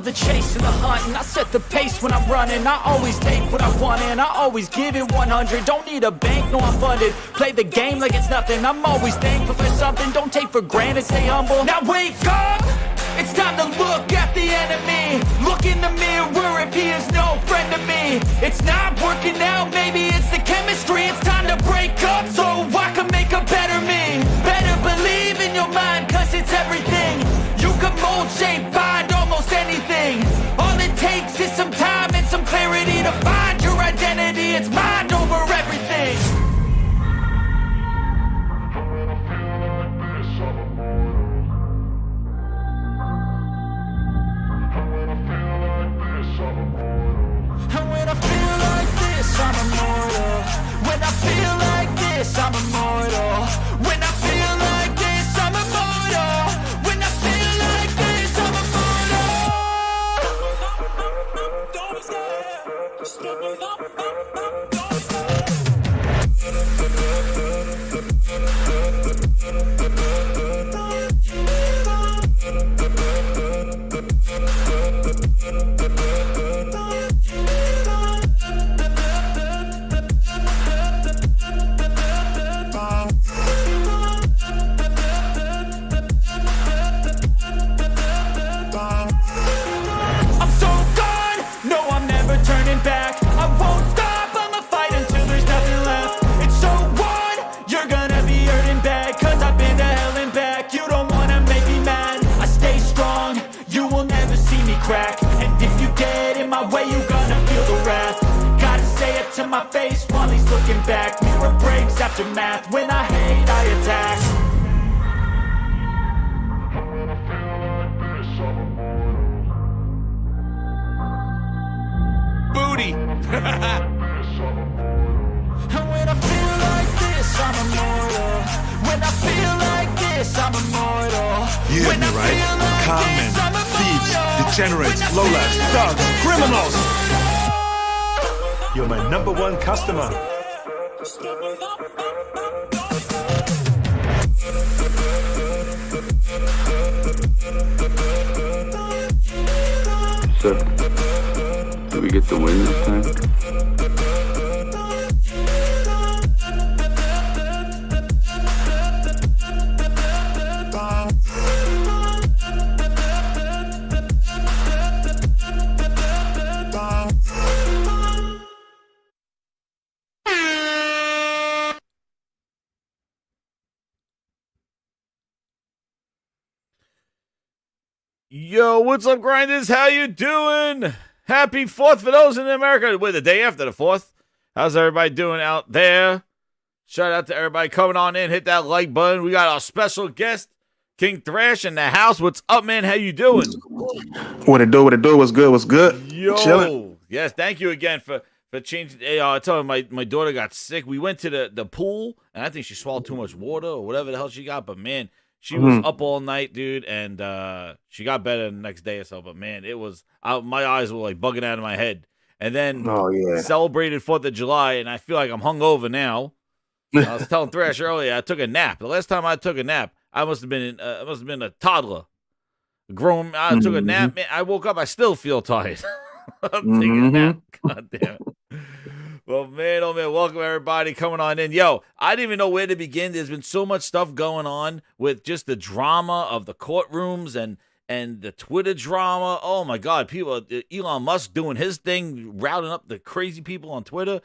love the chase and the hunt, and I set the pace when I'm running. I always take what I want and I always give it 100. Don't need a bank, no I'm funded. Play the game like it's nothing. I'm always thankful for something. Don't take for granted, stay humble. Now wake up! It's time to look at the enemy. Look in the mirror if he is no friend to me. It's not working out, maybe it's the chemistry. It's time to break up so I can make a better me. Better believe in your mind, cause it's everything. You can mold, shape, find almost anything. All it takes is some time and some clarity to find your identity. It's mind over everything. And when I feel like this, I'm immortal. When I feel like this, I'm immortal. When I feel like this, I'm immortal. When I feel like this, I'm immortal. Don't stop. To my face while he's looking back. Mirror breaks after math. When I hate, I attack. When I feel like this, I'm immortal. Booty. And when I feel like this, I'm immortal. When I feel like this, I'm immortal. You hear me, right? Conmen, thieves, degenerates, lowlifes, thugs, criminals. You're my #1 customer. So, do we get the win this time? Yo, what's up, grinders? How you doing? Happy 4th for those in America. Wait, the day after the 4th. How's everybody doing out there? Shout out to everybody coming on in. Hit that like button. We got our special guest, King Thrash, in the house. What's up, man? How you doing? What it do? What's good? Yo. Chilling. Yes, thank you again for changing. I told him my daughter got sick. We went to the pool, and I think she swallowed too much water or whatever the hell she got. But, man, she was up all night, dude, and she got better the next day or so. But, man, it was my eyes were, like, bugging out of my head. And then celebrated 4th of July, and I feel like I'm hungover now. I was telling Thrash earlier, I took a nap. The last time I took a nap, I must have been a toddler. Grown. I took a nap. Man, I woke up. I still feel tired. I'm taking a nap. God damn it. Well, man, oh, man, welcome, everybody, coming on in. Yo, I didn't even know where to begin. There's been so much stuff going on with just the drama of the courtrooms and the Twitter drama. Oh, my God, people, Elon Musk doing his thing, routing up the crazy people on Twitter,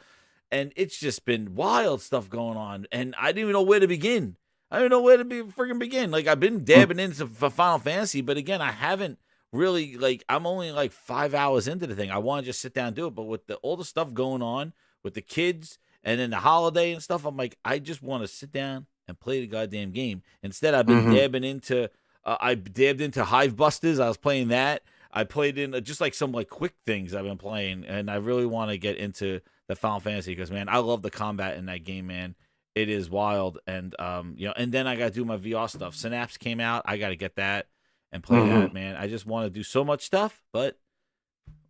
and it's just been wild stuff going on, and I didn't even know where to begin. I don't know where to freaking begin. Like, I've been dabbing into Final Fantasy, but again, I haven't really, like, I'm only like 5 hours into the thing. I want to just sit down and do it, but with all the stuff going on, with the kids and then the holiday and stuff, I'm like, I just want to sit down and play the goddamn game. Instead, I've been dabbing into, I dabbed into Hive Busters. I was playing that. I played in just like some like quick things I've been playing, and I really want to get into the Final Fantasy because, man, I love the combat in that game, man. It is wild, and and then I got to do my VR stuff. Synapse came out. I got to get that and play that, man. I just want to do so much stuff, but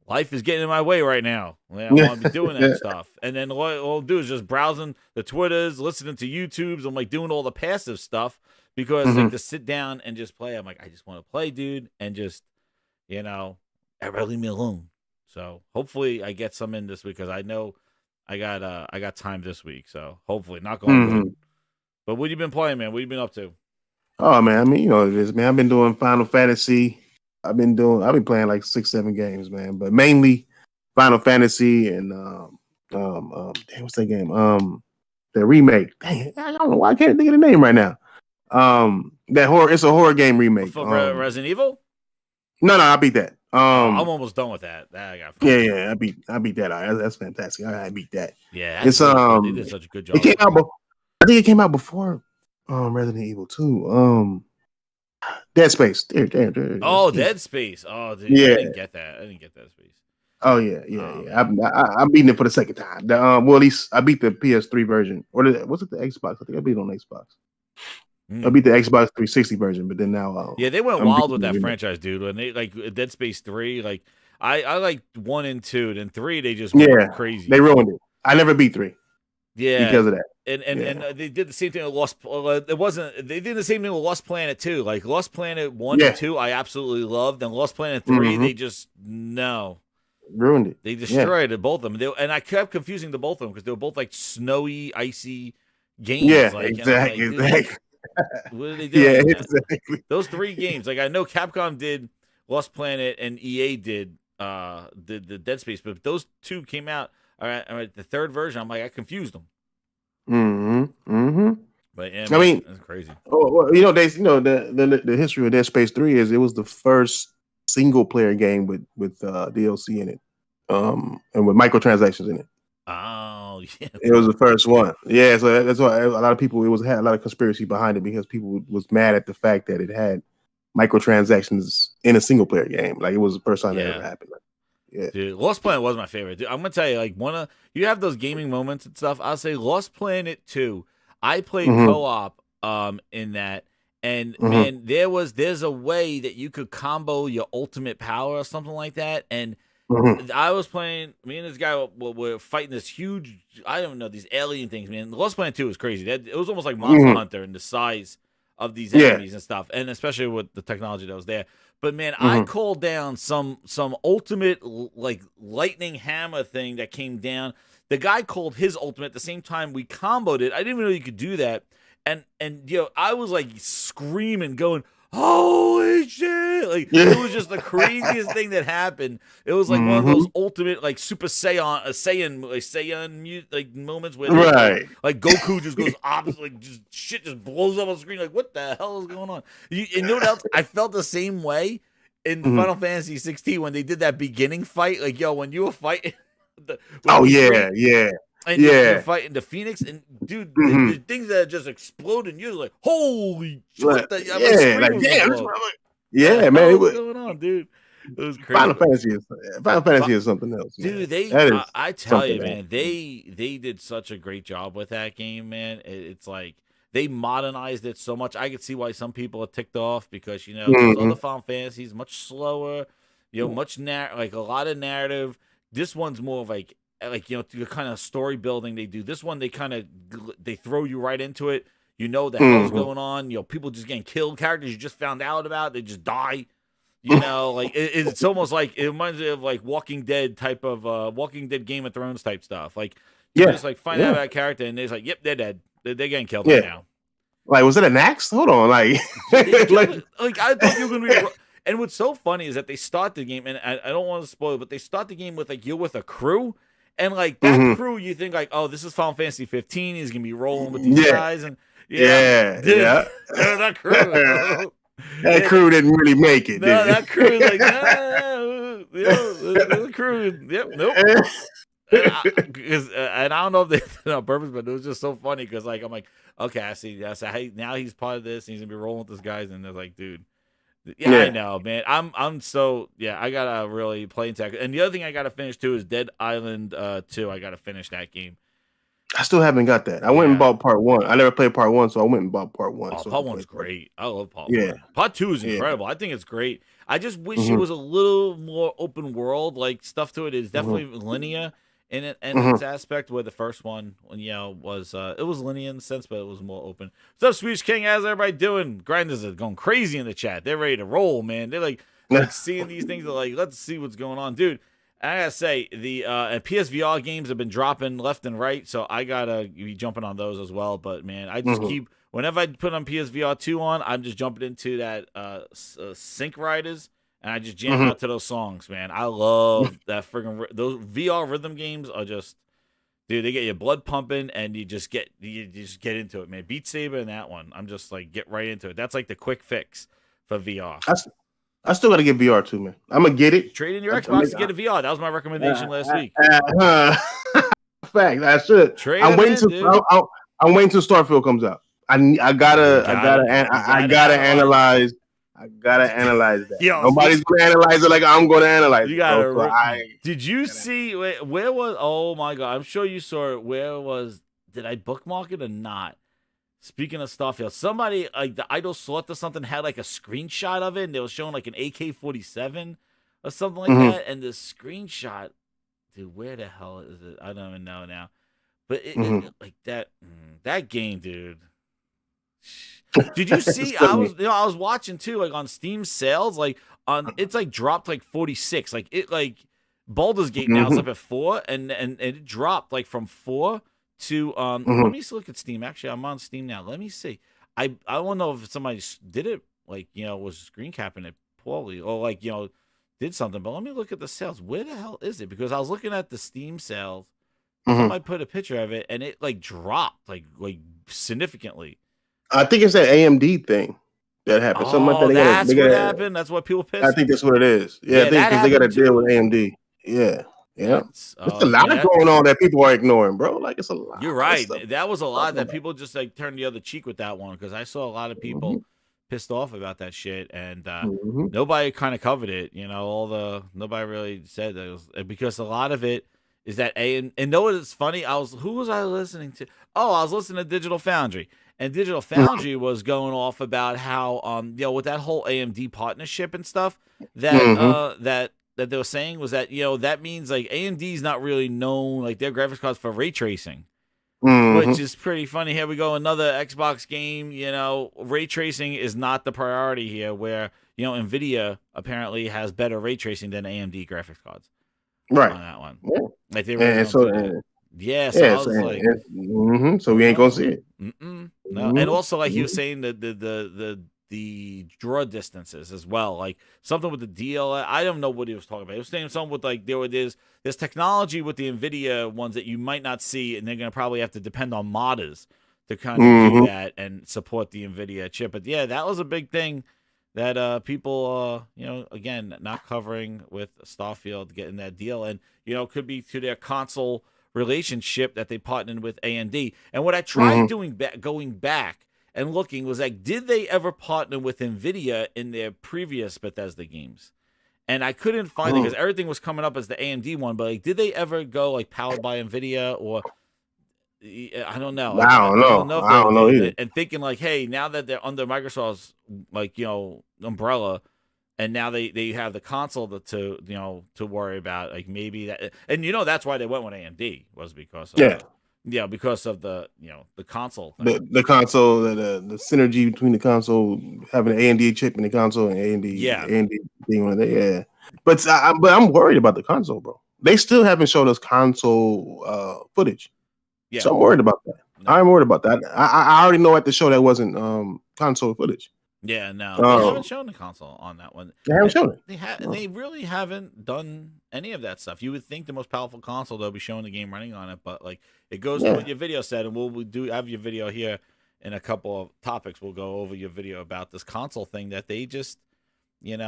life is getting in my way right now. I want to be doing that stuff. And then what I'll do is just browsing the Twitters, listening to YouTubes. I'm like doing all the passive stuff because like to sit down and just play. I'm like, I just want to play, dude, and just, everybody leave me alone. So hopefully I get some in this week because I know I got time this week. So hopefully, knock on wood. But what you been playing, man? What you been up to? Oh man, I mean, you know what it is, man. I've been doing Final Fantasy. I've been playing like 6-7 games, man, but mainly Final Fantasy and damn, what's that game? The remake. Dang, I don't know why I can't think of the name right now. That horror. It's a horror game remake. For Resident Evil? No, I beat that. I'm almost done with that. That I got. Yeah, I beat that. That's fantastic. I beat that. Yeah, it's they did such a good job. It came out. I think it came out before Resident Evil 2. Dead Space. There. Dead Space. Oh, dude, yeah. I didn't get that. I didn't get Dead Space. Oh yeah. I'm beating it for the second time. Well, at least I beat the PS3 version, or was it the Xbox? I think I beat it on Xbox. I beat the Xbox 360 version, but then now, yeah, they went wild with that franchise, dude. When they like Dead Space 3, like I liked 1 and 2, then 3 they just went crazy. They ruined it. I never beat 3. Yeah, because of that. And they did the same thing with Lost. They did the same thing with Lost Planet 2. Like Lost Planet 1 and 2, I absolutely loved, and Lost Planet 3, they just ruined it. They destroyed it, both of them. And I kept confusing the both of them because they were both like snowy, icy games. Yeah, like, exactly. What are they doing? Yeah, exactly. Those 3 games, like I know Capcom did Lost Planet and EA did the Dead Space, but those 2 came out. All right, the 3rd version, I'm like, I confused them. But yeah, man, I mean, that's crazy. Oh, well, the history of Dead Space 3 is it was the first single player game with DLC in it, and with microtransactions in it. Oh, yeah. It was the first one. Yeah, so that's why a lot of people had a lot of conspiracy behind it because people was mad at the fact that it had microtransactions in a single player game. Like it was the first time that ever happened. Like, yeah, dude, Lost Planet was my favorite. Dude, I'm gonna tell you, like you have those gaming moments and stuff. I'll say Lost Planet 2. I played co-op in that, and man, there's a way that you could combo your ultimate power or something like that, and I was playing. Me and this guy were fighting this huge. I don't know, these alien things, man. Lost Planet 2 was crazy. It was almost like Monster Hunter in the size of these enemies and stuff, and especially with the technology that was there. But man, I called down some ultimate like lightning hammer thing that came down. The guy called his ultimate at the same time we comboed it. I didn't even know you could do that. And I was like screaming, going, holy shit! Like it was just the craziest thing that happened. It was like one of those ultimate like Super Saiyan like moments where like Goku just goes opposite, like just shit just blows up on the screen. Like what the hell is going on? You know what else? I felt the same way in Final Fantasy 16 when they did that beginning fight. Like when you were fighting. And you're fighting the Phoenix, and dude, the things that just explode, and you're like, "Holy shit!" What the, man, what's going on, dude? It was crazy. Final Fantasy is something else, dude. I tell you, man, they did such a great job with that game, man. It's like they modernized it so much. I could see why some people are ticked off because those other Final Fantasies much slower, much like a lot of narrative. This one's more of like the kind of story building they do. This one they throw you right into it. The hell's going on. People just getting killed. Characters you just found out about, they just die. Like it's almost like it reminds me of like Walking Dead type of Walking Dead Game of Thrones type stuff. Like you just like find out about a character and it's like, yep, they're dead. They're getting killed right now. Like was it an axe? Hold on, like I thought you were gonna be. And what's so funny is that they start the game, and I don't want to spoil it, but they start the game with like you're with a crew, and like that crew, you think like, oh, this is Final Fantasy 15. He's gonna be rolling with these guys, and that crew, that crew didn't really make it. No, that crew is like, the crew, yep, nope. And I don't know if they did it on purpose, but it was just so funny because like I'm like, okay, I see. Hey, now he's part of this. And he's gonna be rolling with these guys, and they're like, dude. Yeah, I know, man. I'm so I gotta really play into that. And the other thing I gotta finish too is Dead Island 2. I gotta finish that game. I still haven't got that. I went and bought part 1. I never played part 1, so I went and bought part 1. Oh, part 1's great. I love part 1. Part 2 is incredible. I think it's great. I just wish it was a little more open world, like stuff to it. It's definitely linear in it and its aspect, where the first one was it was linear in the sense, but it was more open. What's up, Swedish King? How's everybody doing? Grinders are going crazy in the chat. They're ready to roll, man. They're like like seeing these things, are like, let's see what's going on, dude. I gotta say, the PSVR games have been dropping left and right, so I gotta be jumping on those as well. But man, I just keep whenever I put on PSVR 2 on, I'm just jumping into that Sync Riders, and I just jam out to those songs, man. I love that friggin' those VR rhythm games are just, dude, they get your blood pumping, and you just get into it, man. Beat Saber and that one, I'm just like, get right into it. That's like the quick fix for VR. I still got to get VR too, man. I'm gonna get it. Trade in your Xbox to get a VR. That was my recommendation last week. Fact, I should. I'm waiting till Starfield comes out. I gotta analyze. I gotta analyze that. Yo, nobody's gonna analyze it like I'm gonna analyze it. You gotta. Did you see where was? Oh my god! I'm sure you saw it. Where was? Did I bookmark it or not? Speaking of Starfield, somebody like the Idle Sort or something had like a screenshot of it, and they was showing like an AK-47 or something like that. And the screenshot, dude, where the hell is it? I don't even know now. But it like that game, dude. Did you see? I was watching too, like on Steam sales, like it's like dropped like 46. Like it like Baldur's Gate now is up at 4, and it dropped like from 4 to let me look at Steam. Actually, I'm on Steam now. Let me see. I don't know if somebody did it, like, was screen capping it poorly, or like, did something, but let me look at the sales. Where the hell is it? Because I was looking at the Steam sales. Somebody put a picture of it, and it like dropped like significantly. I think it's that AMD thing that happened. Something like that. That's what happened. That's what people pissed. I think that's what it is. Yeah, I think because they got to deal with AMD. Yeah. Yeah, it's a lot going on that people are ignoring, bro. Like, it's a lot. You're right. That was a lot that people just like turned the other cheek with that one, because I saw a lot of people pissed off about that shit, and nobody kind of covered it. Nobody really said that, it was, because a lot of it is that and know what is funny? Who was I listening to? Oh, I was listening to Digital Foundry, and Digital Foundry was going off about how with that whole AMD partnership and stuff that they were saying was that, that means like AMD's not really known, like their graphics cards for ray tracing, which is pretty funny. Here we go, another Xbox game, ray tracing is not the priority here, where, NVIDIA apparently has better ray tracing than AMD graphics cards. Right. On that one. Yeah. Like they really so I was like, so we ain't gonna see it. No. And also, like he was saying, the draw distances as well, like something with the DLL. I don't know what he was talking about. He was saying something with like there's technology with the NVIDIA ones that you might not see, and they're gonna probably have to depend on modders to kind of do that and support the NVIDIA chip. But yeah, that was a big thing that people again, not covering with Starfield getting that deal, and could be to their console relationship that they partnered with AMD. And what I tried going back and looking was like, did they ever partner with NVIDIA in their previous Bethesda games? And I couldn't find it, because everything was coming up as the AMD one, but like, did they ever go like powered by NVIDIA, or I don't know. I don't know either. And thinking like, hey, now that they're under Microsoft's umbrella, and now they have the console to worry about, like maybe that, and that's why they went with AMD, was because of because of the the console thing. The console, the synergy between the console, having an AMD chip in the console, and AMD being one of the But I'm worried about the console, bro. They still haven't shown us console footage. Yeah. So I'm worried about that. No. I'm worried about that. I already know at the show that wasn't console footage. Yeah, no, they haven't shown the console on that one. They haven't shown it. They really haven't done any of that stuff. You would think the most powerful console, they'll be showing the game running on it, but like it goes to what your video said, and we'll have your video here in a couple of topics. We'll go over your video about this console thing that they just, and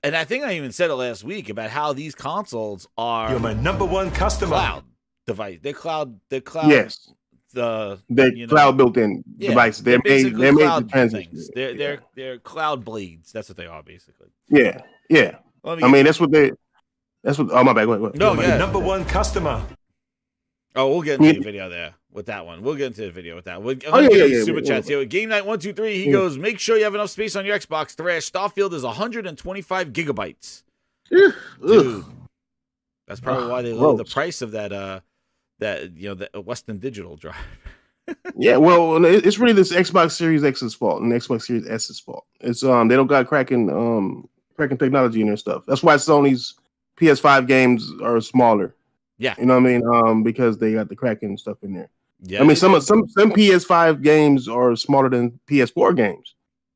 I think I even said it last week about how these consoles are. You're my number one customer. Cloud device. They're cloud. Yes. Cloud built-in devices. They're made the transition. They're cloud blades. That's what they are, basically. Yeah. That's what. Oh, my bad. Go ahead. No, my number one customer. Oh, we'll get into the video there with that one. We'll get into the video with that. Super chats here. Game Night 123. He goes, make sure you have enough space on your Xbox. Thrash Starfield is 125 gigabytes. Dude, that's probably why they lowered the price of that. The Western Digital drive. Yeah, well, it's really this Xbox Series X's fault and Xbox Series S's fault. It's they don't got cracking technology in their stuff. That's why Sony's PS5 games are smaller. Yeah. You know what I mean? Because they got the cracking stuff in there. Yeah. I mean, some PS5 games are smaller than PS4 games.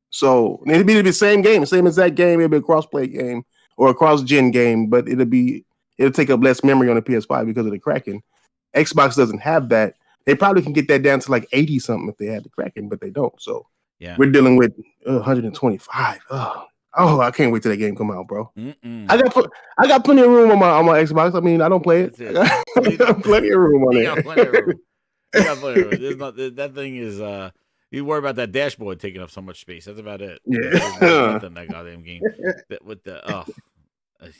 So it'd be the same game, same exact game. It'd be a cross-play game or a cross-gen game, but it'll take up less memory on the PS5 because of the cracking. Xbox doesn't have that. They probably can get that down to like 80 something if they had the cracking, but they don't. So yeah, we're dealing with 125. Oh, I can't wait till that game come out, bro. I got plenty of room on my Xbox. I mean, I don't play it. I got plenty of room on it. You got plenty of room. That thing is you worry about that dashboard taking up so much space. That's about it. Yeah. There's nothing that goddamn game. With the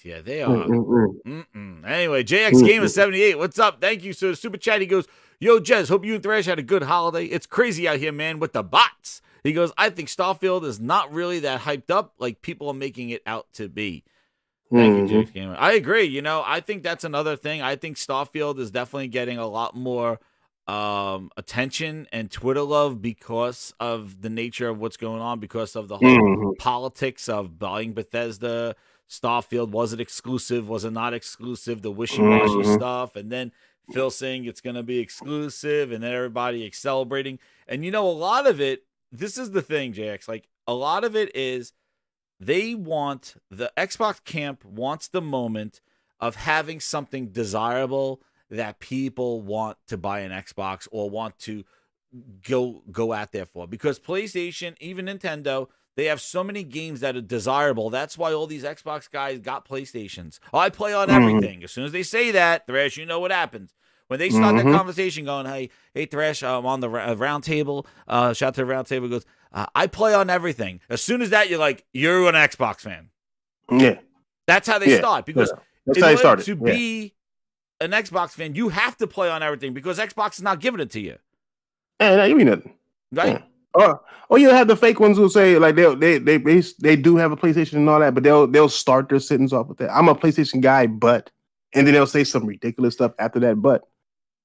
yeah, they are. Anyway, JX Gamer 78. What's up? Thank you. So super chat. He goes, "Yo, Jez, hope you and Thresh had a good holiday. It's crazy out here, man, with the bots." He goes, "I think Starfield is not really that hyped up like people are making it out to be." Thank you, JX Gamer. I agree. You know, I think that's another thing. I think Starfield is definitely getting a lot more attention and Twitter love because of the nature of what's going on, because of the whole politics of buying Bethesda. Starfield, was it exclusive? Was it not exclusive? The wishy-washy stuff. And then Phil saying it's going to be exclusive, and then everybody celebrating. And, you know, a lot of it, this is the thing, JX, like a lot of it is the Xbox camp wants the moment of having something desirable that people want to buy an Xbox or want to go out there for. Because PlayStation, even Nintendo, they have so many games that are desirable. That's why all these Xbox guys got PlayStations. Oh, I play on everything. As soon as they say that, Thresh, you know what happens. When they start that conversation going, hey, Thresh, I'm on the round table. Shout out to the round table. Goes, I play on everything. As soon as that, you're an Xbox fan. Yeah. That's how they start. Because that's how they started. To be an Xbox fan, you have to play on everything because Xbox is not giving it to you. Hey, you mean nothing. Right? Yeah. Or you have the fake ones who say like they do have a PlayStation and all that, but they'll start their sentence off with that. I'm a PlayStation guy, and then they'll say some ridiculous stuff after that. But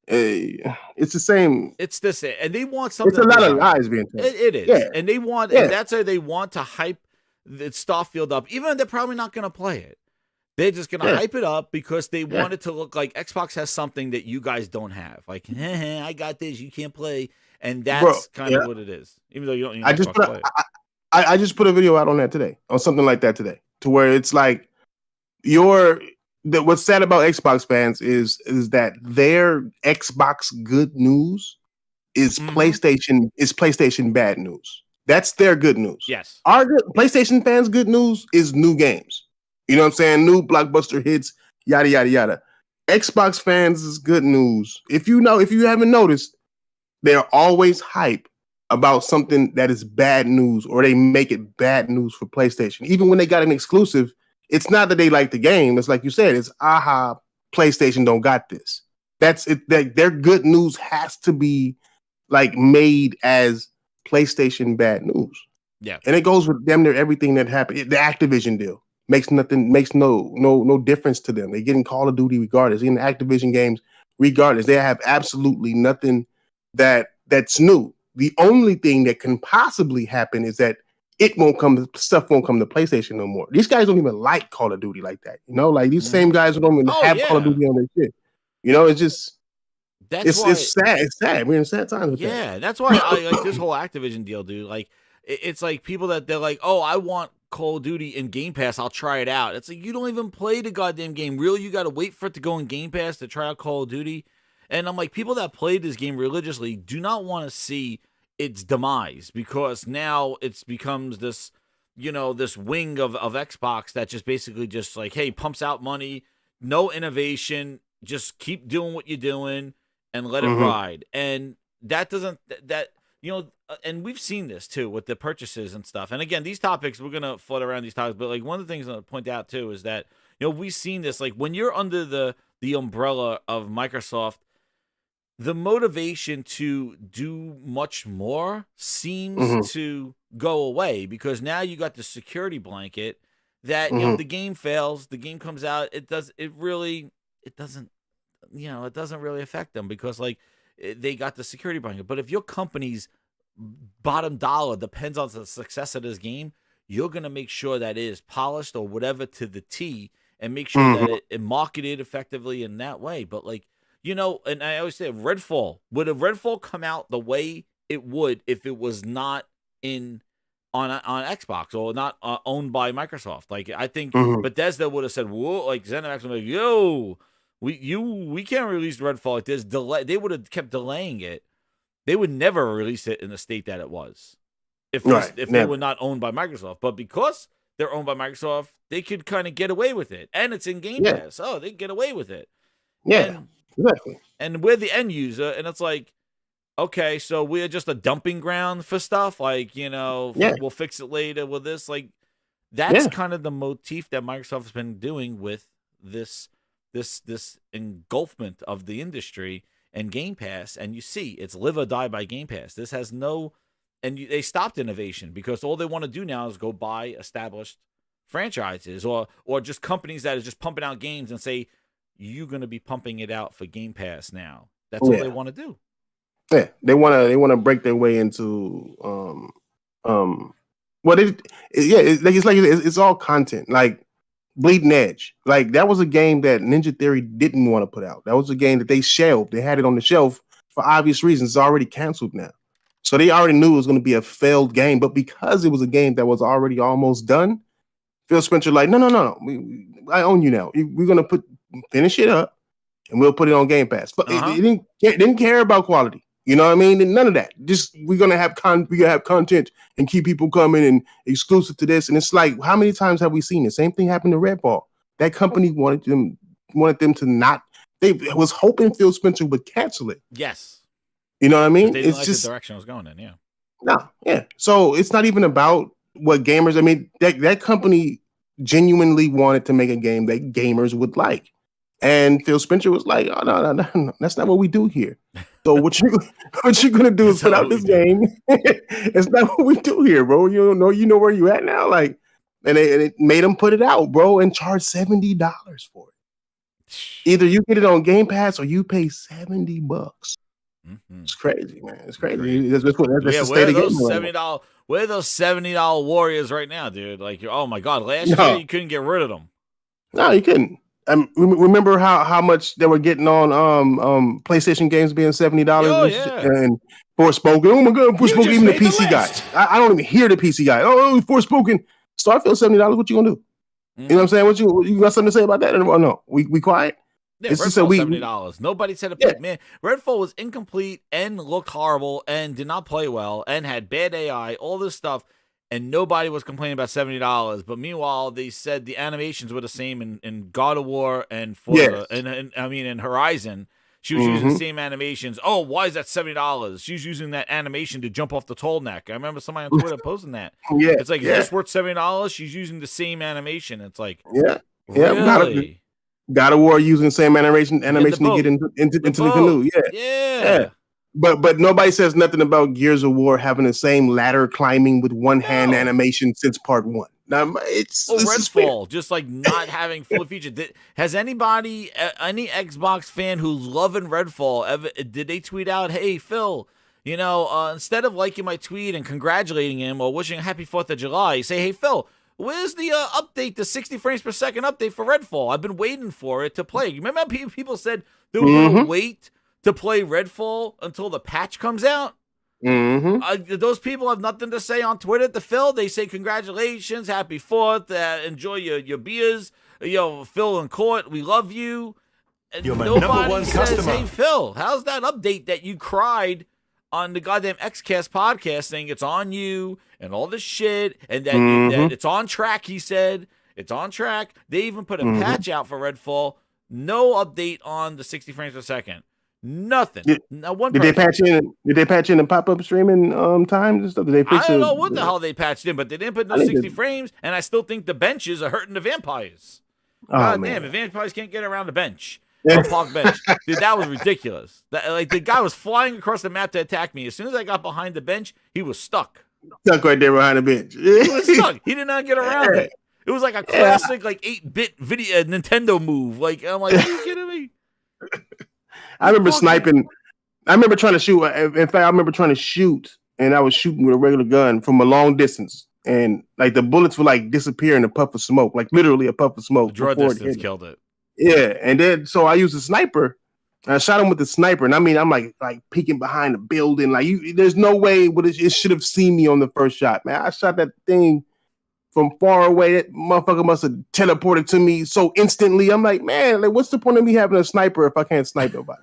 it's the same. It's the same, and they want something. It's a lot of lies being told. It is, and they want. And that's how they want to hype the Starfield up, even though they're probably not going to play it. They're just going to hype it up because they want it to look like Xbox has something that you guys don't have. Like, I got this, you can't play. And that's kind of what it is. Even though you don't need Xbox play. I just put a video out on that today, on something like that today, to where it's like what's sad about Xbox fans is that their Xbox good news is PlayStation bad news. That's their good news. Yes. Our PlayStation fans' good news is new games. You know what I'm saying? New blockbuster hits, yada, yada, yada. Xbox fans is good news. If you haven't noticed, they're always hype about something that is bad news, or they make it bad news for PlayStation. Even when they got an exclusive, it's not that they like the game. It's like you said, it's PlayStation don't got this. That's it. Their good news has to be like made as PlayStation bad news. Yeah. And it goes with damn near everything that happened. The Activision deal makes no difference to them. They're getting Call of Duty regardless. In the Activision games, regardless, they have absolutely nothing that's new. The only thing that can possibly happen is that stuff won't come to PlayStation no more. These guys don't even like Call of Duty like that. You know, like these same guys don't even have Call of Duty on their shit. You know, it's just it's sad. It's sad. We're in sad times with that. Yeah, that's why I like this whole Activision deal, dude. Like, it's like people that they're like, oh, I want Call of Duty in Game Pass. I'll try it out. It's like, you don't even play the goddamn game. Really, you got to wait for it to go in Game Pass to try out Call of Duty. And I'm like, people that played this game religiously do not want to see its demise, because now it's becomes this, this wing of Xbox that just basically just like, hey, pumps out money, no innovation, just keep doing what you're doing and let it ride. And that doesn't, and we've seen this too with the purchases and stuff. And again, these topics, we're going to float around these topics, but like one of the things I want to point out too is that, we've seen this, like when you're under the umbrella of Microsoft, the motivation to do much more seems to go away, because now you got the security blanket that, the game fails, the game comes out, it doesn't really affect them, because like they got the security blanket. But if your company's bottom dollar depends on the success of this game, you're going to make sure that it is polished or whatever to the T and make sure that it marketed effectively in that way. But like, and I always say Redfall, would a Redfall come out the way it would if it was not on Xbox or not owned by Microsoft? Like, I think Bethesda would have said, whoa, like ZeniMax would be like, yo, we can't release Redfall like this. They would have kept delaying it. They would never release it in the state that it was if they were not owned by Microsoft. But because they're owned by Microsoft, they could kind of get away with it. And it's in Game Pass. Oh, they get away with it. Yeah, exactly. And we're the end user, and it's like, okay, so we're just a dumping ground for stuff. Like, we'll fix it later with this. Like, that's kind of the motif that Microsoft has been doing with this engulfment of the industry and Game Pass. And you see, it's live or die by Game Pass. This has no, and they stopped innovation because all they want to do now is go buy established franchises or just companies that are just pumping out games and say, you're going to be pumping it out for Game Pass now. That's all they want to do. Yeah, they want to break their way into it's all content. Like Bleeding Edge, like that was a game that Ninja Theory didn't want to put out. That was a game that they shelved. They had it on the shelf for obvious reasons. It's already canceled now, so they already knew it was going to be a failed game. But because it was a game that was already almost done, Phil Spencer like, no, I own you now. We're going to finish it up, and we'll put it on Game Pass. But it didn't care about quality. You know what I mean? None of that. Just we're gonna have content and keep people coming and exclusive to this. And it's like, how many times have we seen the same thing happen to Redfall? That company wanted them to not. They was hoping Phil Spencer would cancel it. Yes. You know what I mean? They didn't like the direction I was going in. Yeah. No. Yeah. So it's not even about what gamers. I mean, that company genuinely wanted to make a game that gamers would like. And Phil Spencer was like, "Oh no, that's not what we do here. So what you gonna do is put out this game? It's not what we do here, bro. You know where you at now, like." And it made them put it out, bro, and charge $70 for it. Either you get it on Game Pass or you pay $70. It's crazy, man. It's crazy. That's the state of gaming. Where are those $70 warriors right now, dude? Like, oh my god, last year you couldn't get rid of them. No, you couldn't. Remember how much they were getting on PlayStation games being $70 and Forspoken. Oh my god, Forspoken, even the PC guys. I don't even hear the PC guy. Oh, Forspoken, Starfield $70. What you gonna do? You know what I'm saying? What you got something to say about that? Oh no, we quiet. Yeah, Redfall $70. Nobody said it. Man, Redfall was incomplete and looked horrible and did not play well and had bad AI. All this stuff. And nobody was complaining about $70. But meanwhile, they said the animations were the same in God of War and Forza, and Horizon. She was using the same animations. Oh, why is that $70? She's using that animation to jump off the tall neck. I remember somebody on Twitter posting that. It's like, is this worth $70? She's using the same animation. It's like, really? God of War using the same animation to get into the canoe. Yeah. But nobody says nothing about Gears of War having the same ladder climbing with one hand animation since part 1. Now Redfall, just like not having full features. Has anybody, any Xbox fan who's loving Redfall, did they tweet out, "Hey Phil, instead of liking my tweet and congratulating him or wishing a happy 4th of July, say, hey Phil, where's the update, the 60 frames per second update for Redfall? I've been waiting for it to play." Remember how people said they were going to wait to play Redfall until the patch comes out? Those people have nothing to say on Twitter to Phil. They say, congratulations, happy 4th, enjoy your beers. Phil and Court, we love you. And you're my number one says, customer. Hey, Phil, how's that update that you cried on the goddamn XCast podcast saying it's on you and all this shit and that it's on track, he said. It's on track. They even put a patch out for Redfall. No update on the 60 frames per second. Nothing. Did they patch in the pop-up streaming times and stuff? Did they fix I don't know what the hell they patched in, but they didn't put no 60 frames, and I still think the benches are hurting the vampires. God damn, the vampires can't get around the bench. Or park bench. Dude, that was ridiculous. The guy was flying across the map to attack me. As soon as I got behind the bench, he was stuck. Stuck right there behind the bench. He was stuck. He did not get around it. It was like a classic 8-bit video Nintendo move. I'm like, are you kidding me? I remember sniping. I remember trying to shoot. In fact, I remember trying to shoot, and I was shooting with a regular gun from a long distance. and like the bullets would like disappear in a puff of smoke, like literally a puff of smoke. The draw distance killed it. Yeah, and then so I used a sniper. And I shot him with the sniper, and I mean, I'm like peeking behind the building. Like, there's no way, but it should have seen me on the first shot, man. I shot that thing from far away. That motherfucker must have teleported to me so instantly. I'm like, man, like, what's the point of me having a sniper if I can't snipe nobody?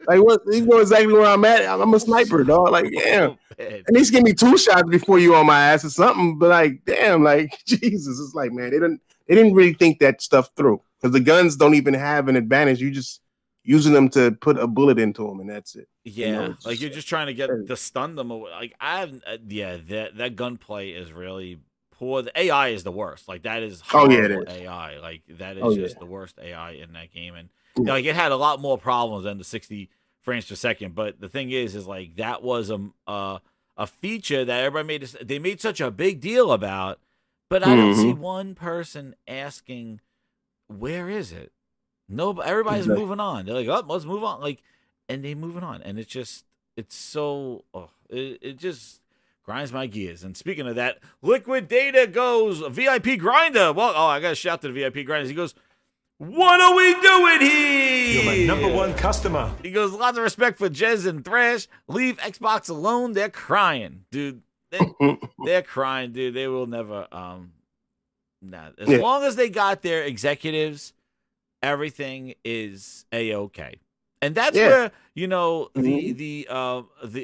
Like, what? You know exactly where I'm at. I'm a sniper, dog. Like, damn. At least give me 2 shots before you on my ass or something. But like, damn, like, Jesus, it's like, man, they didn't really think that stuff through, because the guns don't even have an advantage. You just using them to put a bullet into them, and that's it. Yeah, you know, like you're just trying to get to stun them away. Like that gunplay is really poor. The AI is the worst. Like that is horrible AI. Like that is just the worst AI in that game, and like it had a lot more problems than the 60 frames per second. But the thing is like that was a feature that everybody they made such a big deal about, but I don't see one person asking, where is it? No, everybody's moving on. They're like, oh, let's move on. Like, and they moving on. And it's so, it just grinds my gears. And speaking of that, Liquid Data goes, VIP Grinder. Well, I got to shout to the VIP Grinders. He goes, what are we doing here? You're my #1 customer. He goes, lots of respect for Jez and Thrash. Leave Xbox alone. They're crying, dude. They're crying, dude. They will never, as long as they got their executives, everything is a-okay. And that's where, the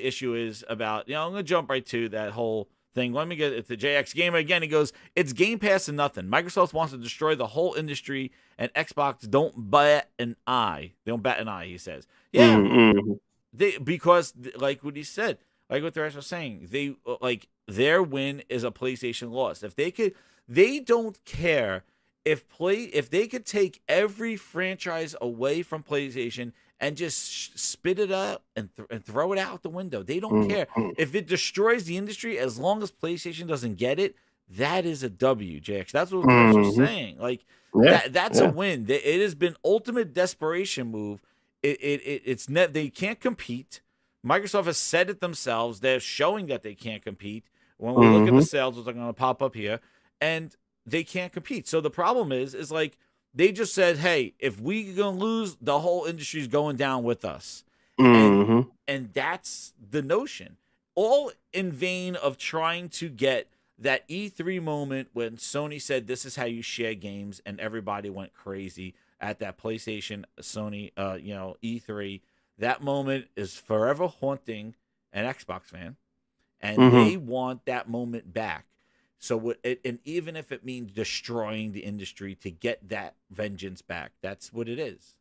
issue is about, I'm going to jump right to that whole thing. Let me get it to JX Gamer again. He goes, it's Game Pass and nothing. Microsoft wants to destroy the whole industry, and Xbox don't bat an eye. They don't bat an eye, he says. Yeah. Because like what he said, like what the rest was saying, they like their win is a PlayStation loss. If they don't care if they could take every franchise away from PlayStation and just spit it out and throw it out the window. They don't care. If it destroys the industry, as long as PlayStation doesn't get it, that is a W, JX. That's what Chris was saying. Like, that's a win. It has been ultimate desperation move. They can't compete. Microsoft has said it themselves. They're showing that they can't compete. When we look at the sales, which are going to pop up here, and they can't compete. So the problem is like they just said, hey, if we're going to lose, the whole industry's going down with us. And that's the notion. All in vain of trying to get that E3 moment when Sony said, this is how you share games, and everybody went crazy at that PlayStation, Sony, E3. That moment is forever haunting an Xbox fan, and they want that moment back. So, and even if it means destroying the industry to get that vengeance back, that's what it is.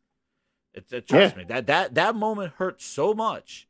Trust me, that moment hurt so much.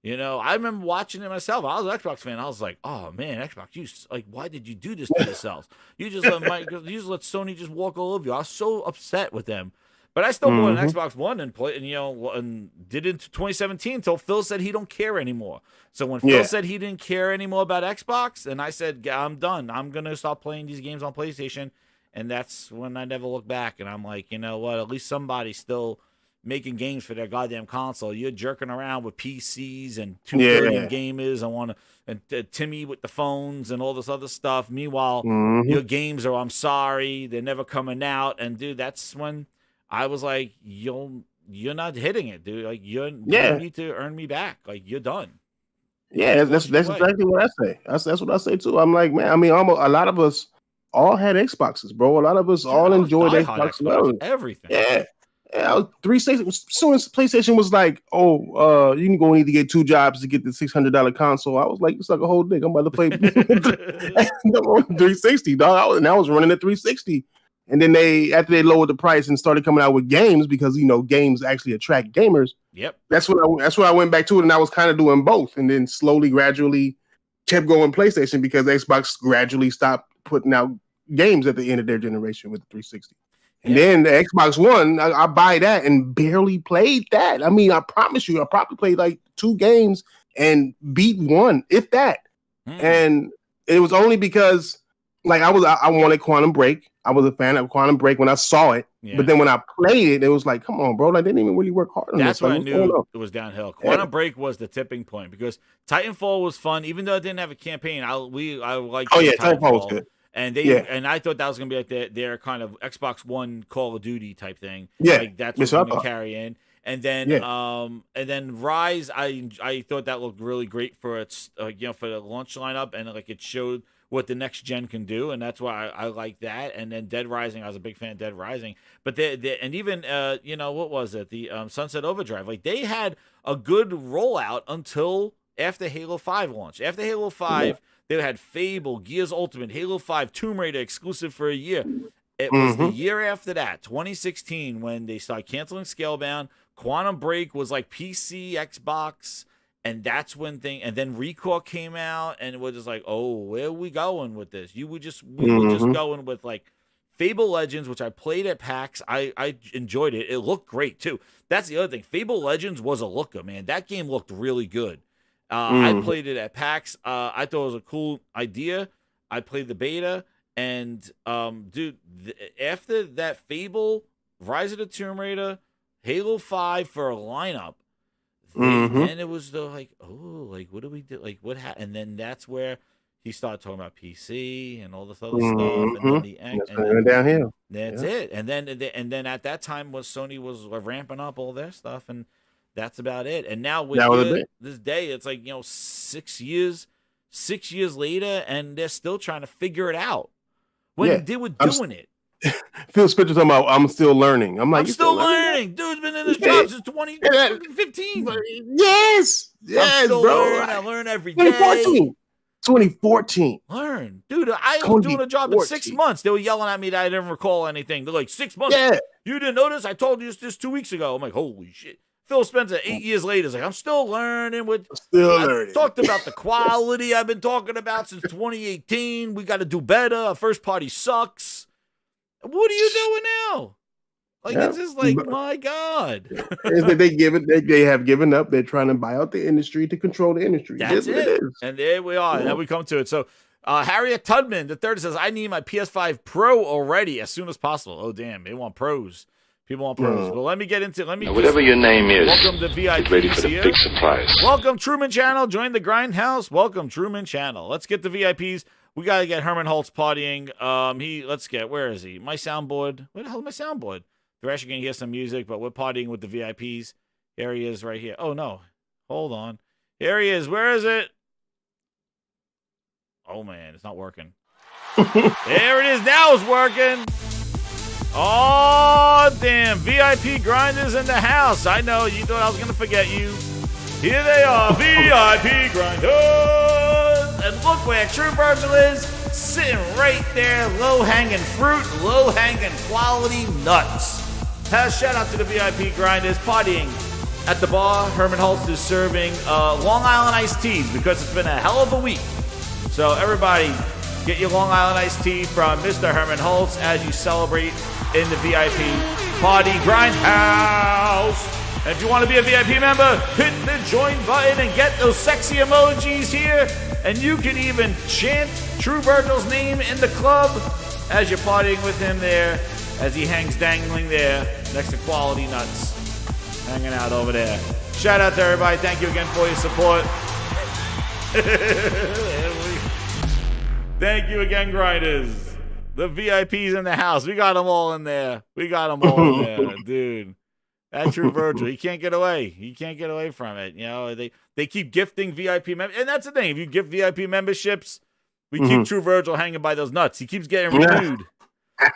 I remember watching it myself. I was an Xbox fan. I was like, oh man, Xbox, why did you do this to yourselves? You just let Sony just walk all over you. I was so upset with them. But I still bought an Xbox One and did it into 2017 until Phil said he don't care anymore. So when Phil said he didn't care anymore about Xbox, and I said, I'm done. I'm going to stop playing these games on PlayStation. And that's when I never looked back. And I'm like, you know what? At least somebody's still making games for their goddamn console. You're jerking around with PCs and 2 billion gamers. And Timmy with the phones and all this other stuff. Meanwhile, your games are, I'm sorry, they're never coming out. And dude, that's when I was like, you're not hitting it, dude. Like you need to earn me back. Like you're done. Yeah, that's exactly what I say. That's what I say too. I'm like, man, I mean, almost a lot of us all had Xboxes, bro. A lot of us all enjoyed Xbox. Everything. Yeah. I was 360. As soon as PlayStation was like, you can go need to get 2 jobs to get the $600 console. I was like, you suck a whole dick. I'm about to play 360, dog. And I was running at 360. And then after they lowered the price and started coming out with games, because games actually attract gamers. Yep. That's when I went back to it, and I was kind of doing both, and then slowly, gradually kept going PlayStation because Xbox gradually stopped putting out games at the end of their generation with the 360. And then the Xbox One, I buy that and barely played that. I mean, I promise you, I probably played like 2 games and beat 1, if that. And it was only because I wanted Quantum Break. I was a fan of Quantum Break when I saw it, but then when I played it, it was like, come on, bro, I didn't even really work hard on That's this. when like, I knew it was downhill. Quantum Break was the tipping point because Titanfall was fun, even though it didn't have a campaign. I liked. Oh yeah, Titanfall was good. And and I thought that was gonna be like their kind of Xbox One Call of Duty type thing. Yeah, like that's what's gonna carry in. And then Rise, I thought that looked really great for its for the launch lineup, and like it showed what the next gen can do, and that's why I like that. And then Dead Rising, I was a big fan of Dead Rising, but and even what was it, the Sunset Overdrive, like they had a good rollout until after Halo 5 launched. After Halo 5, they had Fable, Gears Ultimate, Halo 5, Tomb Raider exclusive for a year. It was the year after that, 2016, when they started canceling Scalebound. Quantum Break was like PC, Xbox, and that's when and then Recore came out, and it was just like, oh, where are we going with this? We were just going with like Fable Legends, which I played at PAX. I enjoyed it. It looked great too. That's the other thing. Fable Legends was a looker, man. That game looked really good. I played it at PAX. I thought it was a cool idea. I played the beta, and dude, after that Fable, Rise of the Tomb Raider, Halo 5 for a lineup, then it was what do we do? Like, what happened? And then that's where he started talking about PC and all this other stuff, and then downhill. That's it. And then at that time Sony was ramping up all their stuff, and that's about it. And now with this day, it's like 6 years later, and they're still trying to figure it out. When they were doing it. Phil Spencer talking about I'm still learning. I'm like, I'm still learning. Dude's been in this job since 2015. Yes, I'm still bro. Learning. I learn every day. 2014. Learn. Dude, I was doing a job in 6 months. They were yelling at me that I didn't recall anything. They're like, 6 months? Yeah. You didn't notice? I told you this 2 weeks ago. I'm like, holy shit. Phil Spencer, 8 years later, is like, I'm still learning. I talked about the quality I've been talking about since 2018. We got to do better. Our first party sucks. What are you doing now? Like, it's just like, my God. They have given up. They're trying to buy out the industry to control the industry. That's it. And there we are. Now we come to it. So Harriet Tudman, the third, says, I need my PS5 Pro already as soon as possible. Oh, damn. They want pros. People want pros. Well, let me get into whatever your name is, welcome to VIPs, get ready for the here. big surprise. Welcome, Truman Channel. Join the Grindhouse. Welcome, Truman Channel. Let's get the VIPs. We got to get Herman Holtz partying. Where is he? My soundboard. Where the hell is my soundboard? They're actually going to hear some music, but we're partying with the VIPs. Here he is right here. Oh, no. Hold on. Here he is. Where is it? Oh, man. It's not working. There it is. Now it's working. Oh, damn. VIP Grinders in the house. I know. You thought I was going to forget you. Here they are. VIP Grinders. And look where True Virgil is. Sitting right there. Low-hanging fruit. Low-hanging quality nuts. Shout out to the VIP Grinders partying at the bar. Herman Holtz is serving Long Island iced teas because it's been a hell of a week. So everybody, get your Long Island iced tea from Mr. Herman Holtz as you celebrate in the VIP Party Grindhouse. And if you want to be a VIP member, hit the join button and get those sexy emojis here. And you can even chant True Virgil's name in the club as you're partying with him there, as he hangs dangling there next to Quality Nuts, hanging out over there. Shout out to everybody. Thank you again for your support. Thank you again, Grinders. The VIPs in the house. We got them all in there. Dude. That True Virgil. He can't get away. He can't get away from it. You know, they keep gifting VIP members. And that's the thing. If you gift VIP memberships, we keep True Virgil hanging by those nuts. He keeps getting renewed.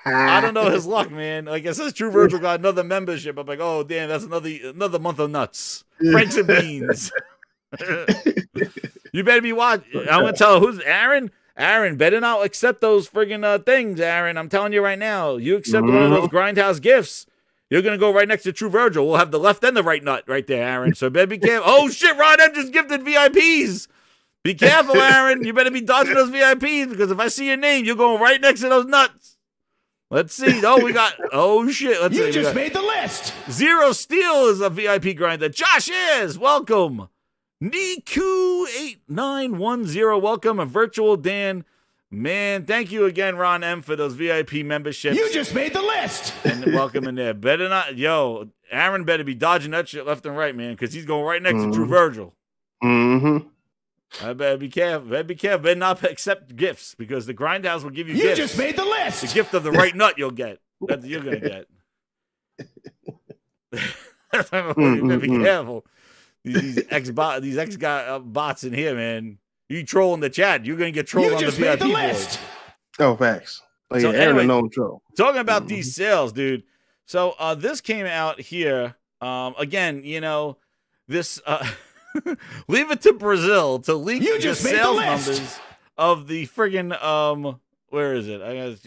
I don't know his luck, man. Like, it says True Virgil got another membership. I'm like, oh, damn, that's another month of nuts. Franks and beans. You better be watching. I'm going to tell who's Aaron. Aaron, better not accept those friggin' things, Aaron. I'm telling you right now. You accept one of those Grindhouse gifts, you're going to go right next to True Virgil. We'll have the left and the right nut right there, Aaron. So better be careful. Oh, shit, Ron M just gifted VIPs. Be careful, Aaron. You better be dodging those VIPs because if I see your name, you're going right next to those nuts. Let's see. Oh, shit. Let's see. You just made the list. Zero Steel is a VIP grinder. Josh is. Welcome. Niku8910, welcome. A Virtual Dan Man, thank you again, Ron M, for those VIP memberships. You just made the list. And welcome in there. Better not, yo, Aaron better be dodging that shit left and right, man, because he's going right next to True Virgil. Mm-hmm. I better be careful. Better not accept gifts, because the Grindhouse will give you gifts. You just made the list. The gift of the right nut you'll get. That's what you're going to get. Better be careful. These bots in here, man. You trolling the chat, you're going to get trolled on the VIP board. Oh, facts. Oh, So yeah, Aaron anyway, known troll. Talking about these sales, dude. So this came out here. Again, you know, this leave it to Brazil to leak the sales numbers of the friggin' where is it?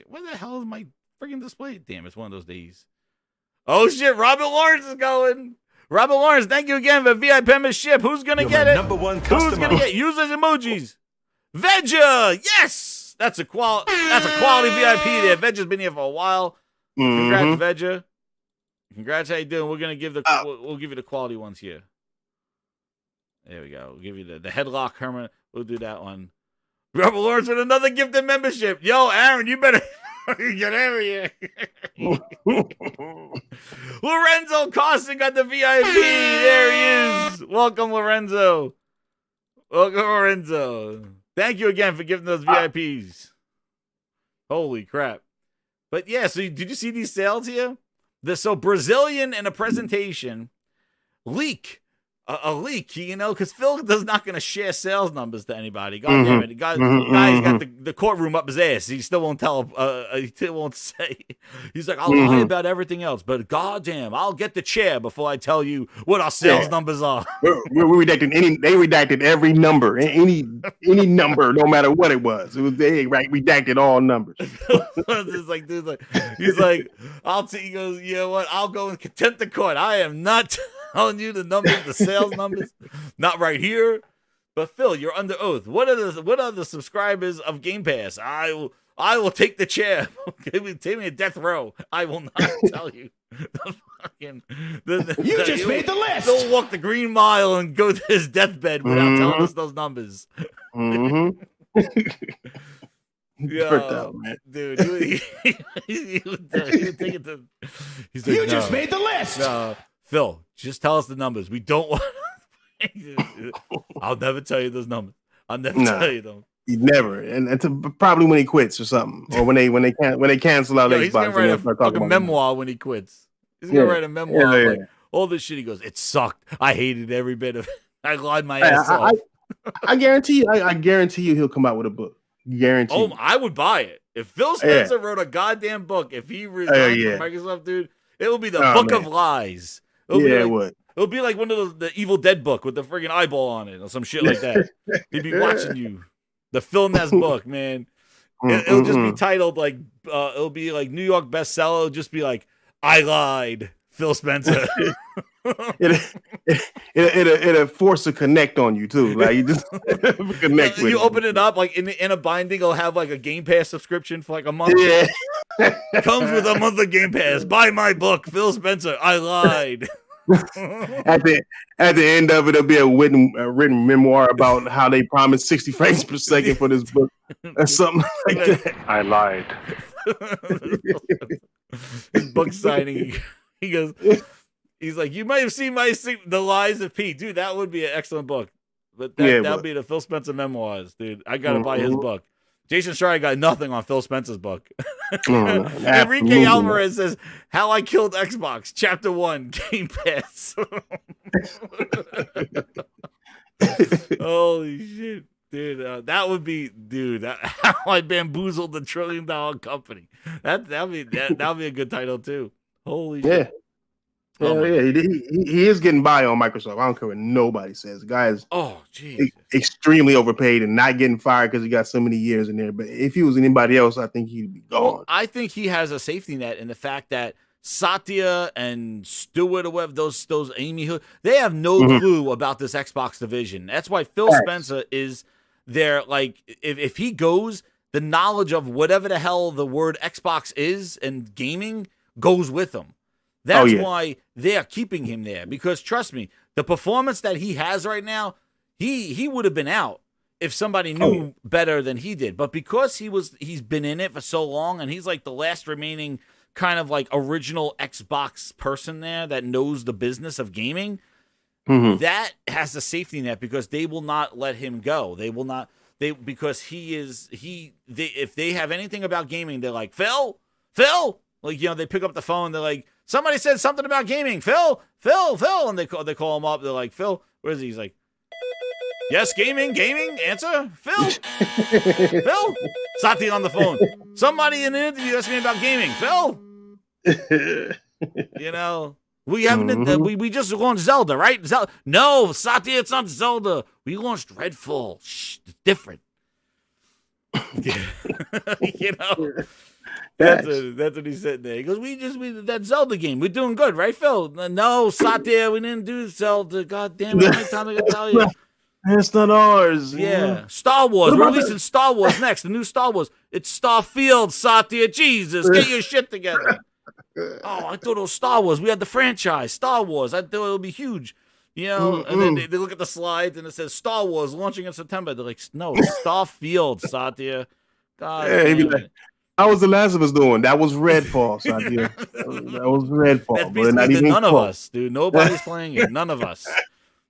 Where the hell is my friggin' display? Damn, it's one of those days. Oh shit, Robert Lawrence is going. Robert Lawrence, thank you again for VIP membership. Who's gonna get it? Number one customer. Who's gonna get it? Use those emojis. Veja, yes, that's a quality VIP there. Veja's been here for a while. Congrats, Veja. Congrats, how you doing? We're gonna give we'll give you the quality ones here. There we go. We'll give you the headlock Herman. We'll do that one. Robert Lawrence with another gifted membership. Yo, Aaron, you better get over here. Lorenzo Costa got the VIP. There he is. Welcome, Lorenzo. Welcome, Lorenzo. Thank you again for giving those VIPs. Holy crap. But yeah, so did you see these sales here? So Brazilian in a presentation leak. A leak, you know, because Phil is not going to share sales numbers to anybody. God damn it. The guy's got the courtroom up his ass. He still won't tell, he still won't say. He's like, I'll lie about everything else, but goddamn, I'll get the chair before I tell you what our sales numbers are. They redacted every number, any number, no matter what it was. They redacted all numbers. It's like, dude, he's like, he goes, you know what? I'll go in contempt of court. I am not telling you the numbers, the sales numbers, not right here. But Phil, you're under oath. What are the subscribers of Game Pass? I will take the chair. Take me a death row. I will not tell you. You just made the list. He'll walk the Green Mile and go to his deathbed without telling us those numbers. Out, man. Dude, he would take it to. He's like, just made the list. Phil, just tell us the numbers. We don't want. I'll never tell you those numbers. I'll never tell you them. He never, and it's probably when he quits or something, or when they cancel out Xbox. He's gonna write a fucking memoir when he quits. He's gonna write a memoir like all this shit. He goes, it sucked. I hated every bit of it. I lied my ass off. I guarantee you. I guarantee you, he'll come out with a book. Guarantee. Oh, I would buy it if Phil Spencer wrote a goddamn book. If he resigned from Microsoft, dude, it will be the book of lies. It would. It'll be like one of the Evil Dead book with the friggin' eyeball on it or some shit like that. He'd be watching you. The Phil Ness book, man. It'll just be titled like, it'll be like New York bestseller. It'll just be like, I lied, Phil Spencer. It'll force a connect on you too. Like you just connect with you. Open it up like in a binding. It'll have like a Game Pass subscription for like a month. Yeah. Comes with a month of Game Pass. Buy my book, Phil Spencer. I lied. At the end of it, it'll be a written memoir about how they promised 60 frames per second for this book or something like that. I lied. His book signing. He goes. He's like, you might have seen The Lies of Pete, dude. That would be an excellent book. But that'll be the Phil Spencer memoirs, dude. I gotta buy his book. Jason Schreier got nothing on Phil Spencer's book. Enrique Alvarez says, "How I Killed Xbox, Chapter 1, Game Pass." Holy shit, dude! That would be, dude. How I Bamboozled the $1 trillion company. That'll be a good title too. Holy shit. He is getting by on Microsoft. I don't care what nobody says. The guy is extremely overpaid and not getting fired because he got so many years in there. But if he was anybody else, I think he'd be gone. Well, I think he has a safety net in the fact that Satya and Stewart or whatever, those Amy Hill, they have no clue about this Xbox division. That's why Phil Spencer is there. Like, if he goes, the knowledge of whatever the hell the word Xbox is and gaming goes with him. That's why they're keeping him there. Because trust me, the performance that he has right now, he would have been out if somebody knew better than he did. But because he's been in it for so long, and he's like the last remaining kind of like original Xbox person there that knows the business of gaming, that has a safety net because they will not let him go. They will not. Because if they have anything about gaming, they're like, Phil, like, they pick up the phone. They're like, somebody said something about gaming, Phil, and they call him up. They're like, Phil, where is he? He's like, yes, gaming, answer, Phil, Satya on the phone. Somebody in an interview asked me about gaming, Phil. We haven't. We just launched Zelda, right? No, Satya, it's not Zelda. We launched Redfall. Shh, it's different. That's what he said there. He goes, we that Zelda game. We're doing good, right, Phil? No, Satya, we didn't do Zelda. God damn it! How many times I gotta tell you? It's not ours. Yeah, Star Wars. We're releasing Star Wars next. The new Star Wars. It's Starfield, Satya. Jesus, get your shit together. Oh, I thought it was Star Wars. We had the franchise, Star Wars. I thought it would be huge, And then they look at the slides and it says Star Wars launching in September. They're like, no, it's Starfield, Satya. God damn it. How was The Last of Us doing? That was Redfall, Satya. That was Redfall. That's basically none of us, dude. Nobody's playing it. None of us.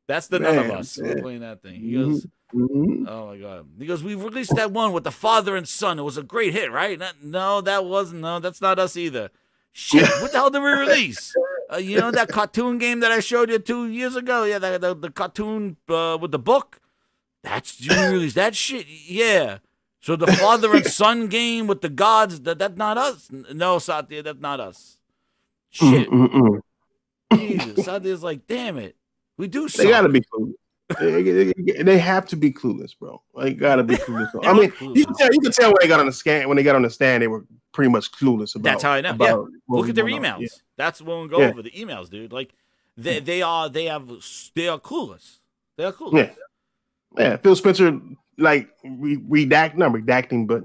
That's the none of us. We're playing that thing. He goes, oh my God. He goes, we released that one with the father and son. It was a great hit, right? No, that wasn't. No, that's not us either. Shit, what the hell did we release? That cartoon game that I showed you 2 years ago? Yeah, the cartoon with the book? You released that shit? Yeah. So the father and son game with the gods, that's not us? No, Satya, that's not us. Shit. Jesus, Satya's like, damn it. We do suck. They gotta be clueless. They have to be clueless, bro. They gotta be clueless. I mean, you can tell when they got on the stand, they were pretty much clueless about. That's how I know. Look at their emails. Yeah. That's when we go over the emails, dude. Like they are clueless. They are clueless. Yeah. Phil Spencer, like redacting, but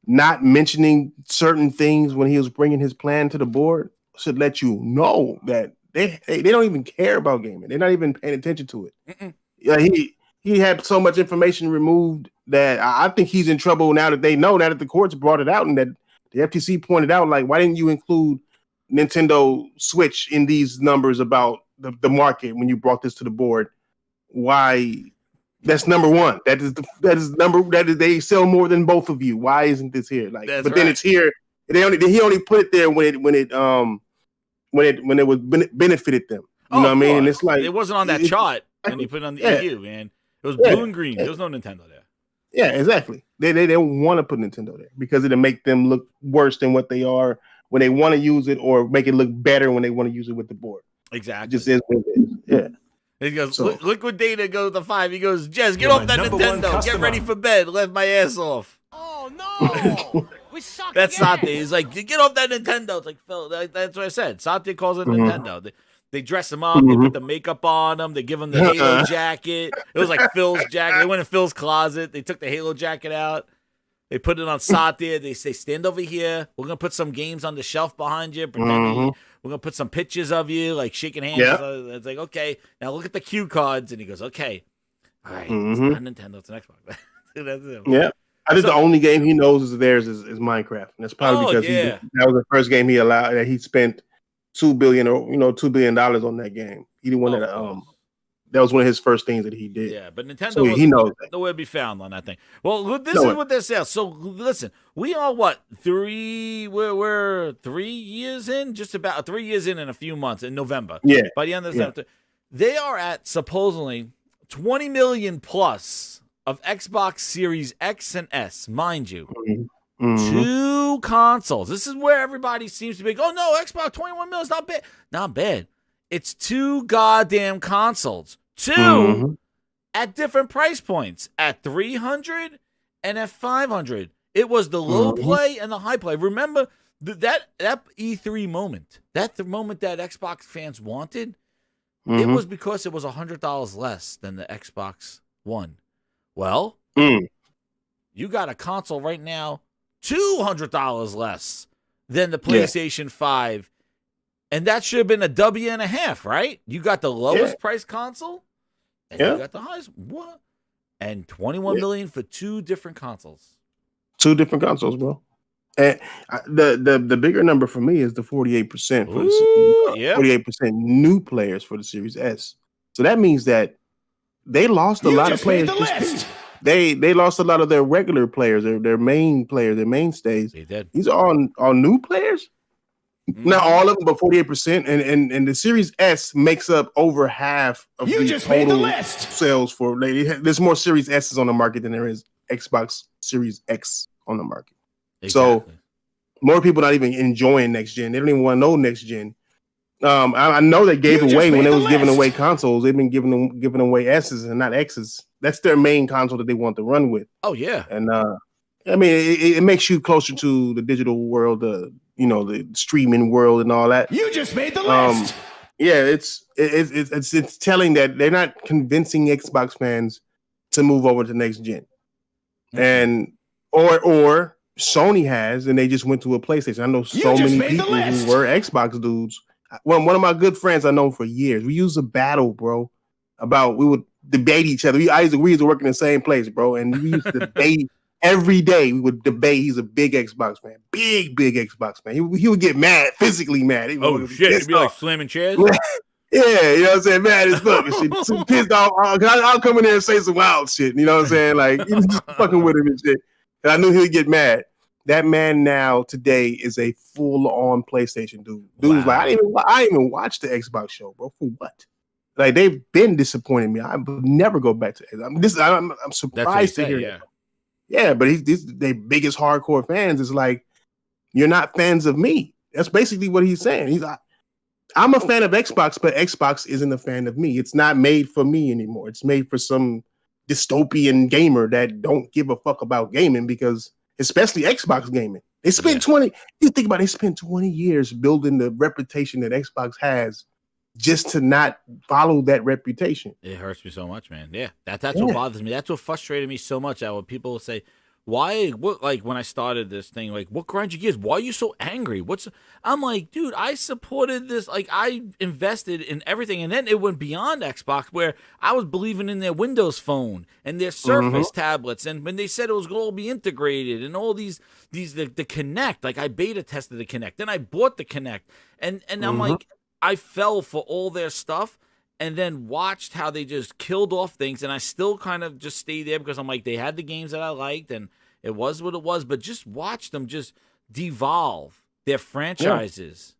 not mentioning certain things when he was bringing his plan to the board should let you know that they don't even care about gaming. They're not even paying attention to it. Yeah, he had so much information removed that I think he's in trouble now that they know, now that the courts brought it out and that the FTC pointed out, like, why didn't you include Nintendo Switch in these numbers about the market when you brought this to the board? Why? That's number one. That is they sell more than both of you. Why isn't this here? Like, that's but right. Then it's here. He only put it there when it was benefited them. You know what I mean? And it's like it wasn't on that chart when you put it on the EU, man. It was blue and green. There was no Nintendo there. Yeah, exactly. They don't want to put Nintendo there because it'll make them look worse than what they are when they want to use it, or make it look better when they want to use it with the board. Exactly. It just is what it is. Yeah. He goes, Liquid Data goes to 5. He goes, Jez, get off that Nintendo. Get ready for bed. Left my ass off. Oh, no. We suck. That's Satya. He's like, get off that Nintendo. It's like, Phil, that's what I said. Satya calls it Nintendo. They dress him up. They put the makeup on him. They give him the Halo jacket. It was like Phil's jacket. They went in Phil's closet. They took the Halo jacket out. They put it on Satya. They say, stand over here. We're going to put some games on the shelf behind you. We're going to put some pictures of you, like shaking hands. Yeah. It's like, okay, now look at the cue cards. And he goes, okay. All right. It's not Nintendo. It's an Xbox. That's it. Yeah. I think the only game he knows is theirs is Minecraft. And that's probably because that was the first game he allowed, that he spent $2 billion on that game. He didn't want that was one of his first things that he did. Yeah, but Nintendo he knows that. Nowhere to be found on that thing. Well, this is what this is. So listen, we are what, we're 3 years in, just about 3 years in a few months in November. Yeah. By the end of the semester, they are at supposedly 20 million plus of Xbox Series X and S, mind you. Two consoles. This is where everybody seems to be. Oh no, Xbox 21 million is not bad. Not bad. It's two goddamn consoles. Two at different price points. At 300 and at 500. It was the low play and the high play. Remember that E3 moment. That's the moment that Xbox fans wanted. It was because it was $100 less than the Xbox One. Well, you got a console right now $200 less than the PlayStation 5. And that should have been a W and a half, right? You got the lowest price console, and you got the highest. What? and 21 million for 2 different consoles. 2 different consoles, bro. And the bigger number for me is the 48% for the 48% new players for the Series S. So that means that they lost a lot of players. They lost a lot of their regular players, their main players, their mainstays. They did. These are all new players. Not all of them, but 48%. And the Series S makes up over half of the total sales for. There's more Series S's on the market than there is Xbox Series X on the market. Exactly. So more people not even enjoying next gen. They don't even want to know next gen. I know they gave away when they was giving away consoles. They've been giving away S's and not X's. That's their main console that they want to run with. Oh yeah. And I mean, it makes you closer to the digital world, the streaming world and all that. You just made the list. Yeah, it's telling that they're not convincing Xbox fans to move over to next gen, and or Sony has, and they just went to a PlayStation. I know so many people who were Xbox dudes. One of my good friends I know for years. We used to battle, bro. We would debate each other. We used to work in the same place, bro, and we used to debate every day. We would debate. He's a big Xbox fan, big Xbox fan. He would get mad, physically mad. Oh shit! He'd be like slamming chairs. Yeah, you know what I'm saying? Mad as fuck and shit. So pissed off. I'll come in there and say some wild shit. You know what I'm saying? Like just fucking with him and shit. And I knew he'd get mad. That man now today is a full-on PlayStation dude. Dude's like, I didn't even watch the Xbox show, bro. For what? Like they've been disappointing me. I would never go back to it. I'm surprised to hear that. Yeah, but their biggest hardcore fans is like, you're not fans of me. That's basically what he's saying. He's like, I'm a fan of Xbox, but Xbox isn't a fan of me. It's not made for me anymore. It's made for some dystopian gamer that don't give a fuck about gaming, because especially Xbox gaming. They spent you think about it, they spent 20 years building the reputation that Xbox has just to not follow that reputation. It hurts me so much, man. Yeah. That's what bothers me. That's what frustrated me so much. That when people will say, like when I started this thing, like, what grinds your gears? Why are you so angry? I'm like, dude, I supported this. Like, I invested in everything. And then it went beyond Xbox, where I was believing in their Windows Phone and their Surface tablets. And when they said it was going to all be integrated and all the Kinect, like I beta tested the Kinect. Then I bought the Kinect. And I'm like, I fell for all their stuff. And then watched how they just killed off things, and I still kind of just stayed there because I'm like, they had the games that I liked, and it was what it was. But just watch them just devolve their franchises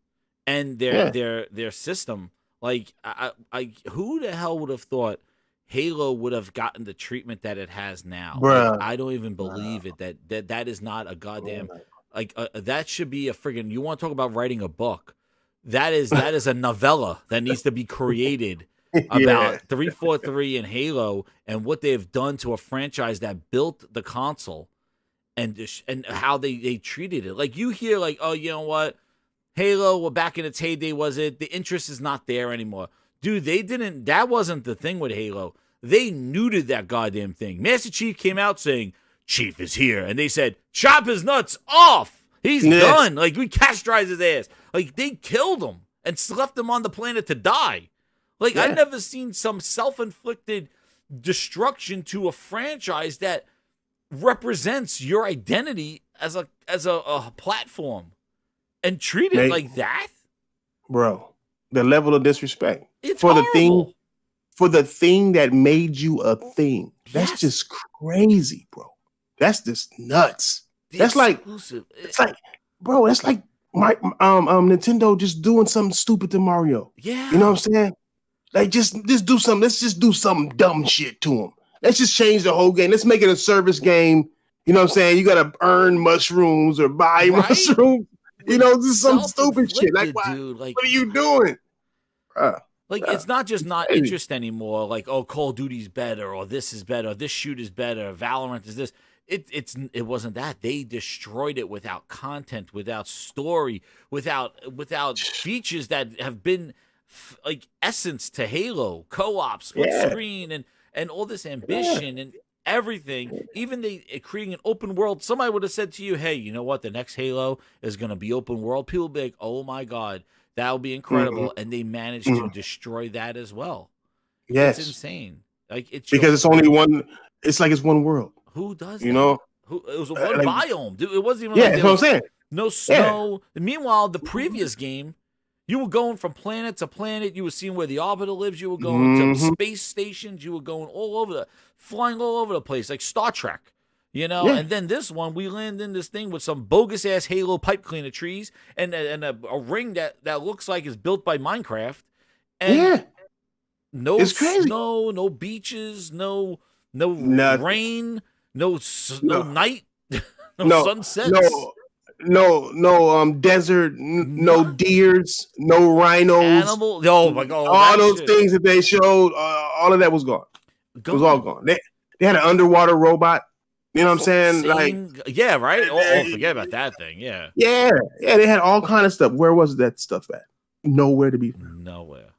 and their system. Like, I who the hell would have thought Halo would have gotten the treatment that it has now? Like, I don't even believe it. That is not a goddamn that should be a friggin'. You want to talk about writing a book? That is a novella that needs to be created about 343 and Halo and what they have done to a franchise that built the console and how they treated it. Like, you hear like, oh, you know what? Halo, back in its heyday, the interest is not there anymore. Dude, that wasn't the thing with Halo. They neutered that goddamn thing. Master Chief came out saying, Chief is here. And they said, chop his nuts off. He's done. Like, we castrized his ass. Like, they killed him and left him on the planet to die. Like, I've never seen some self-inflicted destruction to a franchise that represents your identity as a platform and treat it like that. Bro, the level of disrespect. It's for horrible. the thing that made you a thing. That's just crazy, bro. That's just nuts. That's exclusive. It's like, bro, that's like Nintendo just doing something stupid to Mario. Yeah. You know what I'm saying? Like, just do something. Let's just do some dumb shit to him. Let's just change the whole game. Let's make it a service game. You know what I'm saying? You got to earn mushrooms or buy mushrooms. You know, just some stupid shit. Like, dude, like, what are you doing? It's not just not interest anymore. Like, oh, Call of Duty's better, or this is better, or this shoot is better, Valorant is this. It wasn't that. They destroyed it without content, without story, without features that have been like essence to Halo, co-op, split screen, and all this ambition and everything. Even creating an open world. Somebody would have said to you, "Hey, you know what? The next Halo is going to be open world." People would be like, "Oh my god, that would be incredible!" And they managed to destroy that as well. Yes, it's insane. Like, because it's only one. It's like it's one world. Who does You that? know? It was a one Like, biome, dude. It wasn't even yeah, like that's there what I'm was saying. no snow. Meanwhile, the previous game, you were going from planet to planet. You were seeing where the orbiter lives. You were going to space stations. You were going flying all over the place, like Star Trek. You know, Yeah. and then this one, we land in this thing with some bogus ass Halo pipe cleaner trees and a ring that looks like is built by Minecraft. And Yeah. no It's crazy. snow, no beaches, no Nothing. rain, no No. night, no sunsets. No desert, no Nothing. deers, no rhinos. Animal. Oh my god! All those things that they showed, all of that was gone. It was all gone. They had an underwater robot. You know what I'm saying? Like, yeah, right. Oh, forget about that thing. Yeah. yeah. They had all kind of stuff. Where was that stuff at? Nowhere to be found. Nowhere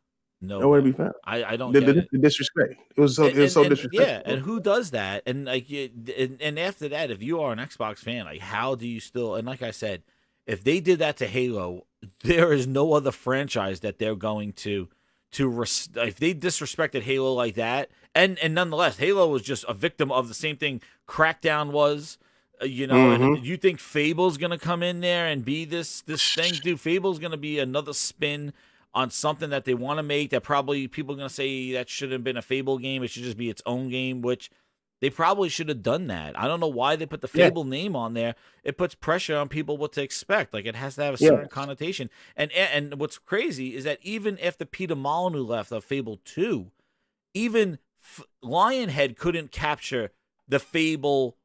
Nowhere to be found. I don't The get it. disrespect. It was so disrespectful. Yeah, and who does that? And like, and after that, if you are an Xbox fan, like, how do you still? And like I said, if they did that to Halo, there is no other franchise that they're going to if they disrespected Halo like that, and nonetheless, Halo was just a victim of the same thing Crackdown was. You know, and you think Fable's gonna come in there and be this thing, dude? Fable's gonna be another spin on something that they want to make that probably people are going to say that shouldn't have been a Fable game. It should just be its own game, which they probably should have done that. I don't know why they put the Fable name on there. It puts pressure on people what to expect. Like, it has to have a certain connotation. And what's crazy is that even after Peter Molyneux left of Fable 2, even Lionhead couldn't capture the Fable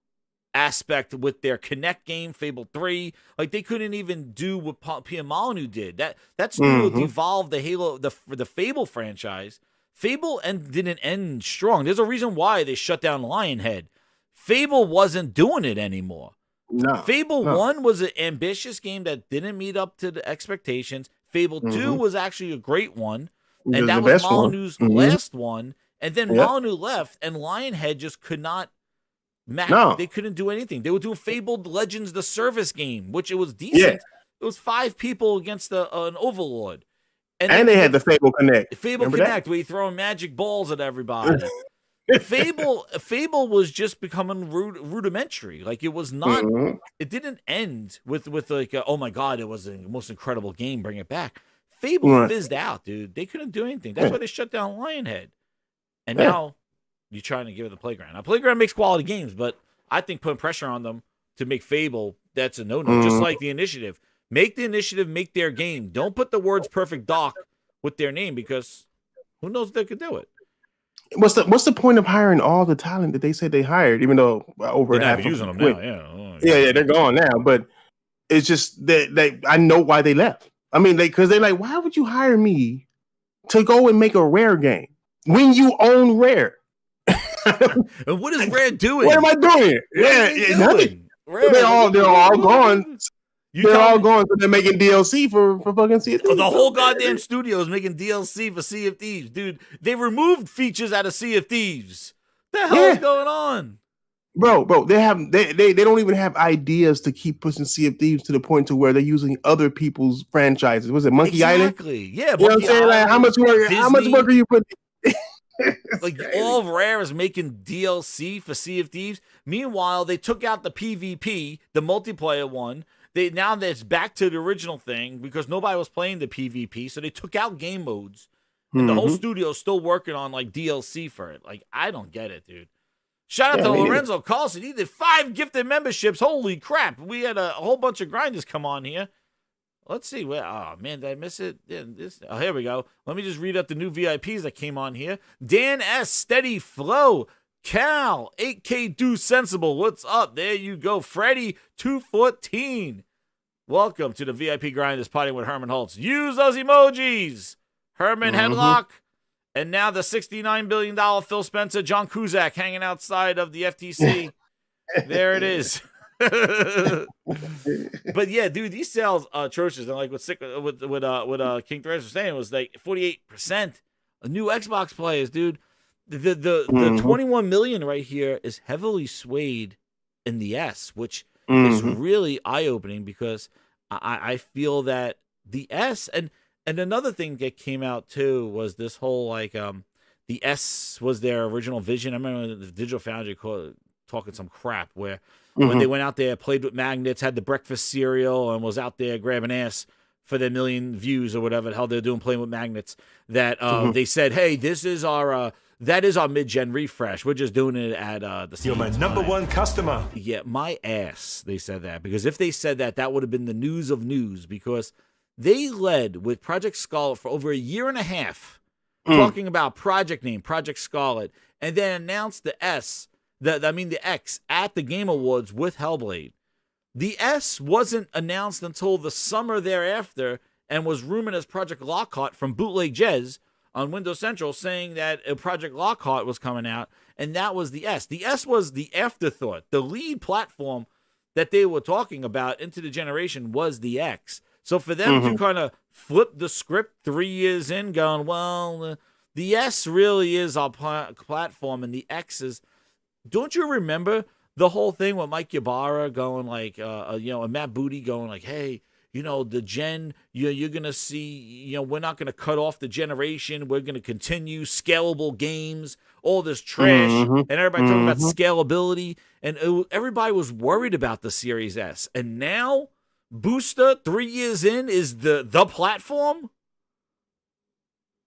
aspect with their Connect game, Fable 3. Like, they couldn't even do what Peter Molyneux did. That studio devolved the Halo, the Fable franchise. Fable didn't end strong. There's a reason why they shut down Lionhead. Fable wasn't doing it anymore. No. Fable 1 was an ambitious game that didn't meet up to the expectations. Fable 2 was actually a great one. And that was Molyneux's last one. And then Molyneux left, and Lionhead just could not they couldn't do anything. They were doing Fabled Legends, the service game, which it was decent. Yeah. It was 5 people against an overlord. And they had the Fable Connect. Fable Remember Connect, that? where you throwing magic balls at everybody. Fable was just becoming rudimentary. Like, it was not. It didn't end with like, oh my god, it was the most incredible game. Bring it back. Fable fizzed out, dude. They couldn't do anything. That's why they shut down Lionhead. And now you're trying to give it the Playground. Now, Playground makes quality games, but I think putting pressure on them to make Fable, that's a no-no. Just like the Initiative. Make the Initiative make their game. Don't put the words Perfect Dark with their name, because who knows if they could do it. What's the point of hiring all the talent that they said they hired, even though over they're half not using them quit? now. Yeah, they're gone now. But it's just that I know why they left. I mean, because they're like, why would you hire me to go and make a Rare game when you own Rare? And what is Rare doing? What am I doing? Nothing. They're all gone. They're all gone, so they're making DLC for fucking Sea of Thieves. The whole goddamn studio is making DLC for Sea of Thieves, dude. They removed features out of Sea of Thieves. What the hell is going on? Bro, they don't even have ideas to keep pushing Sea of Thieves to the point to where they're using other people's franchises. Was it Monkey Island? Exactly. Yeah. You know what I'm saying? Like, how much work are you putting? Like, all of Rare is making DLC for Sea of Thieves. Meanwhile, they took out the PvP, the multiplayer one. Now that's back to the original thing because nobody was playing the PvP, so they took out game modes. And the whole studio is still working on, like, DLC for it. Like, I don't get it, dude. Shout out to Lorenzo Carlson. He did 5 gifted memberships. Holy crap. We had a whole bunch of grinders come on here. Let's see. Oh, man, did I miss it? Here we go. Let me just read out the new VIPs that came on here. Dan S. Steady Flow. Cal. 8K Do Sensible. What's up? There you go. Freddie 214. Welcome to the VIP Grinders Party with Herman Holtz. Use those emojis. Herman Headlock. And now the $69 billion Phil Spencer, John Cusack hanging outside of the FTC. There it is. But yeah, dude, these sales are atrocious. And like what King Threads was saying was like 48% of new Xbox players, dude. The 21 million right here is heavily swayed in the S, which is really eye-opening because I feel that the S and another thing that came out too was this whole like the the S was their original vision. I remember the Digital Foundry talking some crap where when they went out there, played with magnets, had the breakfast cereal, and was out there grabbing ass for their million views or whatever the hell they're doing, playing with magnets, that they said, hey, this is our that is our mid-gen refresh. We're just doing it at the same You're my number one customer. Yeah, my ass, they said that. Because if they said that, that would have been the news of news, because they led with Project Scarlet for over a year and a half, talking about project name, Project Scarlet, and then announced the X at the Game Awards with Hellblade. The S wasn't announced until the summer thereafter and was rumored as Project Lockhart from Bootleg Jez on Windows Central, saying that a Project Lockhart was coming out, and that was the S. The S was the afterthought. The lead platform that they were talking about into the generation was the X. So for them to kind of flip the script 3 years in, going, well, the S really is our platform, and the X is... Don't you remember the whole thing with Mike Ybarra going like, and Matt Booty going like, hey, the gen, you're going to see, we're not going to cut off the generation. We're going to continue scalable games, all this trash. And everybody talking about scalability. And everybody was worried about the Series S. And now Booster, 3 years in, is the platform?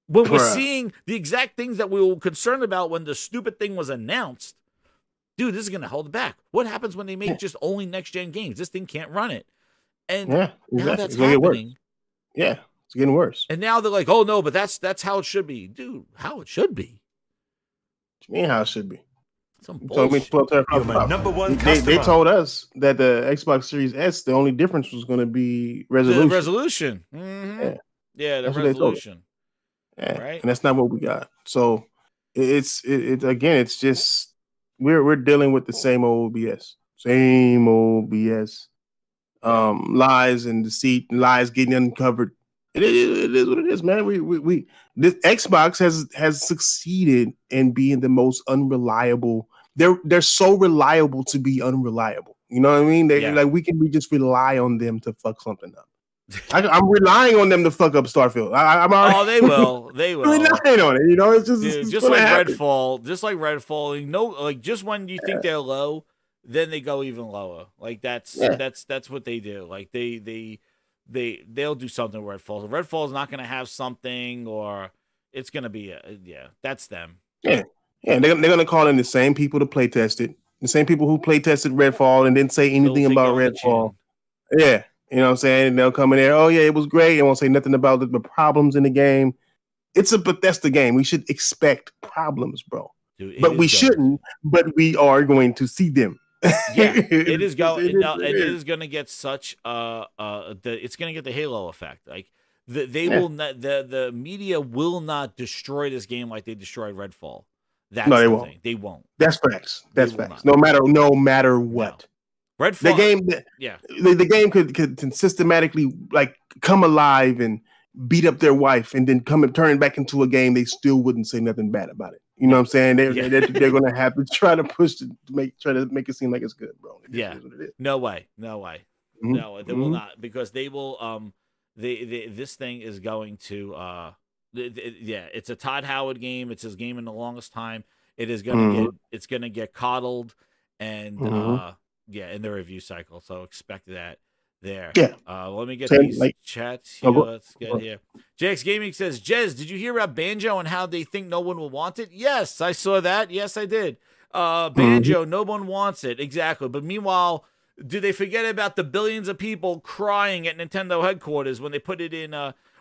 When we're seeing the exact things that we were concerned about when the stupid thing was announced. Dude, this is going to hold it back. What happens when they make just only next-gen games? This thing can't run it. And now that's happening. Yeah, it's getting worse. And now they're like, oh, no, but that's how it should be. Dude, how it should be? What you mean how it should be? Some bullshit. You're my number one customer. They told us that the Xbox Series S, the only difference was going to be resolution. The resolution. Yeah, the resolution. Yeah, right? And that's not what we got. So it's just... We're dealing with the same old BS. Lies and deceit, and lies getting uncovered. It is what it is, man. This Xbox has succeeded in being the most unreliable. They're so reliable to be unreliable. You know what I mean? We just rely on them to fuck something up. I'm relying on them to fuck up Starfield. They will. They will. Relying on it. It's just Dude, it's just like happen. Redfall. Just like Redfall. Just when you think they're low, then they go even lower. Like that's what they do. Like they'll do something with Redfall. So Redfall is not going to have something, or it's going to be that's them. Yeah. They're going to call in the same people to play test it. The same people who play tested Redfall and didn't say anything about Redfall. Yeah. You know what I'm saying? They'll come in there, oh, yeah, it was great. They won't say nothing about the problems in the game. It's a Bethesda game. We should expect problems, bro. Dude, but we shouldn't, but we are going to see them. Yeah, it is going. It is going to get such it's going to get the Halo effect. Like will not, the media will not destroy this game like they destroyed Redfall. That's no, they the won't. thing. They won't. That's facts. That's facts. No matter what. No. Redfall, the game could systematically like come alive and beat up their wife, and then come and turn it back into a game. They still wouldn't say nothing bad about it. You know what I'm saying? They're going to have to try to push to try to make it seem like it's good, bro. No way. No, they will not, because they will. This thing is going to. It's a Todd Howard game. It's his game in the longest time. It is going to it's going to get coddled, and in the review cycle. So expect that there. Yeah. Let me get these chats here. Let's get here. JX Gaming says, Jez, did you hear about Banjo and how they think no one will want it? Yes, I saw that. Yes, I did. Banjo, no one wants it. Exactly. But meanwhile, do they forget about the billions of people crying at Nintendo headquarters when they put it in,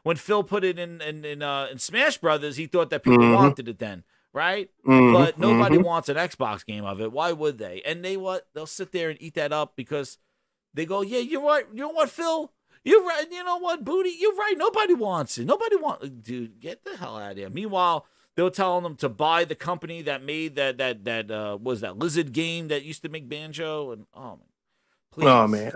when Phil put it in Smash Brothers? He thought that people wanted it then. Right? But nobody wants an Xbox game of it. Why would they? And they'll sit there and eat that up because they go, yeah, you're right. You know what, Phil? You're right. You know what, Booty? You're right. Nobody wants it. Dude, get the hell out of here. Meanwhile, they were telling them to buy the company that made that was that Lizard game that used to make Banjo. And please. Oh man.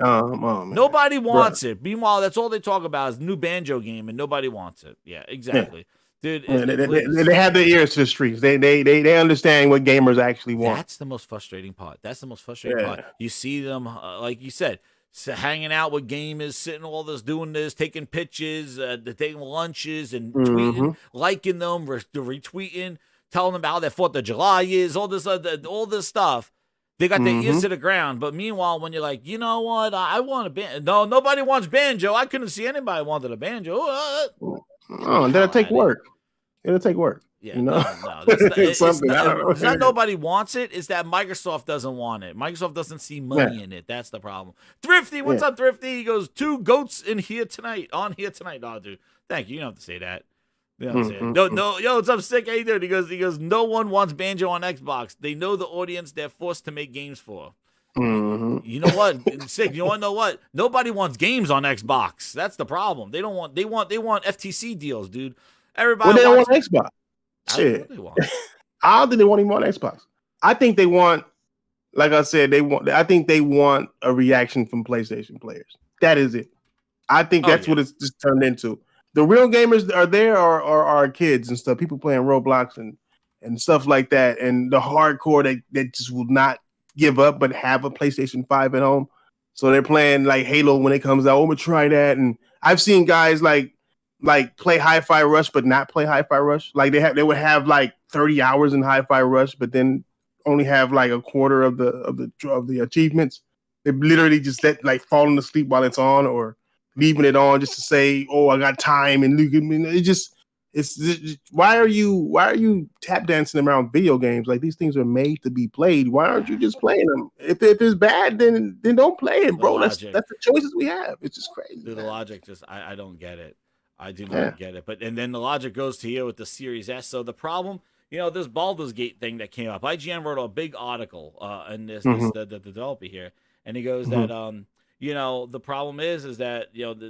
Nobody wants it. Meanwhile, that's all they talk about is new Banjo game, and nobody wants it. Yeah, exactly. Yeah. Dude, they have their ears to the streets. They understand what gamers actually want. That's the most frustrating part. Part. You see them, like you said, hanging out with gamers, sitting all this, doing this, taking pictures, taking lunches, and tweeting, liking them, retweeting. telling them how their 4th of July is, all this stuff. They got their ears to the ground. But meanwhile, when you're like, you know what, I want a banjo. No, nobody wants banjo. I couldn't see anybody wanted a banjo. Oh, that'll take work. It'll take work. Yeah, you know, no, that's not, it's not nobody wants it. It's that Microsoft doesn't want it. Microsoft doesn't see money in it. That's the problem. Thrifty, what's up, Thrifty? He goes, 2 goats on here tonight. No, dude, thank you. You don't have to say that. You don't have to say that. No, yo, what's up, Sick? How you doing? He goes, no one wants banjo on Xbox. They know the audience they're forced to make games for. You know what, Sick? You want to know what? Nobody wants games on Xbox. That's the problem. They want FTC deals, dude. Everybody. Well, they don't want Xbox. Shit. I don't think they want him on Xbox. I think they want, like I said, I think they want a reaction from PlayStation players. That is it. I think that's what it's just turned into. The real gamers are there are our kids and stuff, people playing Roblox and stuff like that, and the hardcore that just will not give up but have a PlayStation 5 at home. So they're playing like Halo when it comes out. Oh, I'm gonna try that. And I've seen guys like play Hi-Fi Rush but not play Hi-Fi Rush. Like they would have like 30 hours in Hi-Fi Rush, but then only have like a quarter of the achievements. They literally just falling asleep while it's on, or leaving it on just to say, "Oh, I got time." And look at me. It's why are you tap dancing around video games? Like, these things are made to be played. Why aren't you just playing them? If it's bad, then don't play it, bro. That's the choices we have. It's just crazy. The logic I don't get it. I do not get it. But and then the logic goes to here with the Series S. So the problem, this Baldur's Gate thing that came up. IGN wrote a big article in the developer here, and he goes that the problem is that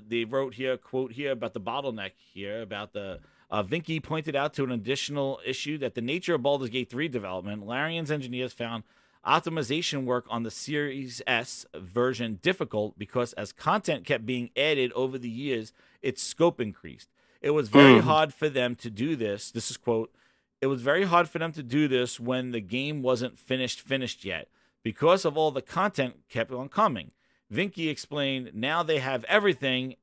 they wrote here, quote here about the bottleneck here about the Vinky pointed out to an additional issue that the nature of Baldur's Gate 3 development. Larian's engineers found optimization work on the Series S version difficult because as content kept being added over the years, its scope increased. It was very hard for them to do this. This is quote. It was very hard for them to do this when the game wasn't finished yet because of all the content kept on coming. Vinky explained, now they have everything,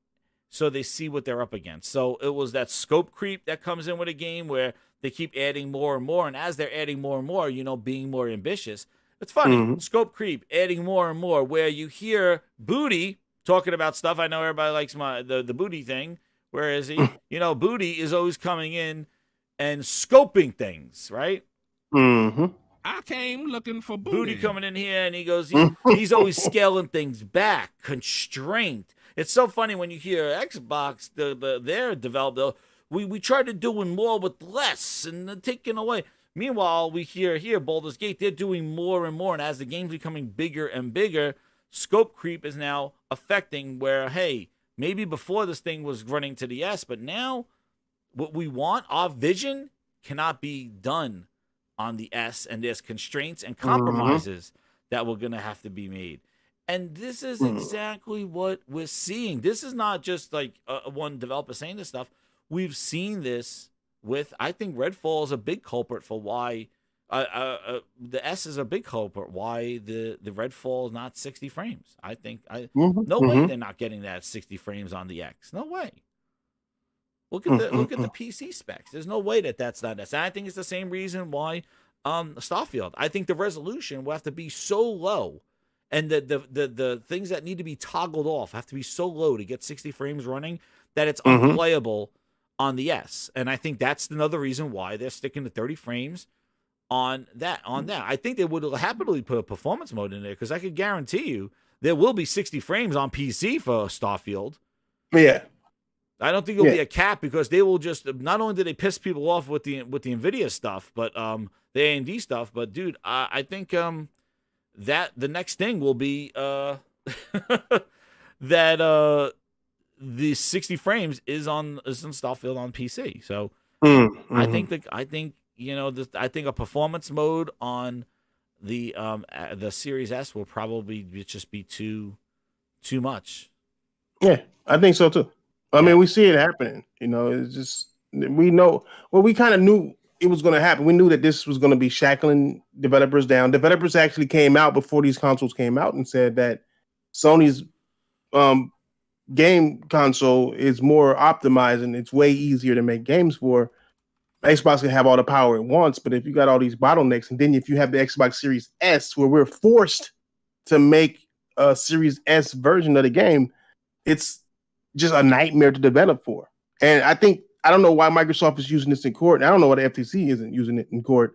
so they see what they're up against. So it was that scope creep that comes in with a game where they keep adding more and more, and as they're adding more and more, being more ambitious. It's funny, scope creep, adding more and more, where you hear Booty talking about stuff. I know everybody likes the Booty thing. Where is he? Booty is always coming in and scoping things, right? I came looking for Booty coming in here, and he goes, he's always scaling things back, constraint. It's so funny when you hear Xbox, their developer, we tried to doing more with less and taking away. Meanwhile, we hear here, Baldur's Gate, they're doing more and more, and as the game's becoming bigger and bigger, scope creep is now affecting where, hey, maybe before this thing was running to the S, but now what we want, our vision, cannot be done on the S, and there's constraints and compromises that we're going to have to be made. And this is exactly what we're seeing. This is not just like one developer saying this stuff. We've seen this with, I think Redfall is a big culprit for why the S is a big culprit why the Redfall is not 60 frames. I think no way they're not getting that 60 frames on the X. No way. Look at the PC specs. There's no way that's not S. And I think it's the same reason why Starfield. I think the resolution will have to be so low, and the things that need to be toggled off have to be so low to get 60 frames running that it's unplayable on the S. And I think that's another reason why they're sticking to 30 frames on that. I think they would happily put a performance mode in there, because I could guarantee you there will be 60 frames on PC for Starfield. Yeah. I don't think it'll be a cap, because they will just, not only do they piss people off with the NVIDIA stuff, but the AMD stuff, but dude, I think that the next thing will be that the 60 frames is in Starfield on PC. So I think I think a performance mode on the Series S will probably just be too much. Yeah, I think so too. I mean, we see it happening. It's just, we know. Well, we kind of knew it was going to happen. We knew that this was going to be shackling developers down. Developers actually came out before these consoles came out and said that Sony's game console is more optimized and it's way easier to make games for. Xbox can have all the power it wants, but if you got all these bottlenecks, and then if you have the Xbox Series S, where we're forced to make a Series S version of the game, it's just a nightmare to develop for. And I don't know why Microsoft is using this in court. And I don't know why the FTC isn't using it in court,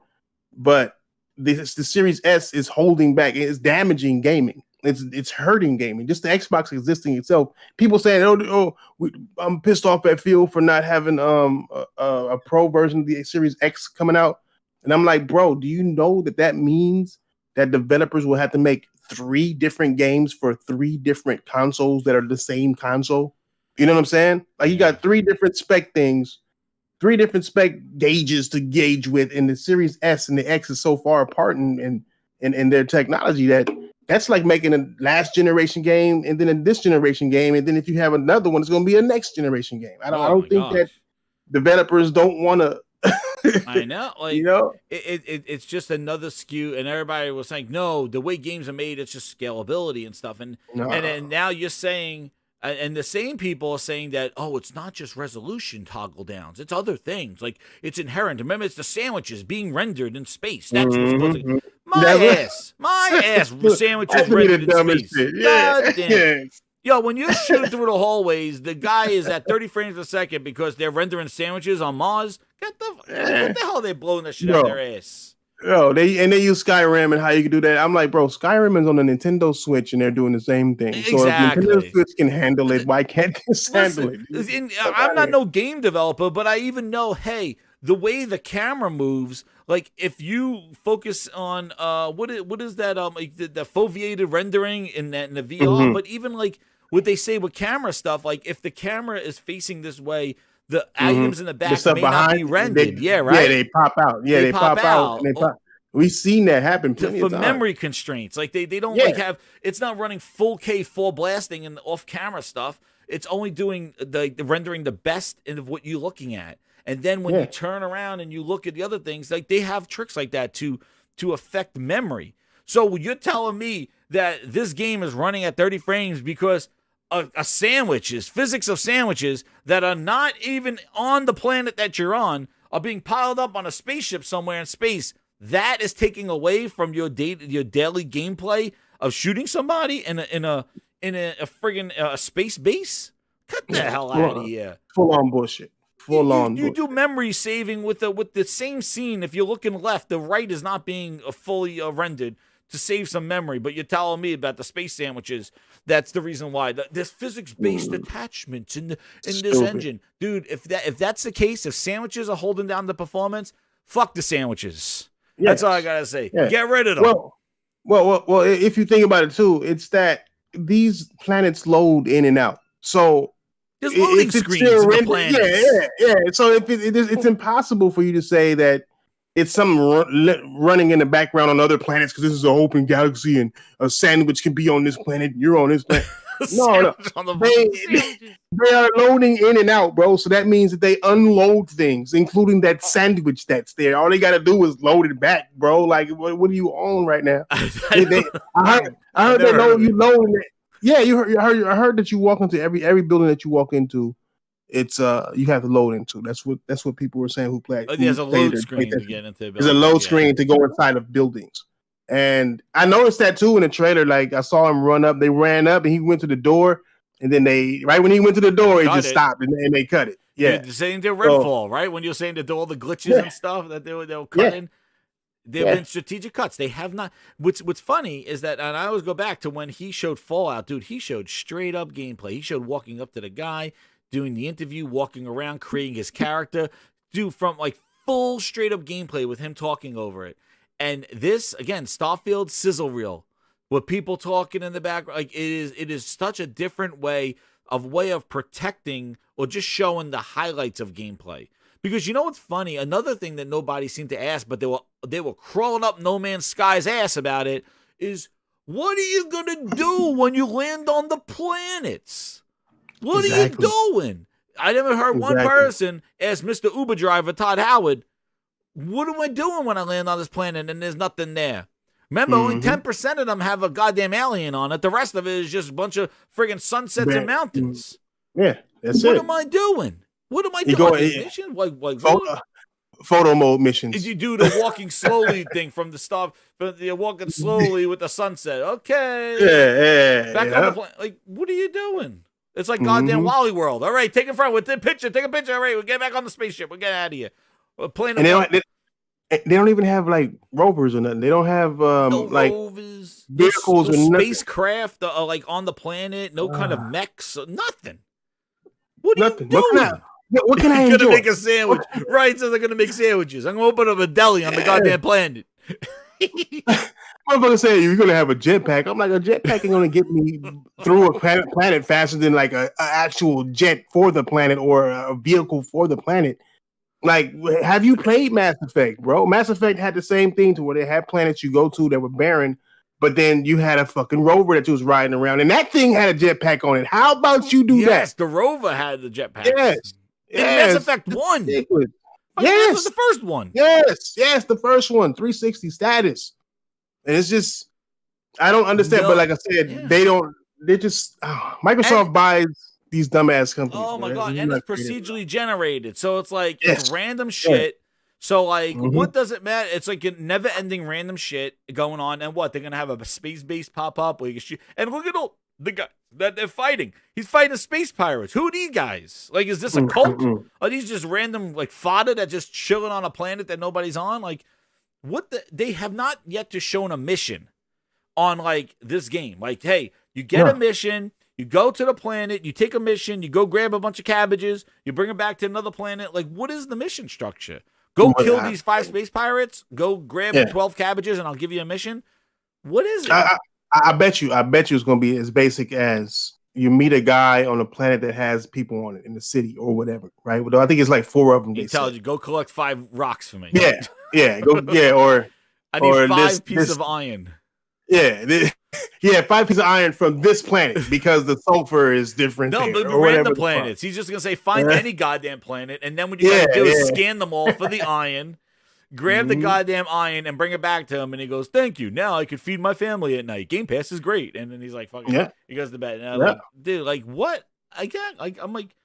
but the Series S is holding back. It's damaging gaming. It's hurting gaming. Just the Xbox existing itself. People saying, I'm pissed off at Phil for not having a pro version of the Series X coming out. And I'm like, bro, do you know that means that developers will have to make 3 different games for 3 different consoles that are the same console? You know what I'm saying? Like, you got 3 different spec things, 3 different spec gauges to gauge with, and the Series S and the X is so far apart in their technology that's like making a last generation game and then a this generation game, and then if you have another one, it's going to be a next generation game. I don't think that developers don't want to. I know, like, you know, it's just another SKU, and everybody was saying, no, the way games are made, it's just scalability and stuff, and then now you're saying. And the same people are saying that, it's not just resolution toggle downs. It's other things. Like, it's inherent. Remember, it's the sandwiches being rendered in space. That's what's causing My ass sandwiches rendered in space. God damn. Yo, when you're shooting through the hallways, the guy is at 30 frames per second because they're rendering sandwiches on Mars. What the hell are they blowing that shit out of their ass? Yo, they use Skyrim and how you can do that. I'm like, bro, Skyrim is on the Nintendo Switch and they're doing the same thing. Exactly. So if Nintendo Switch can handle it, why can't this handle it? I'm not no game developer, but I even know, hey, the way the camera moves, like if you focus on what is that like the foveated rendering in the VR, but even like what they say with camera stuff, like if the camera is facing this way, the items in the back may not be rendered. Right? Yeah, they pop out. Yeah, they pop out. We've seen that happen plenty of times. Memory constraints. Like they don't like have. It's not running full K full blasting and off camera stuff. It's only doing the rendering the best of what you're looking at. And then when you turn around and you look at the other things, like they have tricks like that to affect memory. So you're telling me that this game is running at 30 frames because a physics of sandwiches that are not even on the planet that you're on are being piled up on a spaceship somewhere in space. That is taking away from your daily gameplay of shooting somebody in a friggin' space base. Cut the hell out of here! Full on bullshit. You do memory saving with the same scene. If you're looking left, the right is not being fully rendered to save some memory. But you're telling me about the space sandwiches. That's the reason why. There's physics-based attachments in this engine. Dude, if that's the case, if sandwiches are holding down the performance, fuck the sandwiches. Yes. That's all I got to say. Yes. Get rid of them. Well, if you think about it, too, it's that these planets load in and out. So there's loading screens in the planets. Yeah. So if it's impossible for you to say that it's something running in the background on other planets because this is an open galaxy and a sandwich can be on this planet. You're on this planet. No. They are loading in and out, bro. So that means that they unload things, including that sandwich that's there. All they got to do is load it back, bro. Like, what do you own right now? I heard they know you loading it. Yeah, I heard that you walk into every building that you walk into. It's you have to load into. That's what people were saying who play. There's a load screen to get into. There's a load screen to go inside of buildings, and I noticed that too in the trailer. Like I saw him run up. They ran up, and he went to the door, and then right when he went to the door, he just stopped, and they cut it. Yeah, the same to Redfall, right? When you're saying that all the glitches and stuff that they were cutting. There have been strategic cuts. They have not. What's funny is that, and I always go back to when he showed Fallout, dude. He showed straight up gameplay. He showed walking up to the guy, doing the interview, walking around, creating his character, dude, from like full straight up gameplay with him talking over it. And this again, Starfield sizzle reel with people talking in the background. Like it is such a different way of protecting or just showing the highlights of gameplay. Because you know what's funny? Another thing that nobody seemed to ask, but they were crawling up No Man's Sky's ass about it, is what are you gonna do when you land on the planets? What are you doing? I never heard one person ask Mr. Uber driver Todd Howard, what am I doing when I land on this planet and there's nothing there? Remember, only 10% of them have a goddamn alien on it. The rest of it is just a bunch of friggin' sunsets and mountains. Yeah, that's What am I doing? What am I doing? photo mode If missions. you do the walking slowly thing from the stuff, but you're walking slowly with the sunset. Okay. Yeah. Back on the plane. Like, what are you doing? It's like goddamn Wally World. All right, take it front with the picture. Take a picture. All right, we'll get back on the spaceship. We'll get out of here. We're playing. And they don't even have like rovers or nothing. They don't have no like rovers, vehicles no or spacecraft like on the planet. No kind of mechs. Nothing. What are nothing. you doing? What can I I'm enjoy? gonna make a sandwich. Ryan says I'm gonna make sandwiches. I'm gonna open up a deli on the goddamn planet. Motherfucker saying you're gonna have a jetpack. I'm like, a jetpack ain't gonna get me through a planet faster than like a actual jet for the planet or a vehicle for the planet. Like, have you played Mass Effect, bro? Mass Effect had the same thing to where they had planets you go to that were barren, but then you had a fucking rover that you was riding around, and that thing had a jetpack on it. How about you do that? Yes, the rover had the jetpack. Yes. In Mass Effect 1. Yes. That was the first one. Yes, the first one, 360 status. And it's just, I don't understand, but like I said, they just, Microsoft buys these dumbass companies. Oh my man. God. It's And not it's creative. procedurally generated. So it's like it's random shit. So like what does it matter? It's like a never ending random shit going on. And what? They're gonna have a space base pop up where you can shoot. And look at all the guy that they're fighting. He's fighting space pirates. Who are these guys? Like, is this a cult? Are these just random like fodder that just chilling on a planet that nobody's on? Like, what they have not yet to shown a mission on like this game. Like, hey, you get a mission, you go to the planet, you take a mission, you go grab a bunch of cabbages, you bring them back to another planet. Like, what is the mission structure? Go kill these 5 space pirates, go grab 12 cabbages, and I'll give you a mission. What is it? I bet you it's gonna be as basic as you meet a guy on a planet that has people on it in the city or whatever, right? Well, I think it's like 4 of them. He tells you, go collect 5 rocks for me. Or I need 5 pieces this of iron. 5 pieces of iron from this planet because the sulfur is different. No, but random planets. He's just gonna say find any goddamn planet, and then what you gotta do is scan them all for the iron, grab the goddamn iron, and bring it back to him. And he goes, "Thank you. Now I can feed my family at night. Game Pass is great." And then he's like, "Fucking," he goes to bed. And I'm like, dude, like what? I'm like,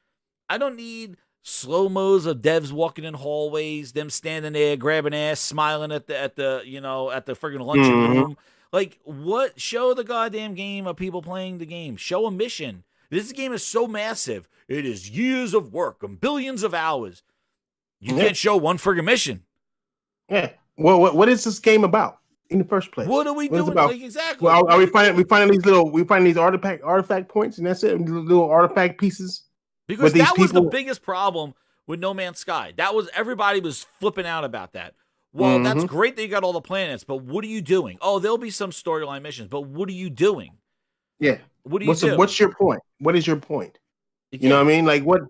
I don't need slow mos of devs walking in hallways, them standing there grabbing ass, smiling at the at the friggin' luncheon room. Like, what? Show the goddamn game of people playing the game. Show a mission. This game is so massive. It is years of work and billions of hours. You can't show one friggin' mission. Yeah. Well, what is this game about in the first place? What are we doing? Like, exactly. Well, are we finding these artifact points, and that's it? Little artifact pieces. Because that was the biggest problem with No Man's Sky. Everybody was flipping out about that. Well, that's great that you got all the planets, but what are you doing? Oh, there'll be some storyline missions, but what are you doing? Yeah. What do you do? What's your point? What is your point? You know what I mean? Like, what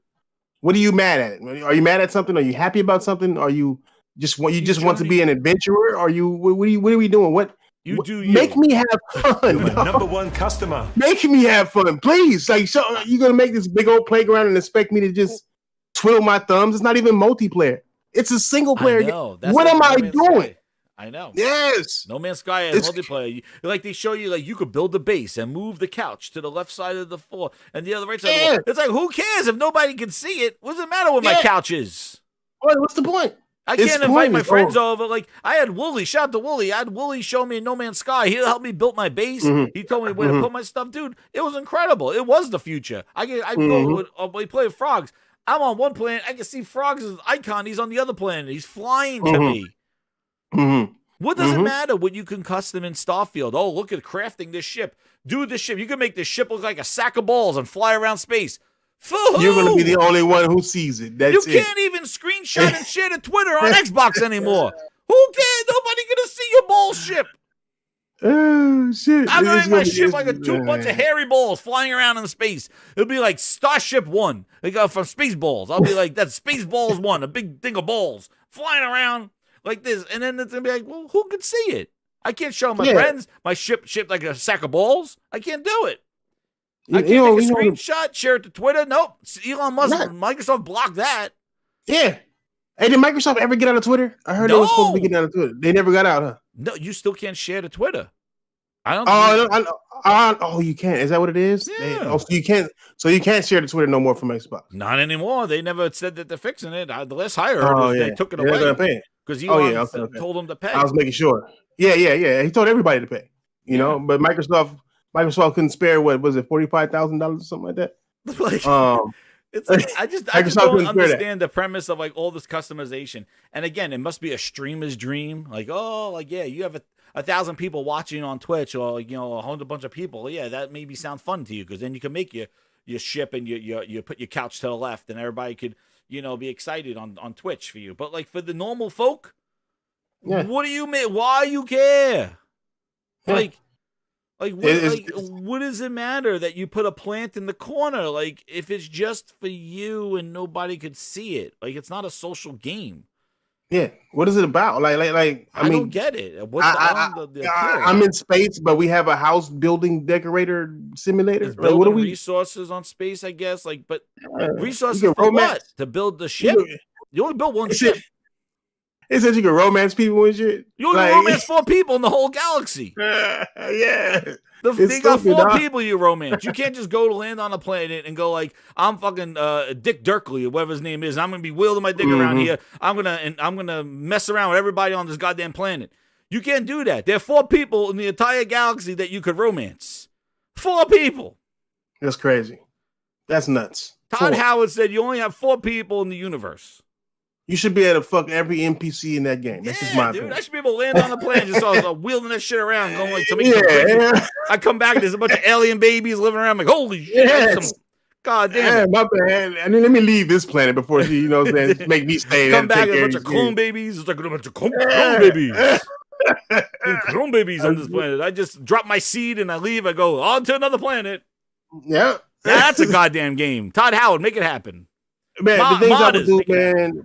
are you mad at? Are you mad at something? Are you happy about something? Are you just want to be an adventurer? Are you what are we doing? What you do? Make me have fun. You're my number 1 customer. Make me have fun, please. Like, so you're gonna make this big old playground and expect me to just twiddle my thumbs? It's not even multiplayer. It's a single player game. What am I doing? I know. Yes. No Man's Sky has multiplayer. Like, they show you, like, you could build the base and move the couch to the left side of the floor and the other right side of the floor. It's like, who cares if nobody can see it? What does it matter what my couch is? What's the point? I can't invite my friends over. Like, I had Wooly. Shout out to Wooly. I had Wooly show me in No Man's Sky. He helped me build my base. He told me where to put my stuff. Dude, it was incredible. It was the future. We play with frogs. I'm on one planet. I can see Frogs' icon. He's on the other planet. He's flying to me. What does it matter what you can custom in Starfield? Oh, look at crafting this ship. Do this ship. You can make this ship look like a sack of balls and fly around space. You're going to be the only one who sees it. You can't even screenshot and share to Twitter on Xbox anymore. Who cares? Nobody going to see your ball ship. Oh, shit. I'm running my ship like a bunch of hairy balls flying around in space. It'll be like Starship 1. They go from Spaceballs. I'll be like, that's Spaceballs 1, a big thing of balls flying around like this. And then it's going to be like, well, who can see it? I can't show my friends my ship like a sack of balls. I can't do it. I can't take a screenshot, share it to Twitter. Nope. Elon Musk, Microsoft blocked that. Yeah. Hey, did Microsoft ever get out of Twitter? I heard they were supposed to be getting out of Twitter. They never got out, huh? No, you still can't share to Twitter. I don't. Oh, you can't. Is that what it is? Yeah. So you can't. So you can't share the Twitter no more from Xbox. Not anymore. They never said that they're fixing it. The last I heard is they took it away because Elon told them to pay. I was making sure. Yeah. He told everybody to pay. You know, but Microsoft couldn't spare what was it, $45,000 or something like that. It's like, I just don't understand the premise of like all this customization. And again, it must be a streamer's dream. Like, you have 1,000 people watching on Twitch, or a whole bunch of people. Yeah, that maybe sound fun to you because then you can make your ship and you put your couch to the left, and everybody could be excited on Twitch for you. But like for the normal folk, what do you make? Why you care? Yeah. What does it matter that you put a plant in the corner? Like, if it's just for you and nobody could see it, like, it's not a social game. Yeah, what is it about? I don't get it. What's I'm in space, but we have a house building decorator simulator. It's building resources on space, I guess. Like, but resources for what? To build the ship? You only built one ship. It says you can romance people and shit. You only romance 4 people in the whole galaxy. Yeah. They got 4 people you romance. You can't just go to land on a planet and go like, I'm fucking Dick Durkley or whatever his name is. I'm gonna be wielding my dick around here. I'm gonna mess around with everybody on this goddamn planet. You can't do that. There are 4 people in the entire galaxy that you could romance. 4 people. That's crazy. That's nuts. Todd Howard said you only have 4 people in the universe. You should be able to fuck every NPC in that game. That's just my opinion. I should be able to land on the planet just wheeling that shit around, going like something crazy. I come back, there's a bunch of alien babies living around. I'm like, holy shit. God damn it. My bad. And then let me leave this planet before she, make me stay there. Come back, there's a bunch of clone babies. It's like a bunch of clone babies. Clone babies on this planet. I just drop my seed and I leave. I go on to another planet. Yeah. That's a goddamn game. Todd Howard, make it happen. Man, the things I would do, man.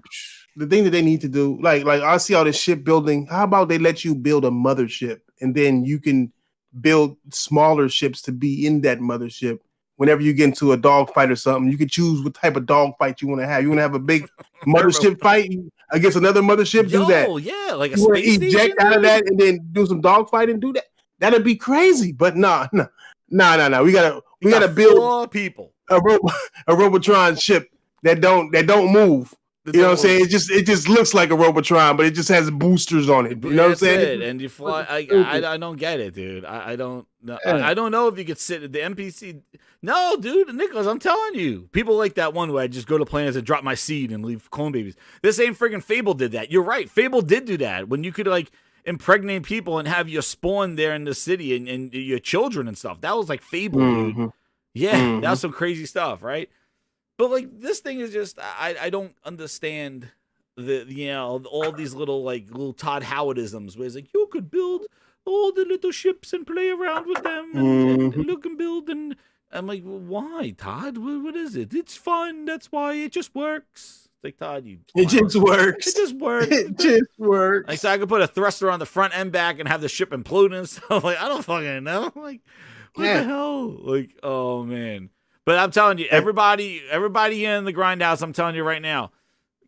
The thing that they need to do, like I see all this ship building. How about they let you build a mothership, and then you can build smaller ships to be in that mothership. Whenever you get into a dogfight or something, you can choose what type of dogfight you want to have. You want to have a big mothership fight against another mothership? Do that. Yeah, like a you space station. Eject out of that and then do some dogfight and do that. That'd be crazy. But no. We gotta build 4 people a Robotron ship that don't move. You know what I'm saying? It just looks like a Robotron, but it just has boosters on it. You know what I'm saying? And you fly. I don't get it, dude. I don't know. I don't know if you could sit at the NPC. No, dude, Nicholas, I'm telling you, people like that one where I just go to planets and drop my seed and leave clone babies. This ain't friggin' Fable did that. You're right. Fable did do that when you could like impregnate people and have your spawn there in the city and your children and stuff. That was like Fable, dude. Yeah, that was some crazy stuff, right? But like this thing is just I don't understand all these little Todd Howardisms where it's like you could build all the little ships and play around with them and look and build, and I'm like, well, why, Todd? What is it? It's fun. That's why it just works. It's like, Todd, it just works. It just works. It just works. Like, so I could put a thruster on the front and back and have the ship implode and stuff. Like, I don't fucking know. Like, what the hell? Like, oh man. But I'm telling you, everybody in the grindhouse, I'm telling you right now,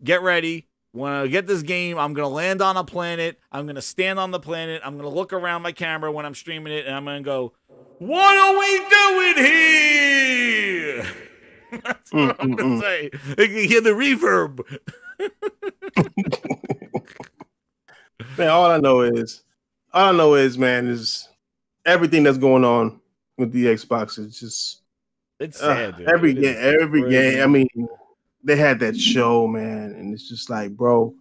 get ready. When I get this game, I'm going to land on a planet. I'm going to stand on the planet. I'm going to look around my camera when I'm streaming it, and I'm going to go, what are we doing here? That's what I'm going to say. You can hear the reverb. Man, all I know is, man, is everything that's going on with the Xbox is just... It's sad, dude. Every game. I mean, they had that show, man, and it's just like, bro,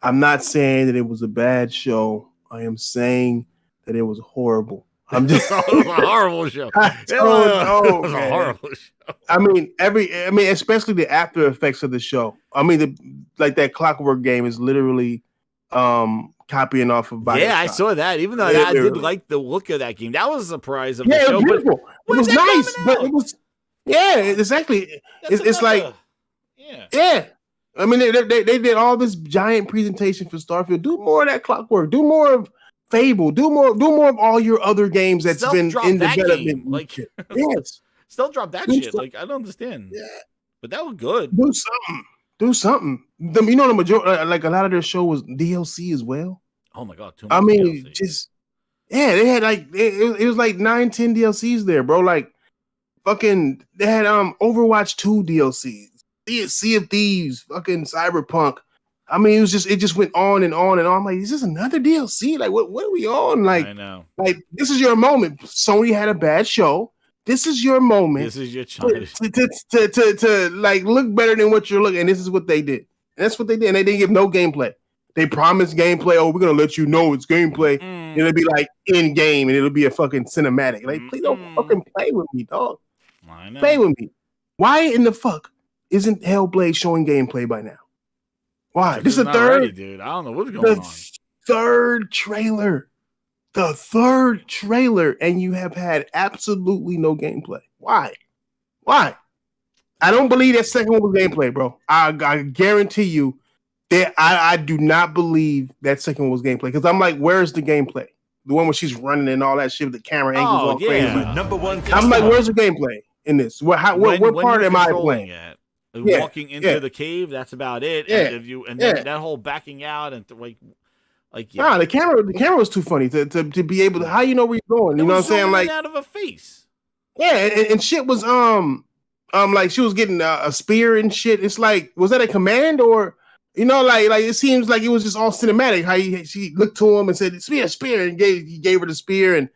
I'm not saying that it was a bad show. I am saying that it was horrible. I'm just it was a horrible show. It was a horrible show. I mean, especially the after effects of the show. I mean, that Clockwork game is literally copying off of Bioshock. Yeah, I saw that. Even though I did like the look of that game, that was a surprise of the show. It was beautiful. It was nice, but it was. Yeah, exactly. It's like, yeah. I mean, they did all this giant presentation for Starfield. Do more of that Clockwork. Do more of Fable. Do more of all your other games that's been in development. Like, yes, still drop that shit. Like, I don't understand. Yeah, but that was good. Do something. You know, the majority, like a lot of their show was DLC as well. Oh my god, too much. I mean, DLC. just Yeah, they had like it was like 9-10 DLCs there, bro. Like fucking they had Overwatch 2 DLCs, Sea of Thieves, fucking Cyberpunk. I mean, it just went on and on and on. I'm like, is this another DLC? Like, what are we on? Like, I know. Like, this is your moment. Sony had a bad show. This is your moment. This is your chance to like look better than what you're looking. And this is what they did. And that's what they did. And they didn't give no gameplay. They promised gameplay. Oh, we're gonna let you know it's gameplay. And it'll be like in game, and it'll be a fucking cinematic. Like, please don't fucking play with me, dog. I know. Play with me. Why in the fuck isn't Hellblade showing gameplay by now? Why? This is the third, ready, dude. I don't know what's going on. Third trailer. The third trailer, and you have had absolutely no gameplay. Why? I don't believe that second one was gameplay, bro. I guarantee you that I do not believe that second one was gameplay. Because I'm like, where's the gameplay? The one where she's running and all that shit with the camera angles all crazy. Number one customer. I'm like, where's the gameplay in this? What part am I playing? Walking into the cave, that's about it. Yeah. And then that whole backing out and Nah, the camera was too funny to be able to. How you know where you're going? You know what I'm saying? Like out of a face. Yeah, and shit was like she was getting a spear and shit. It's like, was that a command or like it seems like it was just all cinematic. How she looked to him and said spear, and he gave her the spear and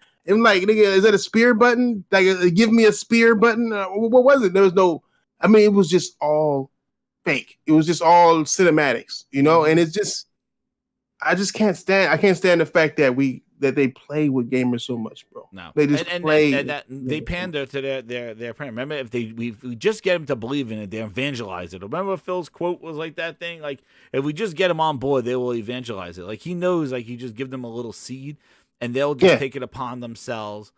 like, nigga, is that a spear button? Like, give me a spear button? What was it? There was no. I mean, it was just all fake. It was just all cinematics, and it's just. I can't stand the fact that they play with gamers so much, bro. No, they just play. And they pander to their parent. Remember, if we just get them to believe in it, they evangelize it. Remember, Phil's quote was like that thing. Like, if we just get them on board, they will evangelize it. Like, he knows, like, you just give them a little seed, and they'll just take it upon themselves,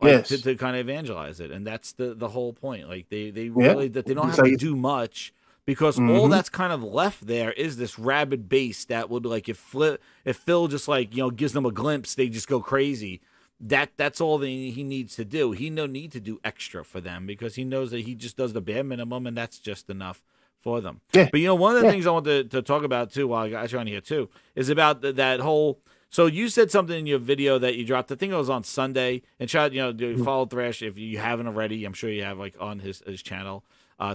to kind of evangelize it. And that's the whole point. Like, they really that they don't have to do much. Because all that's kind of left there is this rabid base that would, like, if Phill just, like, gives them a glimpse, they just go crazy. That's all he needs to do. He no need to do extra for them because he knows that he just does the bare minimum, and that's just enough for them. Yeah. But one of the things I want to talk about too, while I got you on here too, is about that whole. So you said something in your video that you dropped. I think it was on Sunday. And follow Thresh if you haven't already. I'm sure you have, like, on his channel.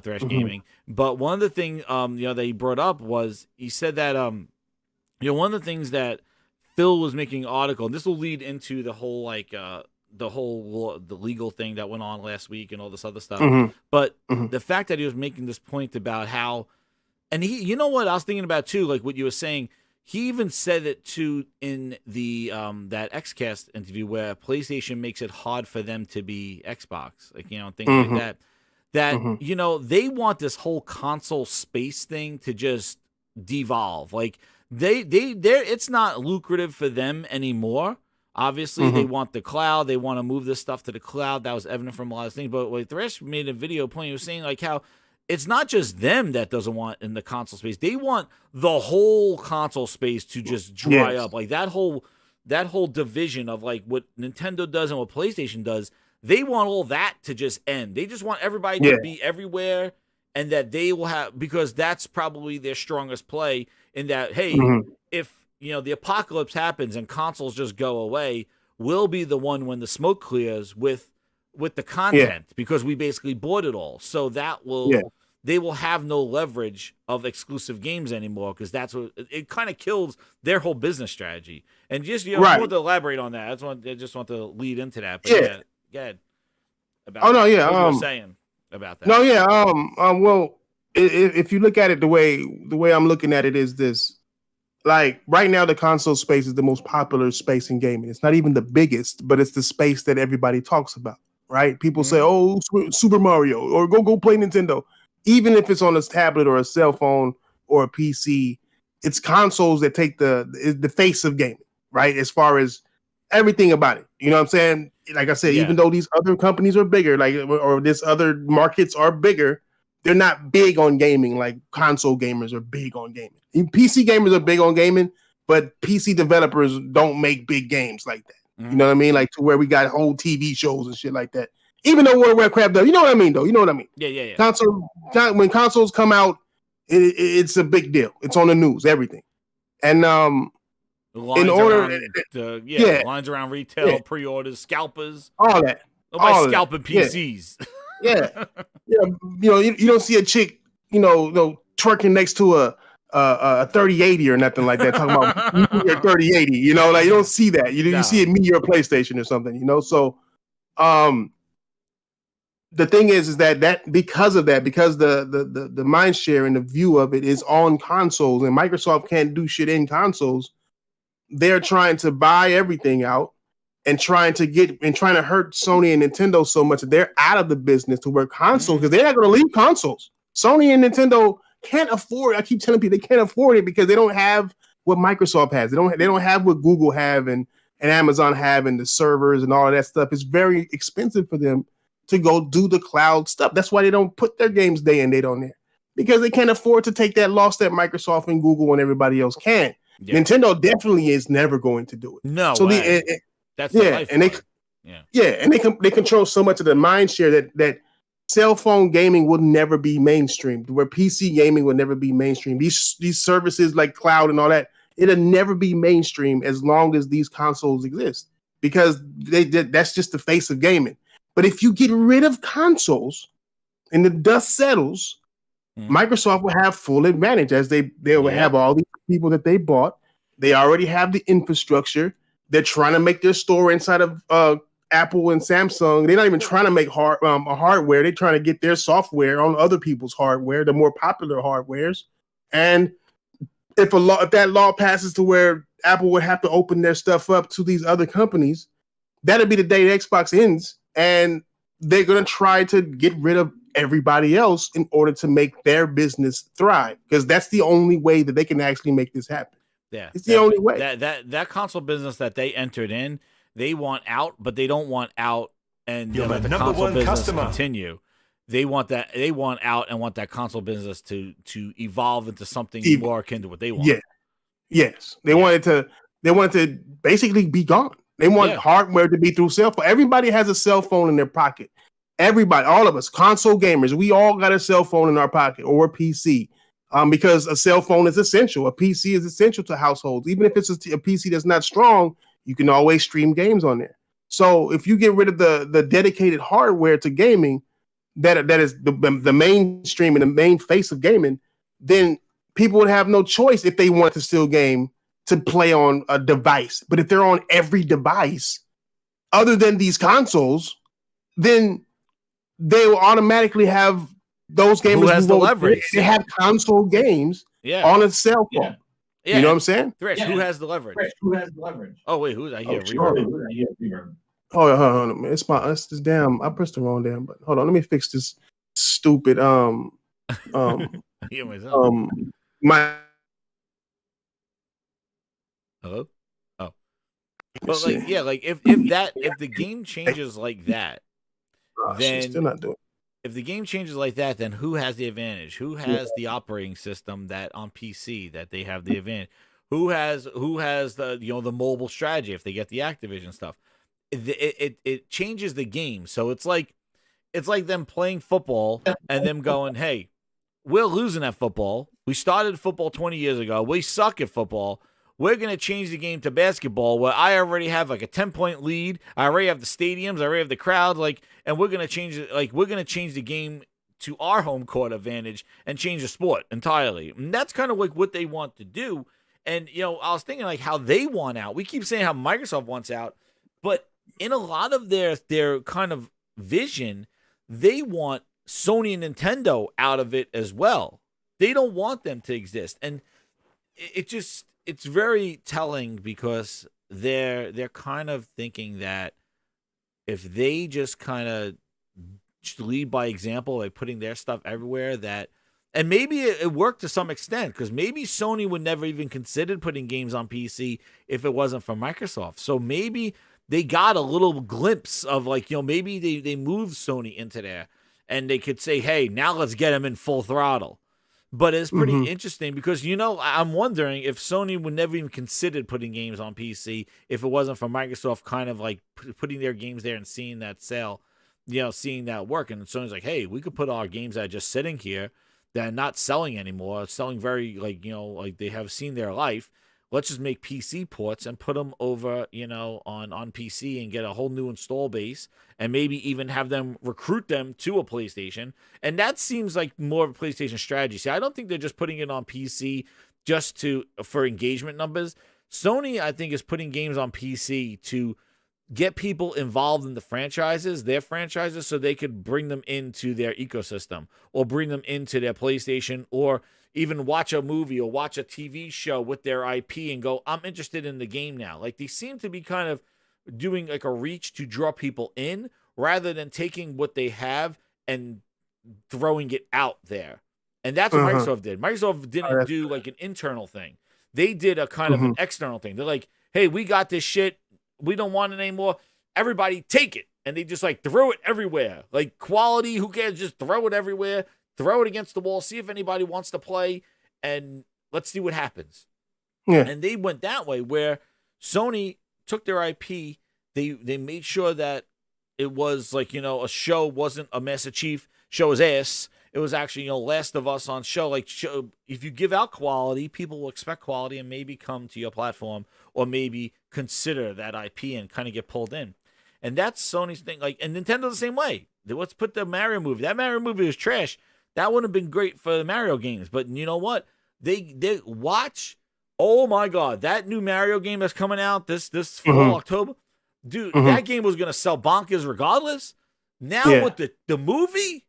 Thresh Gaming. But one of the things that he brought up was he said that one of the things that Phill was making an article, and this will lead into the whole the legal thing that went on last week and all this other stuff. But the fact that he was making this point about how, and he, what I was thinking about too, like what you were saying, he even said it too in the that XCast interview where PlayStation makes it hard for them to be Xbox, like things like that. That they want this whole console space thing to just devolve. Like they're it's not lucrative for them anymore. Obviously, they want the cloud. They want to move this stuff to the cloud. That was evident from a lot of things. But like Thresh made a video point, he was saying like how it's not just them that doesn't want in the console space. They want the whole console space to just dry up. Like that whole division of like what Nintendo does and what PlayStation does. They want all that to just end. They just want everybody to be everywhere, and that they will have, because that's probably their strongest play in that, hey, if the apocalypse happens and consoles just go away, we'll be the one when the smoke clears with the content because we basically bought it all. So that will they will have no leverage of exclusive games anymore because that's what it kind of kills their whole business strategy. And just I want to elaborate on that. I just want to lead into that. But Good. What you were saying about that. Well, if you look at it the way I'm looking at it is this: like right now, the console space is the most popular space in gaming. It's not even the biggest, but it's the space that everybody talks about. Right? People say, "Oh, Super Mario," or "Go play Nintendo." Even if it's on a tablet or a cell phone or a PC, it's consoles that take the face of gaming. Right? As far as everything about it, you know what I'm saying? Like I said, even though these other companies are bigger, like or this other markets are bigger, they're not big on gaming. Like console gamers are big on gaming. PC gamers are big on gaming, but PC developers don't make big games like that. You know what I mean? Like to where we got whole TV shows and shit like that. Even though World of Warcraft does, you know what I mean? Though you know what I mean? Yeah. When consoles come out, it's a big deal. It's on the news, everything, and Lines order, around, yeah, lines around retail, yeah. pre-orders, scalpers. all that. Nobody's all of that. scalping PCs. Yeah. You don't see a chick, twerking next to a 3080 or nothing like that. Talking about your 3080, like you don't see that. You see it me or PlayStation or something, So, the thing is that because of that, because the mind share and the view of it is on consoles, and Microsoft can't do shit in consoles. They're trying to buy everything out and trying to hurt Sony and Nintendo so much that they're out of the business to work consoles because they're not going to leave consoles. Sony and Nintendo can't afford. I keep telling people they can't afford it because they don't have what Microsoft has. They don't have what Google have and Amazon have and the servers and all of that stuff. It's very expensive for them to go do the cloud stuff. That's why they don't put their games day and date on there because they can't afford to take that loss that Microsoft and Google and everybody else can. Yeah. Nintendo definitely is never going to do it. No, so way. That's the life and they control so much of the mind share that cell phone gaming will never be mainstream. Where PC gaming will never be mainstream. These services like cloud and all that, it'll never be mainstream as long as these consoles exist because that's just the face of gaming. But if you get rid of consoles and the dust settles, Microsoft will have full advantage as they will have all these people that they bought. They already have the infrastructure. They're trying to make their store inside of Apple and Samsung. They're not even trying to make hardware. They're trying to get their software on other people's hardware, the more popular hardwares. And if that law passes to where Apple would have to open their stuff up to these other companies, that'll be the day Xbox ends. And they're going to try to get rid of everybody else in order to make their business thrive, because that's the only way that they can actually make this happen. Yeah, it's the only way. That console business that they entered in, they want out, but they don't want out and let the console business continue. They want out and want that console business to evolve into something more akin to what they want. Yeah. Yes. They wanted to basically be gone. They want hardware to be through cell phone. Everybody has a cell phone in their pocket. Everybody, all of us, console gamers, we all got a cell phone in our pocket or a PC. Because a cell phone is essential. A PC is essential to households. Even if it's a PC that's not strong, you can always stream games on there. So if you get rid of the dedicated hardware to gaming, that is the mainstream and the main face of gaming, then people would have no choice if they want to still game to play on a device. But if they're on every device other than these consoles, then they will automatically have those gamers who has the leverage. They have console games on a cell phone. Yeah. You know what I'm saying? Thresh, who has the leverage? Oh wait, who's I hear reverb? Oh, hold on, man. It's this damn. I pressed the wrong damn button. Hold on, let me fix this stupid my. Hello. Oh, but if the game changes like that, then still not doing. If the game changes like that, then who has the advantage? Who has the operating system that on PC that they have the advantage? Who has the the mobile strategy if they get the Activision stuff? It changes the game. So it's like them playing football and them going, "Hey, we're losing at football. We started football 20 years ago. We suck at football. We're going to change the game to basketball where I already have like a 10-point lead. I already have the stadiums. I already have the crowd. And we're going to change it. We're going to change the game to our home court advantage and change the sport entirely." And that's kind of like what they want to do. And, I was thinking like how they want out. We keep saying how Microsoft wants out, but in a lot of their kind of vision, they want Sony and Nintendo out of it as well. They don't want them to exist. And it's very telling because they're kind of thinking that if they just kind of lead by example by putting their stuff everywhere, and maybe it worked to some extent because maybe Sony would never even consider putting games on PC if it wasn't for Microsoft. So maybe they got a little glimpse of maybe they moved Sony into there and they could say, hey, now let's get them in full throttle. But it's pretty interesting because, I'm wondering if Sony would never even consider putting games on PC if it wasn't for Microsoft kind of like putting their games there and seeing that sell, seeing that work. And Sony's like, hey, we could put our games that are just sitting here that are not selling anymore, selling very like they have seen their life. let's just make PC ports and put them over, on PC and get a whole new install base and maybe even have them recruit them to a PlayStation. And that seems like more of a PlayStation strategy. See, I don't think they're just putting it on PC just for engagement numbers. Sony, I think, is putting games on PC to get people involved in their franchises, so they could bring them into their ecosystem or bring them into their PlayStation, or even watch a movie or watch a TV show with their IP and go, I'm interested in the game now. Like, they seem to be kind of doing like a reach to draw people in rather than taking what they have and throwing it out there. And that's what Microsoft did. Microsoft didn't do like an internal thing. They did a kind of an external thing. They're like, hey, we got this shit. We don't want it anymore. Everybody take it. And they just like throw it everywhere. Like, quality, who cares? Just throw it everywhere. Throw it against the wall. See if anybody wants to play. And let's see what happens. Yeah. And they went that way, where Sony took their IP. They made sure that it was like, a show wasn't a Master Chief show his ass. It was actually, Last of Us on show. Like, if you give out quality, people will expect quality and maybe come to your platform or maybe consider that IP and kind of get pulled in. And that's Sony's thing. Like, and Nintendo the same way. Let's put the Mario movie. That Mario movie was trash. That would have been great for the Mario games. But you know what? They watch. Oh my God, that new Mario game that's coming out this fall, October. Dude, that game was gonna sell bonkers regardless. Now with the movie.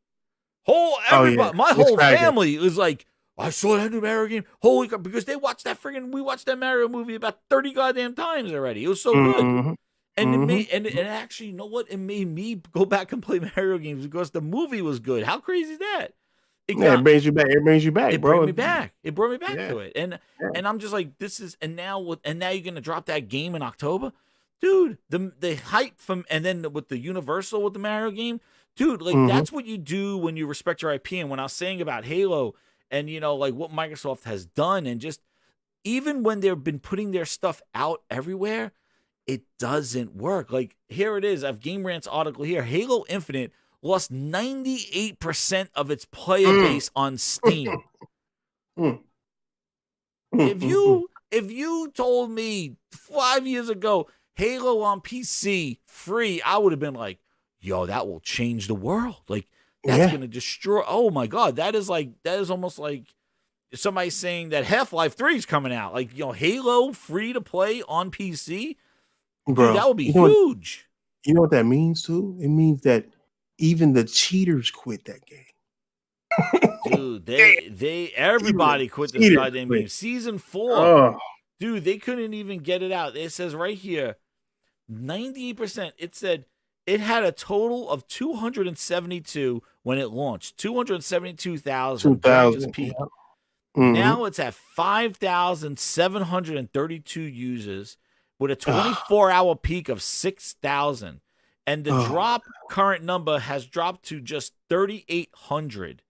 My whole family was like, I saw that new Mario game. Holy God, because we watched that Mario movie about 30 goddamn times already. It was so good. And it made, and actually, you know what? It made me go back and play Mario games because the movie was good. How crazy is that? It brings you back. It brings you back, bro. It brought me back. It brought me back to it. And I'm just like, now you're gonna drop that game in October, dude. The hype and then with the Universal with the Mario game. Dude, like that's what you do when you respect your IP. And when I was saying about Halo and, like what Microsoft has done, and just even when they've been putting their stuff out everywhere, it doesn't work. Like, here it is. I have Game Rant's article here. Halo Infinite lost 98% of its player base on Steam. If you told me 5 years ago Halo on PC free, I would have been like, yo, that will change the world. Like, that's going to destroy. Oh my God. That is almost like somebody saying that Half-Life 3 is coming out. Like, Halo free to play on PC. Bro, dude, that would be huge. You know what that means too? It means that even the cheaters quit that Dude, game. everybody quit this goddamn game. Season 4. Dude, they couldn't even get it out. It says right here, 98%. It said it had a total of 272 when it launched. 272,000 during its peak. Now it's at 5,732 users with a 24-hour peak of 6,000. And the current number has dropped to just 3,800.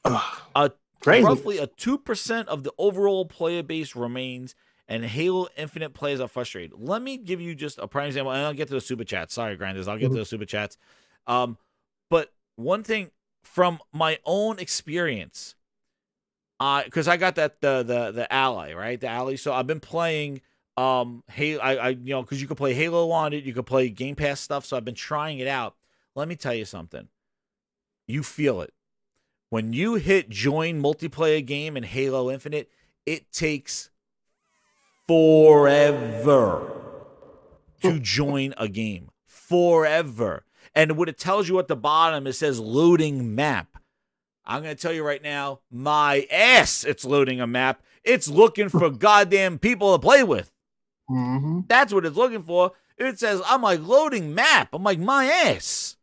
Roughly a 2% of the overall player base remains, and Halo Infinite players are frustrated. Let me give you just a prime example, and I'll get to the super chats. Sorry, Grinders, I'll get to the super chats. But one thing from my own experience, because I got the Ally, right? The Ally. So I've been playing Halo. Because you can play Halo on it, you can play Game Pass stuff. So I've been trying it out. Let me tell you something. You feel it when you hit join multiplayer game in Halo Infinite. It takes forever to join a game. Forever. And what it tells you at the bottom, it says loading map. I'm going to tell you right now, my ass, it's loading a map. It's looking for goddamn people to play with. That's what it's looking for. It says, I'm like, loading map. I'm like, my ass.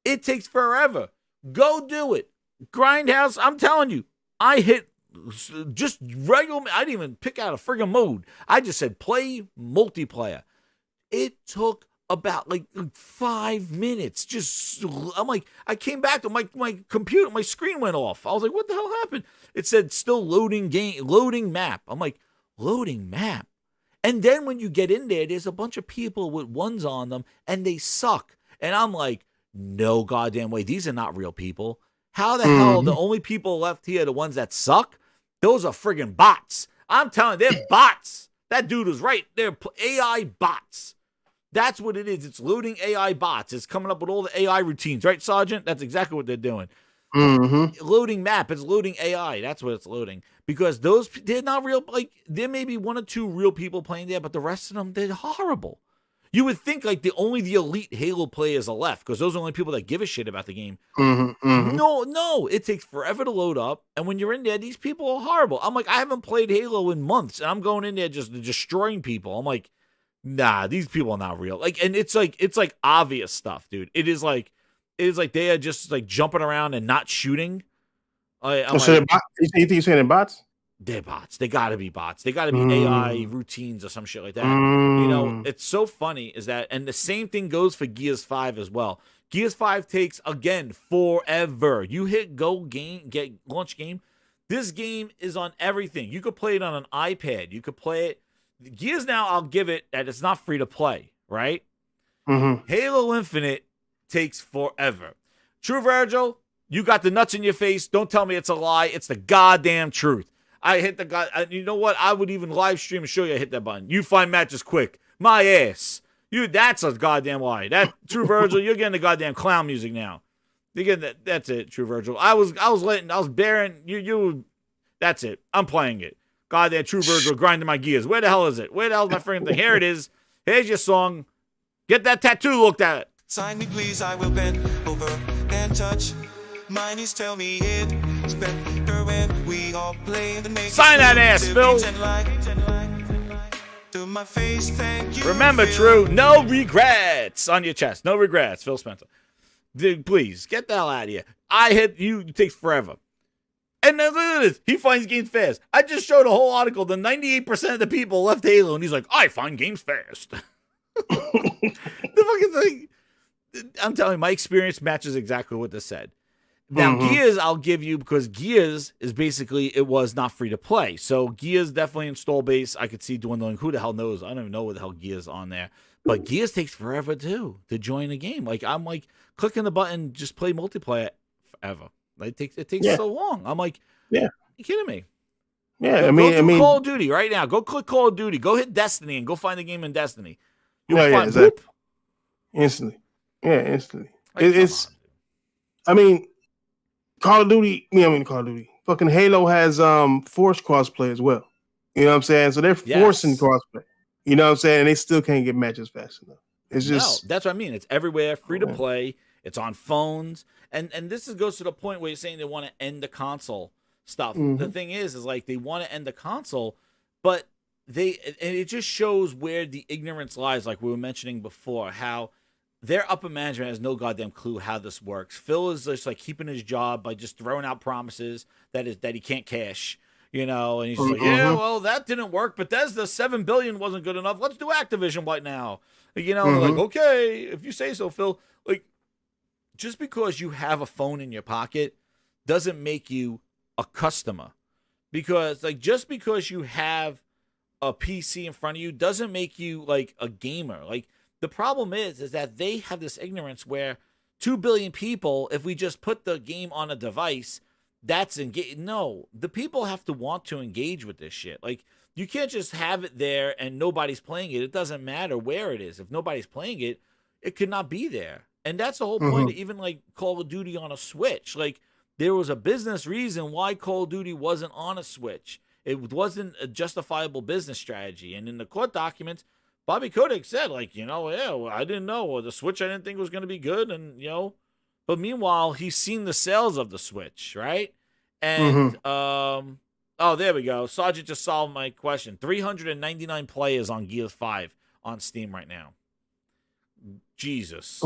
It takes forever. Go do it. Grindhouse, I'm telling you, I hit just regular. I didn't even pick out a friggin' mode. I just said play multiplayer. It took about like 5 minutes. I'm like, I came back to my computer, my screen went off. I was like, what the hell happened? It said still loading map. I'm like, loading map. And then when you get in there, there's a bunch of people with ones on them and they suck. And I'm like, no goddamn way. These are not real people. How the hell the only people left here are the ones that suck? Those are friggin' bots. I'm telling you, they're bots. That dude was right. They're AI bots. That's what it is. It's loading AI bots. It's coming up with all the AI routines, right, Sergeant? That's exactly what they're doing. Loading map. It's loading AI. That's what it's loading. Because they're not real. Like, there may be 1 or 2 real people playing there, but the rest of them, they're horrible. You would think like the elite Halo players are left because those are the only people that give a shit about the game. No, it takes forever to load up, and when you're in there, these people are horrible. I'm like, I haven't played Halo in months, and I'm going in there just destroying people. I'm like, nah, these people are not real. Like, and it's like obvious stuff, dude. It is like they are just like jumping around and not shooting. You think you're saying they're bots? They're bots. They gotta be bots. They gotta be AI routines or some shit like that. You know, it's so funny is that, and the same thing goes for Gears 5 as well. Gears 5 takes, again, forever. You hit launch game. This game is on everything. You could play it on an iPad. You could play it. Gears now, I'll give it that it's not free to play, right? Halo Infinite takes forever. True, Virgil, you got the nuts in your face. Don't tell me it's a lie. It's the goddamn truth. I hit the guy. You know what? I would even live stream and show you I hit that button. You find matches quick. My ass. That's a goddamn lie. That True Virgil, you're getting the goddamn clown music now. You're getting that. That's it, True Virgil. I was bearing you. That's it. I'm playing it. Goddamn True Virgil grinding my gears. Where the hell is it? Where the hell is my freaking thing? Here it is. Here's your song. Get that tattoo looked at. Sign me, please. I will bend over and touch. Mine is tell me it's better when we all play the make. Sign that ass, Phil. To my face, thank you. Remember, True, no regrets on your chest. No regrets, Phil Spencer. Dude, please get the hell out of here. I hit you. It takes forever. And then look at this. He finds games fast. I just showed a whole article. The 98% of the people left Halo, and he's like, I find games fast. The fucking thing. I'm telling you, my experience matches exactly what this said. Now, Gears, I'll give you, because Gears is basically, it was not free to play. So Gears definitely install base. I could see dwindling. Who the hell knows? I don't even know what the hell Gears on there. But Gears takes forever, too, to join a game. Like, I'm like, clicking the button, just play multiplayer forever. Like, it takes so long. I'm like, you kidding me? Yeah, Go, I mean, Call of Duty right now. Go click Call of Duty. Go hit Destiny and go find the game in Destiny. Exactly. Instantly. Yeah, instantly. Like, I mean, Call of Duty. Fucking Halo has forced crossplay as well. You know what I'm saying? So they're forcing crossplay. You know what I'm saying? And they still can't get matches fast enough. It's just no, that's what I mean. It's everywhere, free to play. It's on phones, and this goes to the point where you're saying they want to end the console stuff. The thing is like they want to end the console, but it just shows where the ignorance lies. Like we were mentioning before, how their upper management has no goddamn clue how this works. Phil is just like keeping his job by just throwing out promises that he can't cash, you know, and he's just like, yeah, well, that didn't work. Bethesda $7 billion wasn't good enough. Let's do Activision right now. You know, like, okay, if you say so, Phil. Like, just because you have a phone in your pocket doesn't make you a customer. Because, like, just because you have a PC in front of you doesn't make you, like, a gamer. Like, the problem is that they have this ignorance where 2 billion people, if we just put the game on a device, that's engage. No, the people have to want to engage with this shit. Like, you can't just have it there and nobody's playing it. It doesn't matter where it is. If nobody's playing it, it could not be there. And that's the whole point of even, like, Call of Duty on a Switch. Like, there was a business reason why Call of Duty wasn't on a Switch. It wasn't a justifiable business strategy. And in the court documents, Bobby Kotick said, like, you know, I didn't know. The Switch I didn't think was going to be good. And, you know, but meanwhile, he's seen the sales of the Switch, right? And, oh, there we go. Sergeant just solved my question. 399 players on Gears 5 on Steam right now. Jesus.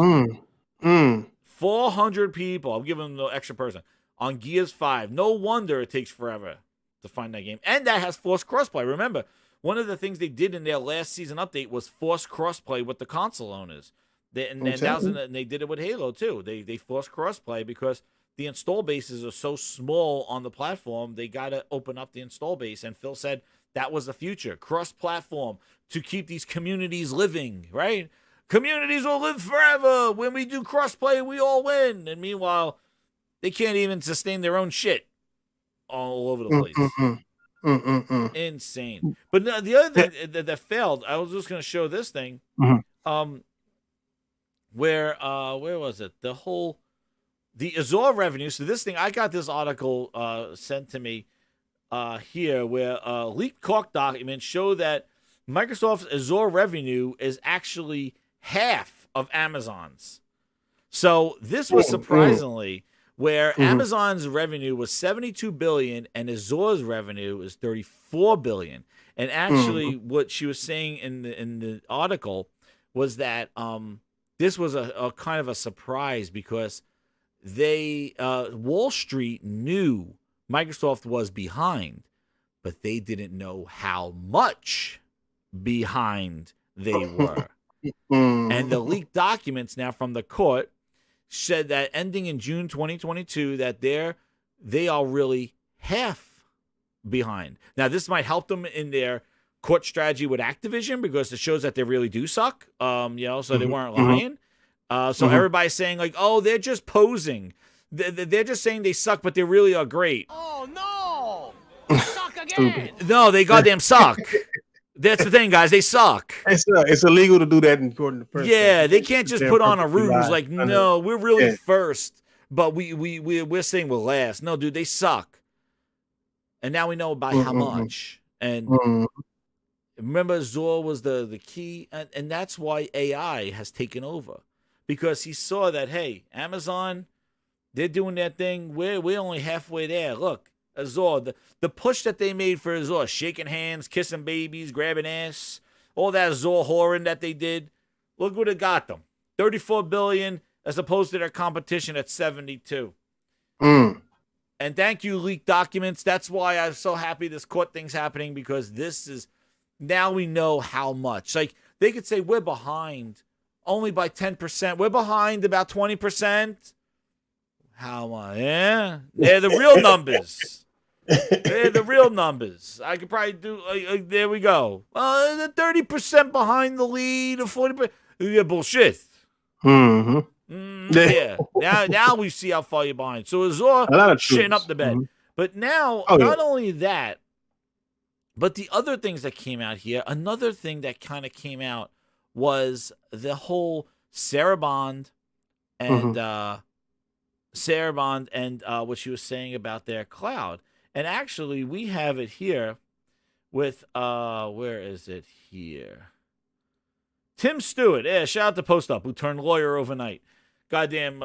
400 people. I'm giving them the extra person on Gears 5. No wonder it takes forever to find that game. And that has forced crossplay. Remember, one of the things they did in their last season update was force crossplay with the console owners. And they did it with Halo too. They forced crossplay because the install bases are so small on the platform. They got to open up the install base. And Phil said that was the future. Cross-platform to keep these communities living, right? Communities will live forever. When we do crossplay, we all win. And meanwhile, they can't even sustain their own shit all over the place. Insane. But no, the other thing that failed, I was just going to show this thing. Where was it? The Azure revenue. So this thing, I got this article sent to me here, where leaked Cork documents show that Microsoft's Azure revenue is actually half of Amazon's. So this was surprisingly where Amazon's revenue was $72 billion and Azure's revenue is $34 billion. And actually, what she was saying in the article was that this was a kind of a surprise because Wall Street knew Microsoft was behind, but they didn't know how much behind they were. And the leaked documents now from the court said that ending in June 2022, that they are really half behind. Now, this might help them in their court strategy with Activision because it shows that they really do suck. So they weren't lying. So everybody's saying like, oh, they're just posing. They're just saying they suck, but they really are great. Oh no! They suck again. No, they goddamn suck. That's the thing, guys. They suck. It's illegal to do that in court in the first place. They can't just put on a ruse like, no, we're really first, but we're saying we're last. No, dude, they suck. And now we know about how much. And remember, Azure was the key, and that's why AI has taken over, because he saw that, hey, Amazon, they're doing their thing. We're only halfway there. Look, Azure, the push that they made for Azure, shaking hands, kissing babies, grabbing ass, all that Azure whoring that they did, look what it got them. $34 billion as opposed to their competition at 72. And thank you, leaked documents. That's why I'm so happy this court thing's happening, because this is, now we know how much. Like, they could say we're behind only by 10%. We're behind about 20%. How much? Yeah, they're the real numbers. They're the real numbers. I could probably do. There we go. The 30% behind the lead, the 40%. Yeah, bullshit. Yeah. Now we see how far you're behind. So Azure shitting up the bed. But now, not only that, but the other things that came out here. Another thing that kind of came out was the whole Sarah Bond and what she was saying about their cloud. And actually, we have it here with, where is it here? Tim Stewart. Yeah, shout out to Post Up, who turned lawyer overnight. Goddamn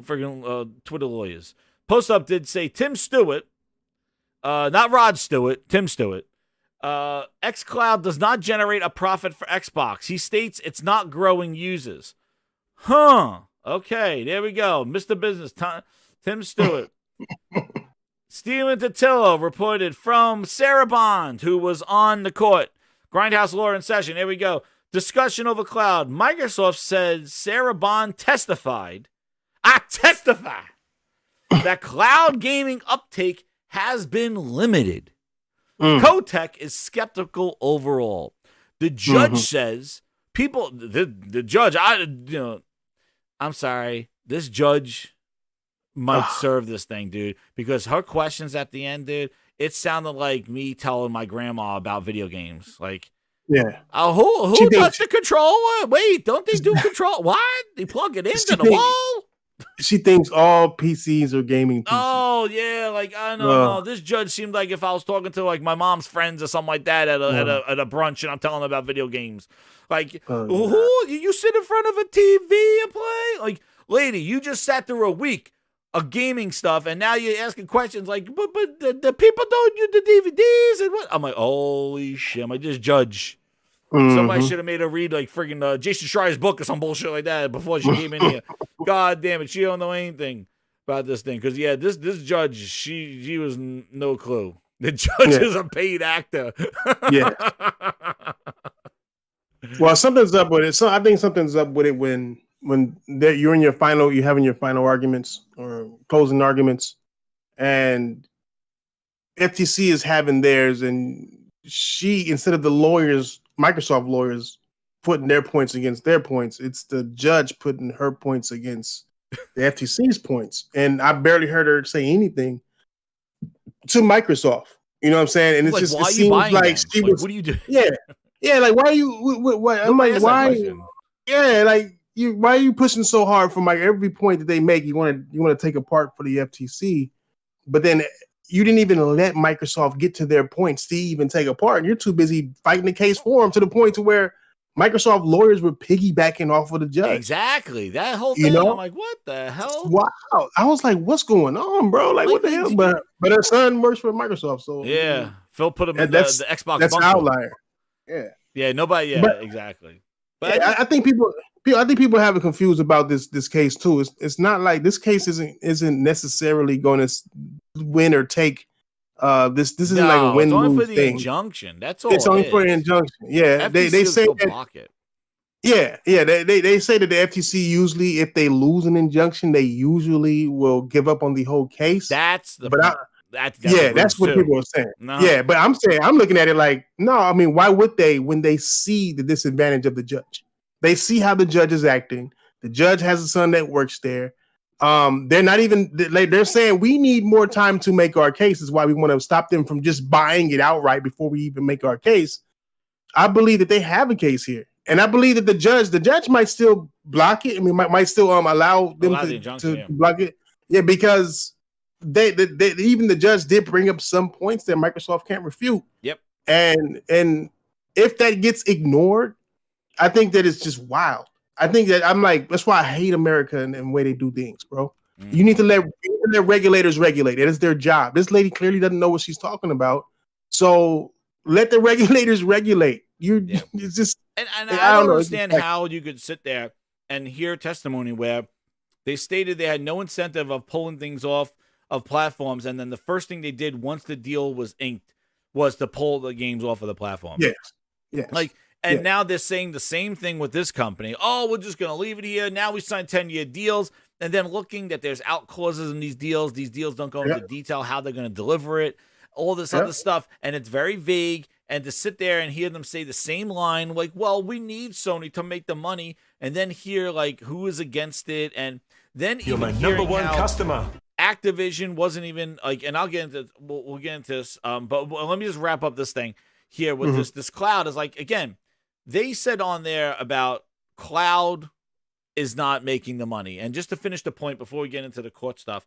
friggin' Twitter lawyers. Post Up did say Tim Stewart, not Rod Stewart, Tim Stewart. xCloud does not generate a profit for Xbox. He states it's not growing users. Okay, there we go. Mr. Business, Tim Stewart. Steven Totillo reported from Sarah Bond, who was on the court. Grindhouse Law in session. Here we go. Discussion over cloud. Microsoft said Sarah Bond testified. That cloud gaming uptake has been limited. Kotek is skeptical overall. The judge says the judge, I'm sorry, this judge might serve this thing, dude, because her questions at the end, dude, it sounded like me telling my grandma about video games. Like, who touched the controller? Wait, don't they do control? What? They plug it into the wall? She thinks all PCs are gaming PCs. Oh, yeah, like, I don't know. This judge seemed like if I was talking to, like, my mom's friends or something like that at a brunch and I'm telling them about video games. Like, you sit in front of a TV and play? Like, lady, you just sat through a week of gaming stuff, and now you're asking questions like, but the people don't use the DVDs and what? I'm like, holy shit, am I just judge? Somebody should have made her read like friggin' Jason Schreier's book or some bullshit like that before she came in here. God damn it, she don't know anything about this thing. Because this judge, she was no clue. The judge is a paid actor. Well, something's up with it. So I think something's up with it when you're having your final arguments or closing arguments, and FTC is having theirs, and she, instead of the lawyers, Microsoft lawyers, putting their points against their points, it's the judge putting her points against the FTC's points. And I barely heard her say anything to Microsoft. You know what I'm saying? And it's Like, just why it are you seems buying like them? she Like, was. what are you doing? Yeah. Like, why are you? What? I'm Nobody like, asked that why? question. Yeah, like why are you pushing so hard from like every point that they make? You want to take apart for the FTC, but then you didn't even let Microsoft get to their points to even take apart, and you're too busy fighting the case for them to the point to where Microsoft lawyers were piggybacking off of the judge. Exactly. That whole You thing. know? I'm like, what the hell? Wow. I was like, what's going on, bro? Like what the hell? But her son works for Microsoft, so Yeah. Phil put him in that's the Xbox that's an bunker. outlier. Yeah. Yeah, nobody. Yeah, But- exactly. But Yeah, I think people have it confused about this case too. It's not like this case isn't necessarily going to win or take. This isn't like a it's only for win-lose the thing. injunction. That's all. It's only for an injunction. Yeah, FTC they will say still that. block it. Yeah, they say that the FTC usually, if they lose an injunction, they usually will give up on the whole case. That's the. But that's what too. people are saying. No. Yeah, but I'm looking at it like, no, I mean, why would they when they see the disadvantage of the judge? They see how the judge is acting. The judge has a son that works there. They're not even they're saying we need more time to make our case. Is why we want to stop them from just buying it outright before we even make our case. I believe that they have a case here, and I believe that the judge might still block it. I mean, might still allow them to block it. Yeah, because they even the judge did bring up some points that Microsoft can't refute. Yep. And if that gets ignored, I think that it's just wild. I think that I'm like, that's why I hate America and the way they do things, bro. Mm-hmm. You need to let regulators regulate. It is their job. This lady clearly doesn't know what she's talking about. So let the regulators regulate. It's just and I don't understand how you could sit there and hear testimony where they stated they had no incentive of pulling things off of platforms, and then the first thing they did once the deal was inked was to pull the games off of the platform. Yes. Now they're saying the same thing with this company. Oh, we're just going to leave it here. Now we signed 10-year deals, and then looking that there's out clauses in these deals. These deals don't go into detail how they're going to deliver it, all this other stuff, and it's very vague. And to sit there and hear them say the same line, like, well, we need Sony to make the money, and then hear, like, who is against it, and then You're even my number one how customer. Activision wasn't even, like, and I'll get into, we'll get into this, but let me just wrap up this thing here with this cloud is, like, again, they said on there about cloud is not making the money. And just to finish the point before we get into the court stuff,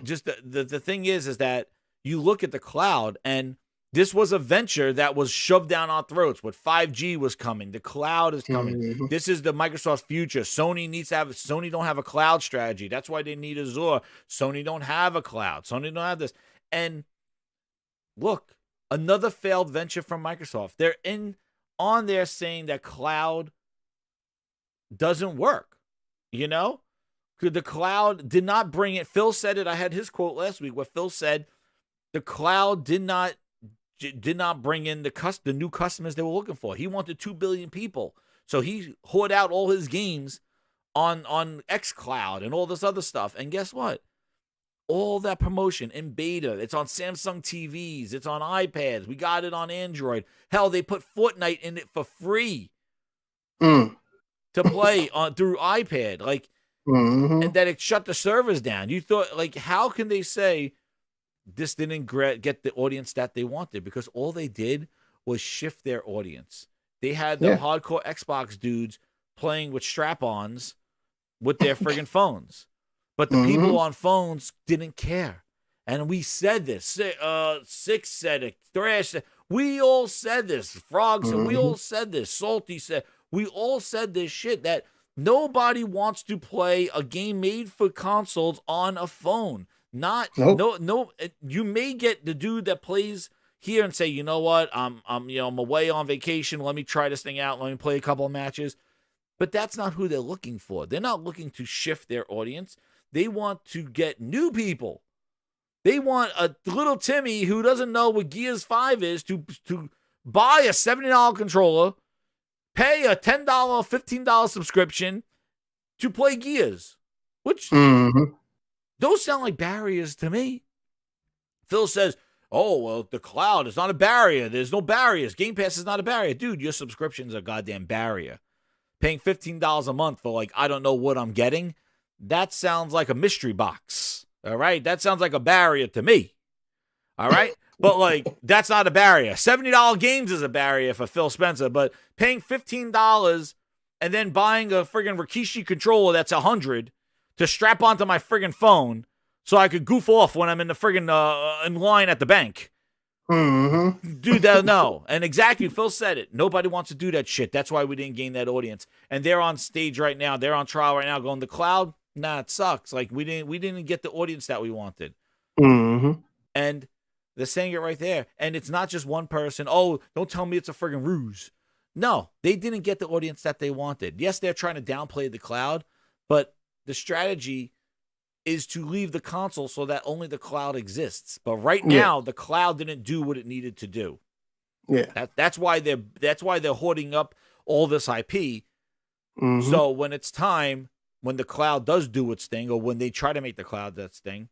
just the thing is that you look at the cloud, and this was a venture that was shoved down our throats. What 5G was coming, the cloud is coming. This is the Microsoft future. Sony don't have a cloud strategy. That's why they need Azure. Sony don't have a cloud. Sony don't have this. And look, another failed venture from Microsoft. They're on there saying that cloud doesn't work. You know, the cloud did not bring it. Phil said it. I had his quote last week where Phil said the cloud did not bring in the new customers they were looking for. He wanted 2 billion people. So he hoarded out all his games on xCloud and all this other stuff. And guess what? All that promotion in beta, it's on Samsung TVs, it's on iPads. We got it on Android. Hell, they put Fortnite in it for free to play through iPad. Like, and that it shut the servers down. You thought, like, how can they say this didn't get the audience that they wanted? Because all they did was shift their audience. They had the hardcore Xbox dudes playing with strap-ons with their friggin' phones. But the people on phones didn't care. And we said this. Six said it. Thrash said, we all said this. Frog said, we all said this. Salty said, we all said this shit, that nobody wants to play a game made for consoles on a phone. No. You may get the dude that plays here and say, you know what, I'm away on vacation. Let me try this thing out. Let me play a couple of matches. But that's not who they're looking for. They're not looking to shift their audience. They want to get new people. They want a little Timmy who doesn't know what Gears 5 is to buy a $70 controller, pay a $10, $15 subscription to play Gears. Which those sound like barriers to me. Phil says, oh, well, the cloud is not a barrier. There's no barriers. Game Pass is not a barrier. Dude, your subscription's a goddamn barrier. Paying $15 a month for, like, I don't know what I'm getting. That sounds like a mystery box. All right. That sounds like a barrier to me. All right. But like, that's not a barrier. $70 games is a barrier for Phil Spencer, but paying $15 and then buying a friggin' Rikishi controller that's $100 to strap onto my friggin' phone so I could goof off when I'm in the friggin' in line at the bank. Mm-hmm. Dude, that no. And exactly, Phil said it. Nobody wants to do that shit. That's why we didn't gain that audience. And they're on stage right now. They're on trial right now going, the cloud? Nah, it sucks. Like, we didn't get the audience that we wanted. Mm-hmm. And they're saying it right there. And it's not just one person. Oh, don't tell me it's a friggin' ruse. No, they didn't get the audience that they wanted. Yes, they're trying to downplay the cloud, but the strategy is to leave the console so that only the cloud exists. But right now, the cloud didn't do what it needed to do. Yeah. That's why they're hoarding up all this IP. Mm-hmm. So when it's time, when the cloud does do its thing, or when they try to make the cloud that thing,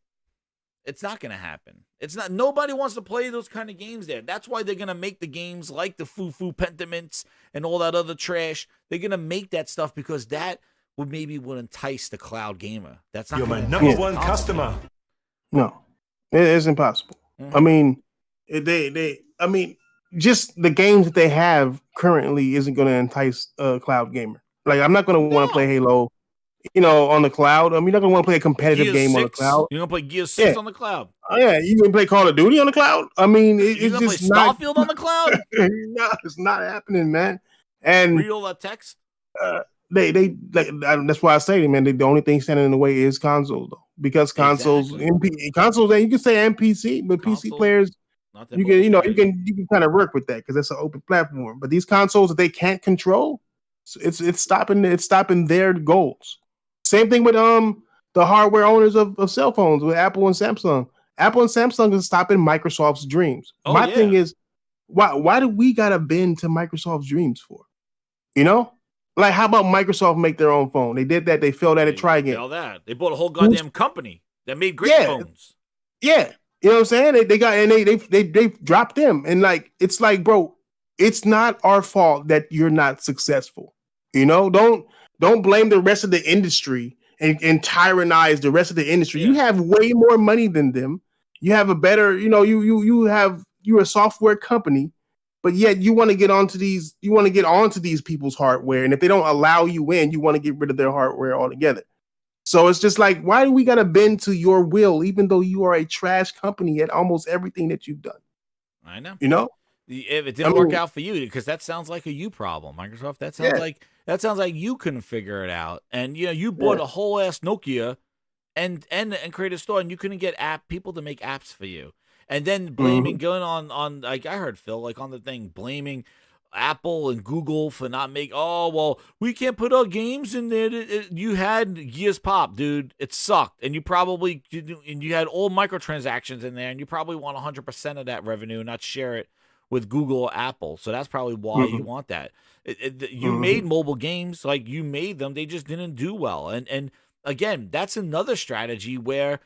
it's not going to happen. It's not. Nobody wants to play those kind of games there. That's why they're going to make the games like the Foo Pentiments and all that other trash. They're going to make that stuff because that would entice the cloud gamer. That's not. You're my number one customer. No, it's impossible. Mm-hmm. I mean, just the games that they have currently isn't going to entice a cloud gamer. Like, I'm not going to want to play Halo, on the cloud. I mean, you're not going to want to play a competitive game on the cloud. You're going to play Gear 6 on the cloud. Oh, yeah, you can play Call of Duty on the cloud. I mean, it's going to just play Starfield on the cloud? No, it's not happening, man. And read all that text. That's why I say, man, the only thing standing in the way is consoles, though, because consoles, consoles, and you can say NPC, but PC players, you can kind of work with that because it's an open platform. But these consoles that they can't control, it's stopping their goals. Same thing with the hardware owners of cell phones with Apple and Samsung. Apple and Samsung is stopping Microsoft's dreams. My thing is, why do we gotta bend to Microsoft's dreams for? Like, how about Microsoft make their own phone? They did that. They failed at it. Try again. All that. They bought a whole goddamn company that made great phones. Yeah, you know what I'm saying? They got, and they dropped them. And like, it's like, bro, it's not our fault that you're not successful. Don't blame the rest of the industry and tyrannize the rest of the industry. Yeah. You have way more money than them. You have a better, you're a software company. But yet you want to get onto these people's hardware. And if they don't allow you in, you want to get rid of their hardware altogether. So it's just like, why do we got to bend to your will, even though you are a trash company at almost everything that you've done? I know. If it didn't work out for you, because that sounds like a you problem, Microsoft. That sounds like you couldn't figure it out. And you bought a whole ass Nokia and created a store, and you couldn't get people to make apps for you. And then blaming, going on, like I heard Phil, like on the thing, blaming Apple and Google for not we can't put our games in there. You had Gears Pop, dude. It sucked. And you had all microtransactions in there, and you probably want 100% of that revenue and not share it with Google or Apple. So that's probably why you want that. You made mobile games, like you made them. They just didn't do well. And again, that's another strategy where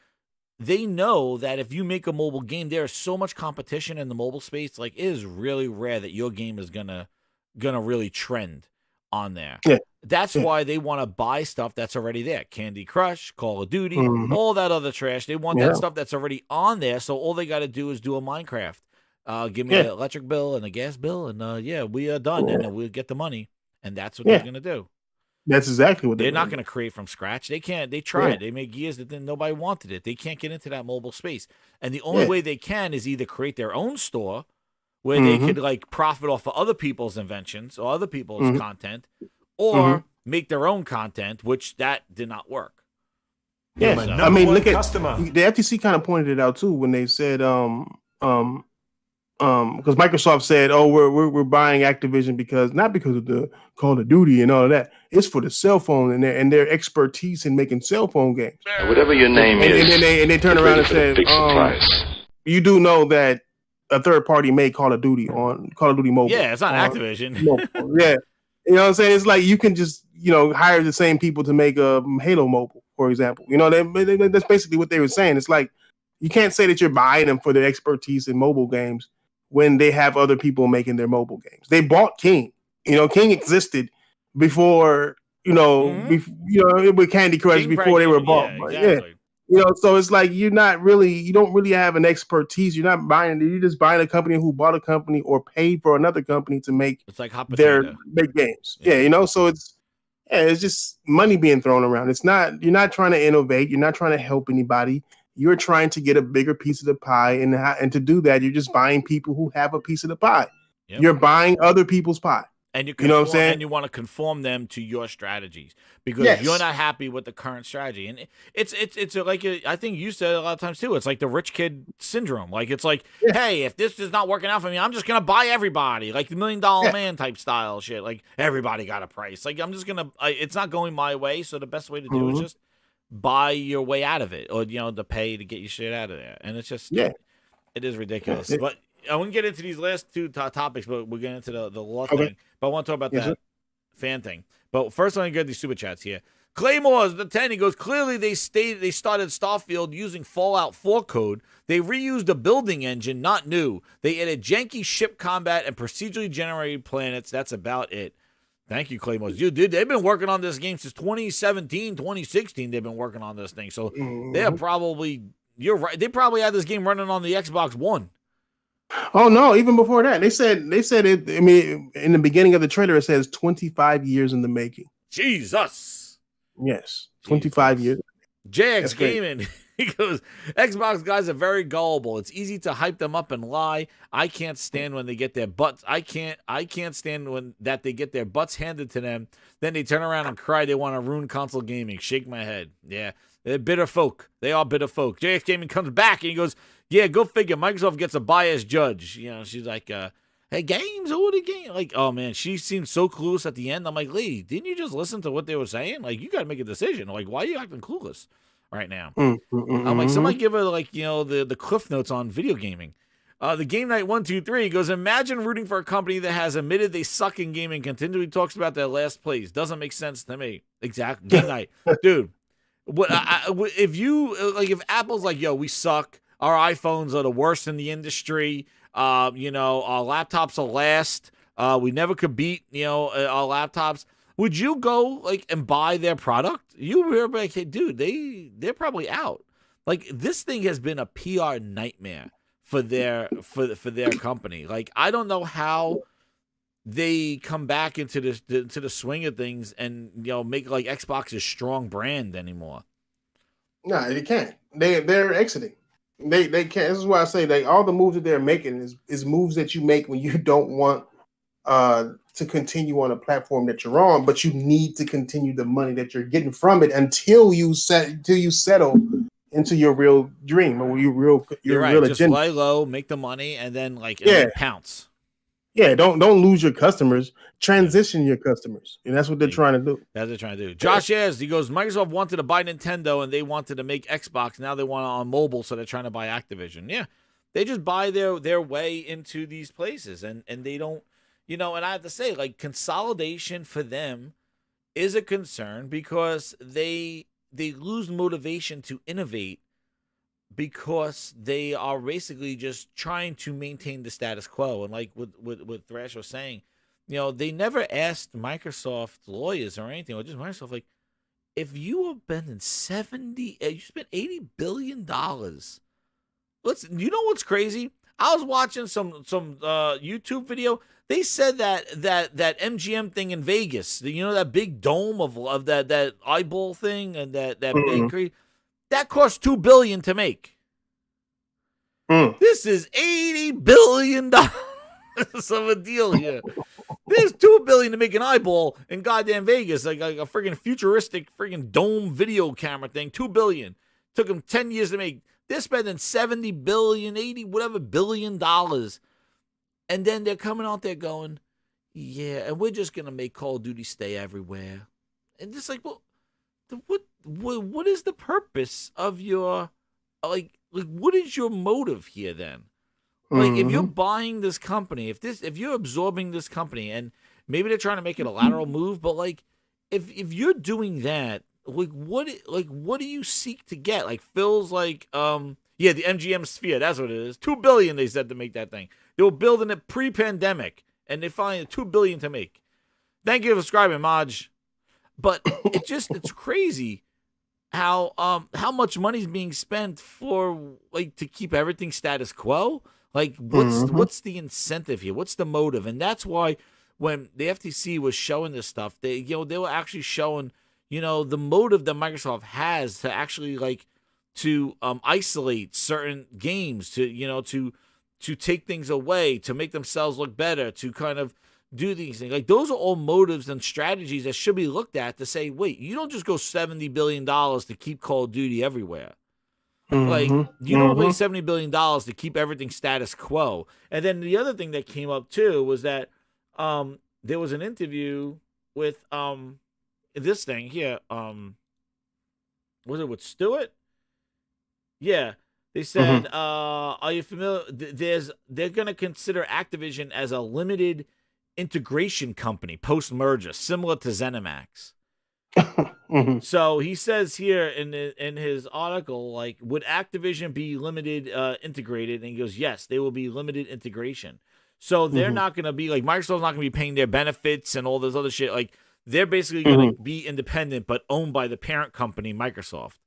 they know that if you make a mobile game, there is so much competition in the mobile space. Like, it is really rare that your game is gonna really trend on there. Yeah. That's why they want to buy stuff that's already there. Candy Crush, Call of Duty, all that other trash. They want that stuff that's already on there. So all they got to do is do a Minecraft. Give me an electric bill and a gas bill, and we are done, and we'll get the money. And that's what they're gonna do. That's exactly what they're not going to create from scratch. They can't. They tried. They made gears that nobody wanted it. They can't get into that mobile space. And the only way they can is either create their own store where they could like profit off of other people's inventions or other people's content, or make their own content, which that did not work. Yeah, so, I mean, look at the FTC kind of pointed it out too when they said because Microsoft said, "Oh, we're buying Activision not because of the Call of Duty and all of that. It's for the cell phone and their expertise in making cell phone games. Whatever your name is." And they turn around and said, "You do know that a third party made Call of Duty on Call of Duty Mobile? Yeah, it's not Activision. Yeah, you know what I'm saying? It's like you can just hire the same people to make a Halo Mobile, for example. That's basically what they were saying. It's like you can't say that you're buying them for their expertise in mobile games when they have other people making their mobile games. They bought King. King existed before, with Candy Crush, King before they were bought. Yeah, exactly. So it's like you don't really have an expertise. You're not buying. You're just buying a company who bought a company or paid for another company to make It's like hot their potato. big games. So it's just money being thrown around. You're not trying to innovate. You're not trying to help anybody. You're trying to get a bigger piece of the pie, and to do that, you're just buying people who have a piece of the pie. Yep. You're buying other people's pie. And you know what I'm saying? And you want to conform them to your strategies because you're not happy with the current strategy. And it's like I think you said a lot of times too. It's like the rich kid syndrome. Like it's like, hey, if this is not working out for me, I'm just gonna buy everybody. Like the $1 Million Man type style shit. Like everybody got a price. Like I'm just gonna. It's not going my way. So the best way to do it is just buy your way out of it, or to pay to get your shit out of there. And it's just it is ridiculous. But I wouldn't get into these last two topics, but we'll get into the law thing. But I want to talk about that fan thing. But first, I'm going to get these super chats here. Claymore's the 10. He goes, clearly they started Starfield using Fallout 4 code. They reused a building engine, not new. They added janky ship combat and procedurally generated planets. That's about it. Thank you, Claymore. Dude, they've been working on this game since 2017, 2016. They've been working on this thing. So they're probably, you're right. They probably had this game running on the Xbox One. Oh no! Even before that, they said it. I mean, in the beginning of the trailer, it says 25 years in the making. Jesus. Yes, 25 years. JX Gaming. He goes, Xbox guys are very gullible. It's easy to hype them up and lie. I can't stand when they get their butts. I can't stand when they get their butts handed to them. Then they turn around and cry they want to ruin console gaming. Shake my head. Yeah, they're bitter folk. They are bitter folk. JX Gaming comes back and he goes, yeah, go figure. Microsoft gets a biased judge. She's like, hey, games, who are the game? Like, oh, man, she seemed so clueless at the end. I'm like, lady, didn't you just listen to what they were saying? Like, you got to make a decision. Like, why are you acting clueless right now? I'm like, somebody give her, like, the Cliff Notes on video gaming. The Game Night 123 goes, imagine rooting for a company that has admitted they suck in gaming, continually talks about their last place. Doesn't make sense to me. Exactly. Game Night. Dude, if Apple's like, yo, we suck. Our iPhones are the worst in the industry. Our laptops are last. We never could beat, our laptops. Would you go and buy their product? You were like, hey, dude, they're probably out. Like this thing has been a PR nightmare for their company. Like I don't know how they come back into the swing of things and make like Xbox a strong brand anymore. No, they can't. They're exiting. They can't. This is why I say all the moves that they're making is moves that you make when you don't want to continue on a platform that you're on, but you need to continue the money that you're getting from it until you settle into your real dream or your real Just agenda. lay low, make the money, and then pounce. Yeah, don't lose your customers. Transition your customers, and that's what they're trying to do. That's what they're trying to do. Josh Ayers, he goes, Microsoft wanted to buy Nintendo, and they wanted to make Xbox. Now they want it on mobile, so they're trying to buy Activision. Yeah, they just buy their way into these places, and they don't, and I have to say, like, consolidation for them is a concern because they lose motivation to innovate because they are basically just trying to maintain the status quo. And like what Thrash was saying, they never asked Microsoft lawyers or anything, or just Microsoft, like, if you are spending you spent $80 billion. Listen, you know what's crazy? I was watching some YouTube video. They said that MGM thing in Vegas, that big dome of that eyeball thing and that bakery, that cost $2 billion to make. This is $80 billion of a deal here. There's $2 billion to make an eyeball in goddamn Vegas, like a freaking futuristic freaking dome video camera thing. $2 billion took them 10 years to make. They're spending $70 billion, $80 whatever $billion, and then they're coming out there going, yeah, and we're just gonna make Call of Duty stay everywhere. And just like, well, what is the purpose of your like what is your motive here then? Like if you're buying this company, if you're absorbing this company, and maybe they're trying to make it a lateral move, but like if you're doing that, what do you seek to get? Like Phil's like the MGM Sphere, that's what it is. $2 billion they said to make that thing. They were building it pre-pandemic, and they finally $2 billion to make. Thank you for subscribing, Maj. But it's crazy how much money is being spent for like to keep everything status quo. Like what's the incentive here? What's the motive? And that's why when the FTC was showing this stuff, they were actually showing the motive that Microsoft has to actually like to isolate certain games, to take things away, to make themselves look better, to kind of do these things. Like those are all motives and strategies that should be looked at to say, wait, you don't just go $70 billion to keep Call of Duty everywhere. Like you don't waste $70 billion to keep everything status quo. And then the other thing that came up too was that there was an interview with this thing here. Was it with Stewart? Yeah. They said, are you familiar? They're going to consider Activision as a limited integration company post-merger, similar to ZeniMax. So he says here in his article, like, would Activision be limited integrated? And he goes, yes, they will be limited integration. So they're not going to be like Microsoft's not going to be paying their benefits and all this other shit. Like they're basically going to be independent, but owned by the parent company, Microsoft,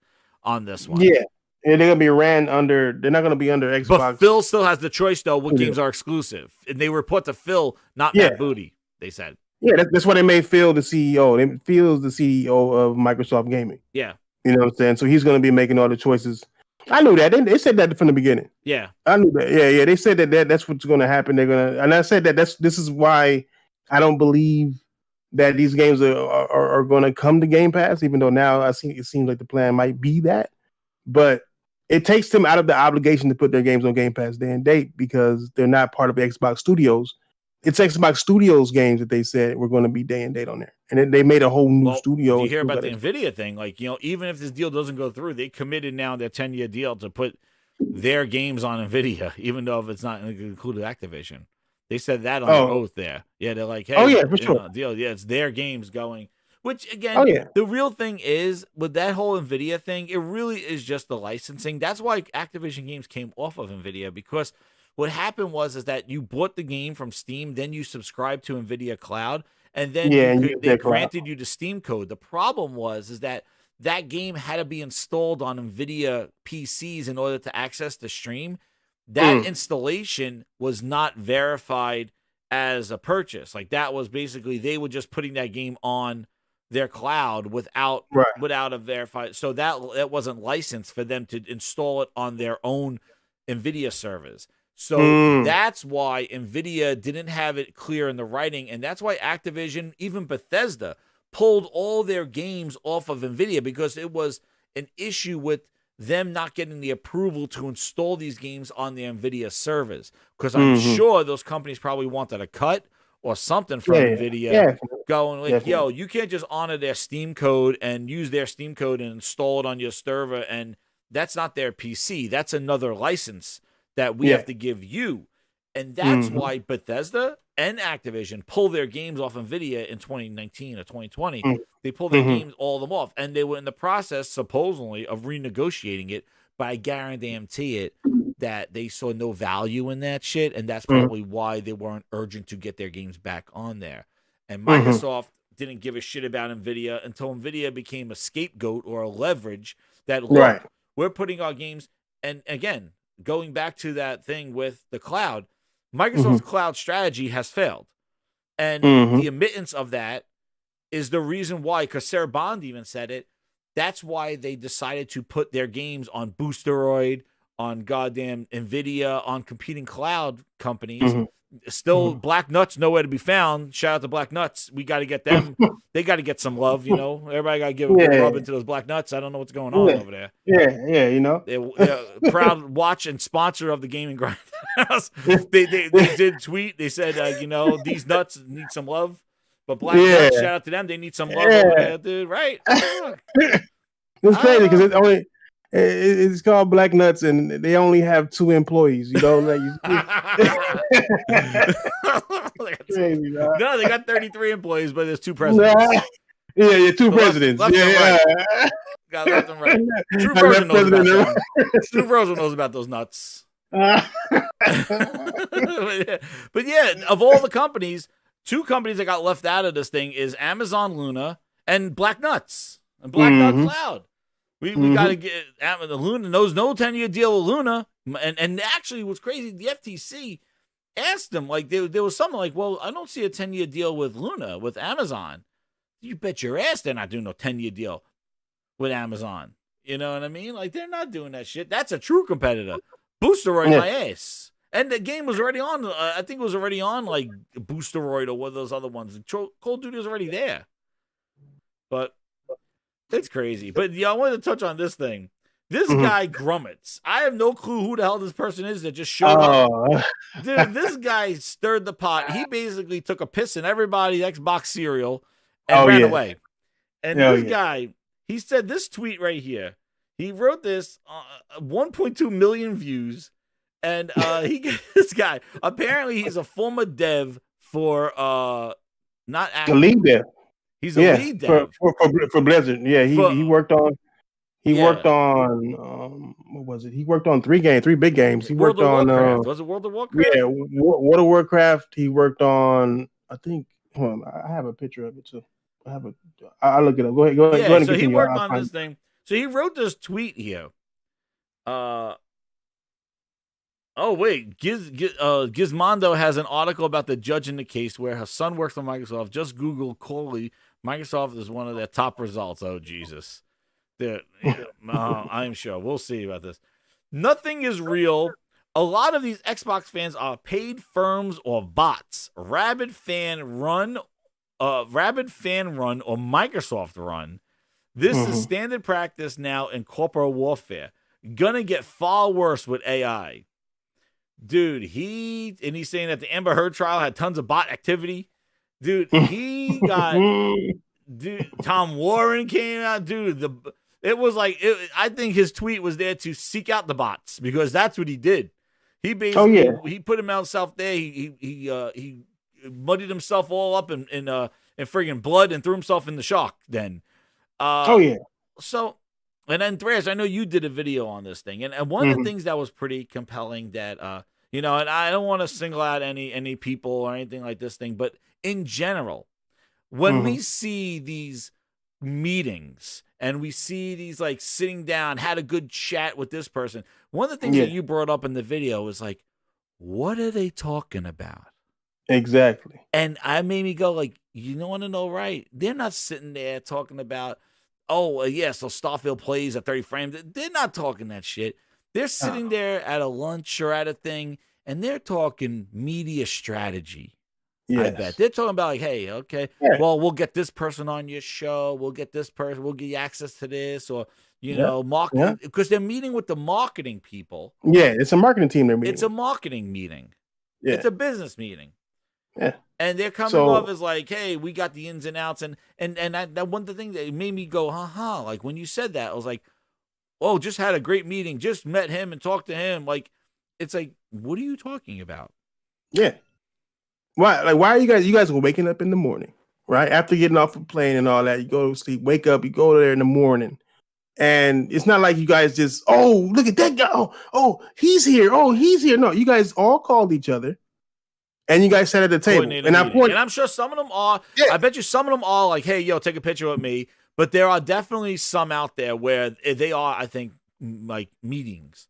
on this one. Yeah. And they're gonna be ran under. They're not gonna be under Xbox. But Phil still has the choice, though. What games are exclusive? And they report to Phil, not Matt Booty. They said. Yeah, that's why they made Phil the CEO. Phil's the CEO of Microsoft Gaming. Yeah, you know what I'm saying. So he's gonna be making all the choices. I knew that. They said that from the beginning. Yeah, I knew that. Yeah. They said that's what's gonna happen. They're gonna, and I said that this is why I don't believe that these games are gonna come to Game Pass. Even though now it seems like the plan might be that, but it takes them out of the obligation to put their games on Game Pass day and date because they're not part of Xbox Studios. It's Xbox Studios games that they said were going to be day and date on there. And then they made a whole new studio. You hear about the NVIDIA thing. Like, even if this deal doesn't go through, they committed now their 10-year deal to put their games on NVIDIA, even though if it's not included Activision. They said that on their oath there. Yeah, they're like, hey, for sure. Deal. Yeah, it's their games going. Which, again, the real thing is, with that whole NVIDIA thing, it really is just the licensing. That's why Activision games came off of NVIDIA, because what happened is that you bought the game from Steam, then you subscribed to NVIDIA Cloud, and then they granted you the Steam code. The problem is that game had to be installed on NVIDIA PCs in order to access the stream. That installation was not verified as a purchase. Like, that was basically, they were just putting that game on their cloud without a verified, so that wasn't licensed for them to install it on their own NVIDIA servers. So that's why NVIDIA didn't have it clear in the writing, and that's why Activision, even Bethesda, pulled all their games off of NVIDIA, because it was an issue with them not getting the approval to install these games on the NVIDIA servers. Because I'm sure those companies probably wanted a cut or something from NVIDIA going like, yo, you can't just honor their Steam code and use their Steam code and install it on your server, and that's not their PC. That's another license that we have to give you. And that's why Bethesda and Activision pull their games off NVIDIA in 2019 or 2020. They pulled their games, all of them off, and they were in the process, supposedly, of renegotiating it, but I guarantee it that they saw no value in that shit, and that's probably why they weren't urgent to get their games back on there. And Microsoft didn't give a shit about NVIDIA until NVIDIA became a scapegoat or a leverage that, look, we're putting our games, and again, going back to that thing with the cloud, Microsoft's cloud strategy has failed. And the admittance of that is the reason why, because Sarah Bond even said it, that's why they decided to put their games on Boosteroid, on goddamn NVIDIA, on competing cloud companies. Still, Black Nuts nowhere to be found. Shout out to Black Nuts. We got to get them. They got to get some love, Everybody got to give a good rub into those Black Nuts. I don't know what's going on over there. They're proud watch and sponsor of the Gaming Grindhouse. they did tweet. They said, these nuts need some love. But Black Nuts, shout out to them. They need some love over there, dude. Right? It's crazy because it's called Black Nuts, and they only have 2 employees. Crazy, no, they got 33 employees, but there's 2 presidents. 2 presidents. Left right. Got left and right. True Version knows about them. True Version knows about those nuts. But yeah, of all the companies, 2 companies that got left out of this thing is Amazon Luna and Black Nuts and Black Nut Cloud. We got to get the Luna knows no 10-year deal with Luna, and actually, what's crazy, the FTC asked them like there was something like, well, I don't see a 10-year deal with Luna with Amazon. You bet your ass they're not doing no 10-year deal with Amazon. You know what I mean? Like they're not doing that shit. That's a true competitor. Boosteroid my ass. And the game was already on. I think it was already on like Boosteroid or one of those other ones. Call of Duty was already there. But it's crazy. But yeah, I wanted to touch on this thing. This guy Grummets. I have no clue who the hell this person is that just showed up. Dude, this guy stirred the pot. He basically took a piss in everybody's Xbox cereal and ran away. And this guy, he said this tweet right here. He wrote this 1.2 million views. And this guy, apparently he's a former dev for not a lead dev. He's a lead dev for Blizzard. Yeah, he worked on what was it? He worked on three big games. He worked on was it World of Warcraft? Yeah, World of Warcraft. He worked on, I think. Hold on, I have a picture of it too. I'll look it up. Go ahead. Yeah, so he worked on this thing. So he wrote this tweet here. Oh, wait. Gizmondo has an article about the judge in the case where her son works for Microsoft. Just Google Corley. Microsoft is one of their top results. Oh, Jesus. I'm sure. We'll see about this. Nothing is real. A lot of these Xbox fans are paid firms or bots. Rabid fan run or Microsoft run. This is standard practice now in corporate warfare. Gonna get far worse with AI. Dude, he's saying that the Amber Heard trial had tons of bot activity. Dude, he got Tom Warren came out. Dude, it was like I think his tweet was there to seek out the bots because that's what he did. He basically he put himself there. He muddied himself all up in friggin' blood and threw himself in the shark den. So, and then Thrash, I know you did a video on this thing, and one of the things that was pretty compelling that and I don't want to single out any people or anything like this thing, but in general, when we see these meetings and we see these like sitting down, had a good chat with this person, one of the things that you brought up in the video was like, what are they talking about? Exactly. And I made me go like, you don't want to know, right? They're not sitting there talking about, so Starfield plays at 30 frames. They're not talking that shit. They're sitting there at a lunch or at a thing, and they're talking media strategy. Yes. I bet. They're talking about like, hey, okay, well, we'll get this person on your show. We'll get this person. We'll give you access to this or, marketing. Because they're meeting with the marketing people. Yeah, it's a marketing team they're meeting. It's a marketing meeting. Yeah. It's a business meeting. Yeah. And they're coming off as like, hey, we got the ins and outs. And that one of the things that made me go, like when you said that, I was like, oh, just had a great meeting, just met him and talked to him. Like, it's like, what are you talking about? Yeah. Why are you guys are waking up in the morning, right? After getting off a plane and all that, you go to sleep, wake up, you go there in the morning. And it's not like you guys just, oh, look at that guy. Oh, he's here. Oh, he's here. No, you guys all called each other. And you guys sat at the table. And I'm sure some of them are, I bet you some of them are like, hey, yo, take a picture with me. But there are definitely some out there where they are, I think, like meetings.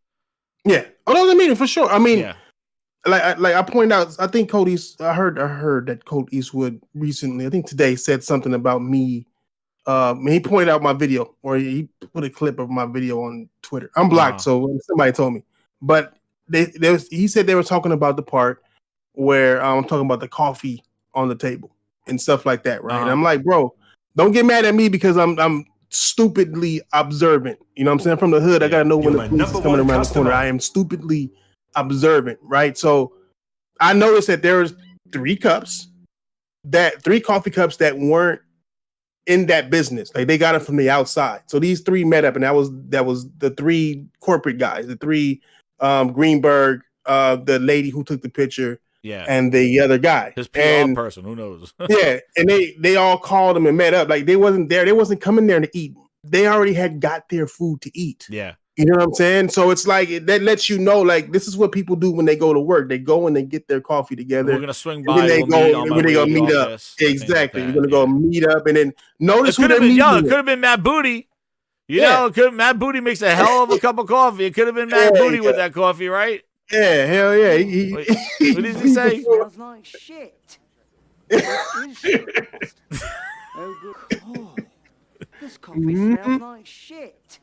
Yeah. Oh, those are meetings for sure. I mean, like I pointed out, I think I heard that Colt Eastwood recently, I think today, said something about me. He pointed out my video, or he put a clip of my video on Twitter. I'm blocked, so somebody told me. But he said they were talking about the part where I'm talking about the coffee on the table and stuff like that, right? And I'm like, bro, don't get mad at me because I'm stupidly observant. You know what I'm saying? From the hood, I gotta know when the police is coming around the corner. I am stupidly observant, right? So I noticed that there's three coffee cups that weren't in that business. Like they got it from the outside. So these three met up, and that was the three corporate guys, the three Greenberg, the lady who took the picture. Yeah, and the other guy, his PR person, who knows? Yeah, and they all called him and met up. Like they wasn't there. They wasn't coming there to eat. They already had got their food to eat. Yeah, you know what I'm saying. So it's like that lets you know, like this is what people do when they go to work. They go and they get their coffee together. We're gonna swing by. They go meet up. Exactly. You're gonna go meet up, and then notice who they're meeting. It could have been Matt Booty. You know, Matt Booty makes a hell of a cup of coffee. It could have been Matt Booty with that coffee, right? Yeah, hell yeah. What did he say? Smells like shit. It is shit. Oh, good. Oh, this coffee smells like shit.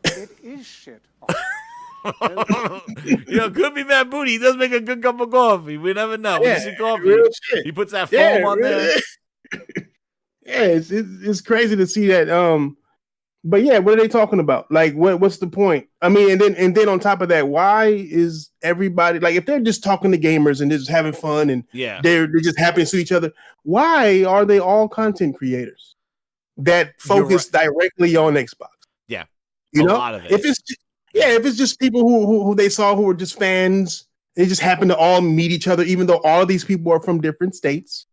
It is shit. Could be Matt Booty. He does make a good cup of coffee. We never know. When you see coffee, real shit. he puts that foam on there. Yeah, it's crazy to see that. But yeah, what are they talking about? Like, what's the point? I mean, and then on top of that, why is everybody like if they're just talking to gamers and just having fun and they're just happy to see each other? Why are they all content creators that focus directly on Xbox? Yeah, you know, a lot of it. If it's just people who they saw who were just fans, they just happen to all meet each other, even though all of these people are from different states,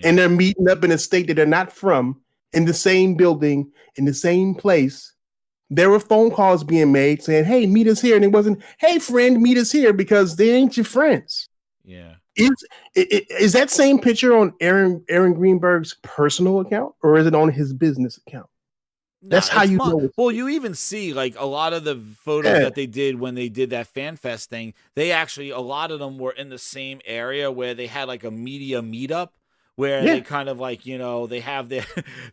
and they're meeting up in a state that they're not from, in the same building, in the same place. There were phone calls being made saying, "Hey, meet us here," and it wasn't, "Hey, friend, meet us here," because they ain't your friends. Yeah. Is that same picture on Aaron Greenberg's personal account, or is it on his business account? That's how you know. Well, you even see like a lot of the photos that they did when they did that Fan Fest thing. They actually, a lot of them were in the same area where they had like a media meetup where they kind of like, they have their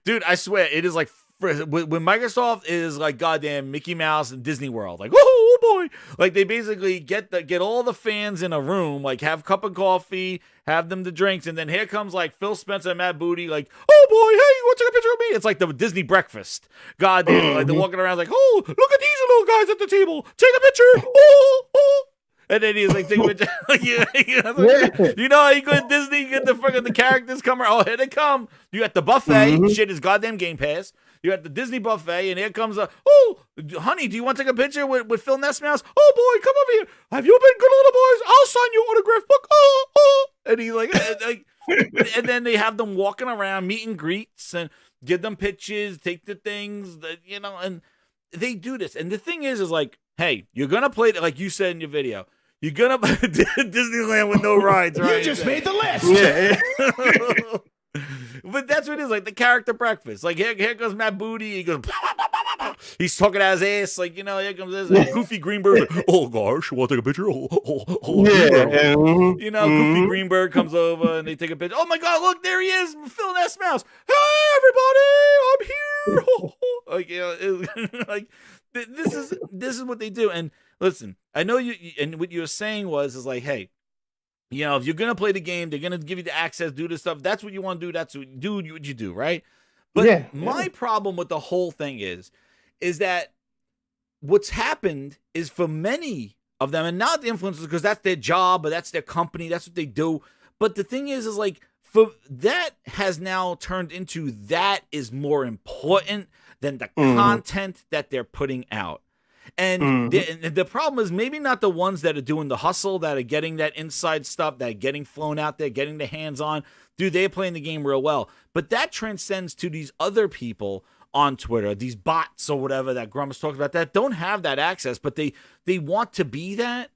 dude. I swear it is like when Microsoft is like goddamn Mickey Mouse and Disney World, like oh boy, like they basically get all the fans in a room, like have a cup of coffee, have them the drinks, and then here comes like Phil Spencer and Matt Booty, like oh boy, hey, you want to take a picture of me? It's like the Disney breakfast, goddamn, like they're walking around like oh look at these little guys at the table, take a picture, oh. And then he's like, take a picture. You know how you go to Disney, you get the characters come around. Oh, here they come. You got the buffet. Shit is goddamn Game Pass. You got the Disney buffet, and here comes honey, do you want to take a picture with Phil Nesmouse? Oh, boy, come over here. Have you been good little boys? I'll sign your autograph book. Oh. And he's like, and then they have them walking around, meet and greets, and give them pictures, take the things, and they do this. And the thing is like, hey, you're going to play, like you said in your video, you're going to Disneyland with no rides, right? You just made the list. Yeah. But that's what it is, like the character breakfast. Like here comes Matt Booty. He goes, he's talking out his ass. Like, here comes this Goofy Greenberg. Like, oh gosh, you want to take a picture? Goofy Greenberg comes over and they take a picture. Oh my God, look, there he is, Phil Nesmouse. Hey everybody, I'm here. Like, this is what they do. And listen, I know you, and what you were saying is like, hey, if you're going to play the game, they're going to give you the access, do this stuff. That's what you want to do. That's what you do, right? But my problem with the whole thing is that what's happened is for many of them, and not the influencers, because that's their job, but that's their company. That's what they do. But the thing is like, for that has now turned into that is more important than the content that they're putting out. And the problem is maybe not the ones that are doing the hustle, that are getting that inside stuff, that are getting flown out there, getting the hands on. Dude, they're playing the game real well. But that transcends to these other people on Twitter, these bots or whatever that Grum was talking about, that don't have that access, but they want to be that.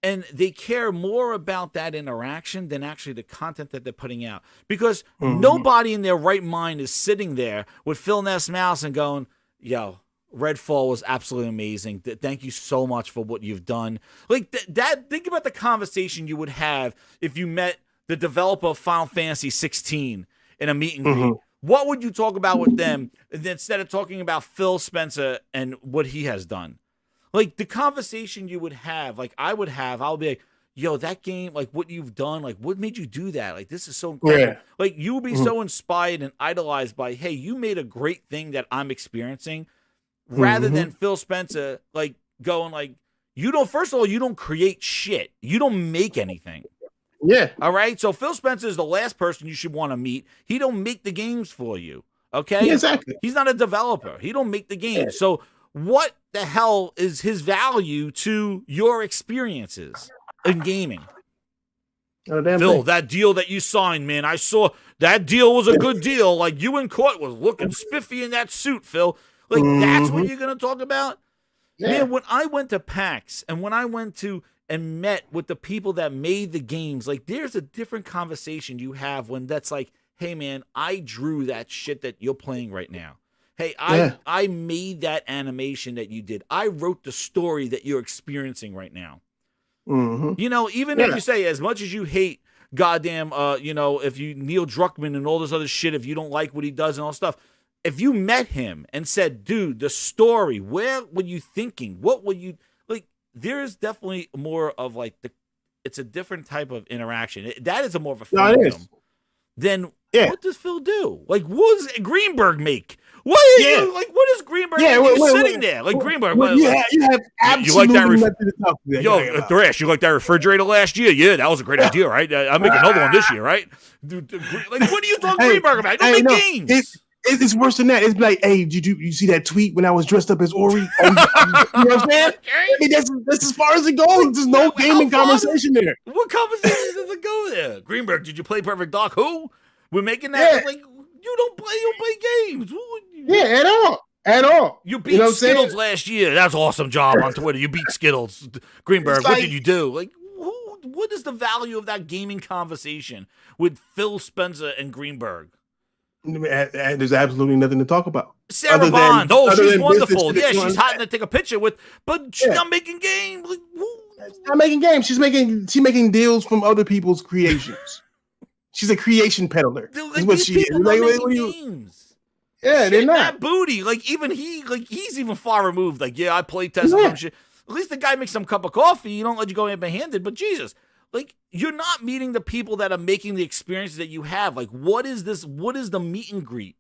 And they care more about that interaction than actually the content that they're putting out. Because nobody in their right mind is sitting there with Phil Nesmouse and going, yo, Redfall was absolutely amazing. Thank you so much for what you've done. Like that. Think about the conversation you would have if you met the developer of Final Fantasy 16 in a meet and greet. What would you talk about with them instead of talking about Phil Spencer and what he has done? Like the conversation you would have, like I'll be like, yo, that game, like what you've done, like what made you do that? Like this is so incredible. Yeah. Like you would be so inspired and idolized by, hey, you made a great thing that I'm experiencing. Rather than Phil Spencer, like, going, like, first of all, you don't create shit. You don't make anything. Yeah. All right? So Phil Spencer is the last person you should want to meet. He don't make the games for you. Okay? Yeah, exactly. He's not a developer. He don't make the games. Yeah. So what the hell is his value to your experiences in gaming? Oh, damn Phil, thing. that deal that you signed, man, I saw that deal was a good deal. Like, you in court was looking spiffy in that suit, Phil. Like, that's what you're going to talk about? Yeah. Man, when I went to PAX and when I went to and met with the people that made the games, like, there's a different conversation you have when that's like, hey, man, I drew that shit that you're playing right now. hey, I made that animation that you did. I wrote the story that you're experiencing right now. Mm-hmm. You know, even if you say, as much as you hate goddamn, you know, if you Neil Druckmann and all this other shit, if you don't like what he does and all stuff, if you met him and said, dude, the story, where were you thinking? What would you like? There's definitely more of like it's a different type of interaction. That is a more of a fandom. Then what does Phil do? Like, what does Greenberg make? What are you like? What is Greenberg? You're sitting there like Greenberg. You have absolutely nothing to talk to. Yo, Thrash, you like that refrigerator last year? Yeah, that was a great idea, right? I'll make another one this year, right? Like, what are you talking Greenberg about? Don't make games. It's worse than that. It's like, hey, did you see that tweet when I was dressed up as Ori? You know what I'm saying? I mean, that's as far as it goes. There's no gaming conversation there. What conversation does it go there? Greenberg, did you play Perfect Dark? Who? We're making that like you don't play games. At all. You beat Skittles last year. That's an awesome job on Twitter. You beat Skittles. Greenberg, what did you do? Like, what is the value of that gaming conversation with Phil Spencer and Greenberg? There's absolutely nothing to talk about. Sarah Bond. She's wonderful. Yeah, she's hot to take a picture with, but she's not making games. Like, she's not making games. She's making deals from other people's creations. She's a creation peddler. Dude, like, what she is. Like, games. Yeah, they're not. That booty. Like, even he's even far removed. Like, I play test some shit. At least the guy makes some cup of coffee. You don't let you go empty-handed. But Jesus, like, you're not meeting the people that are making the experiences that you have. Like, what is this? What is the meet and greet?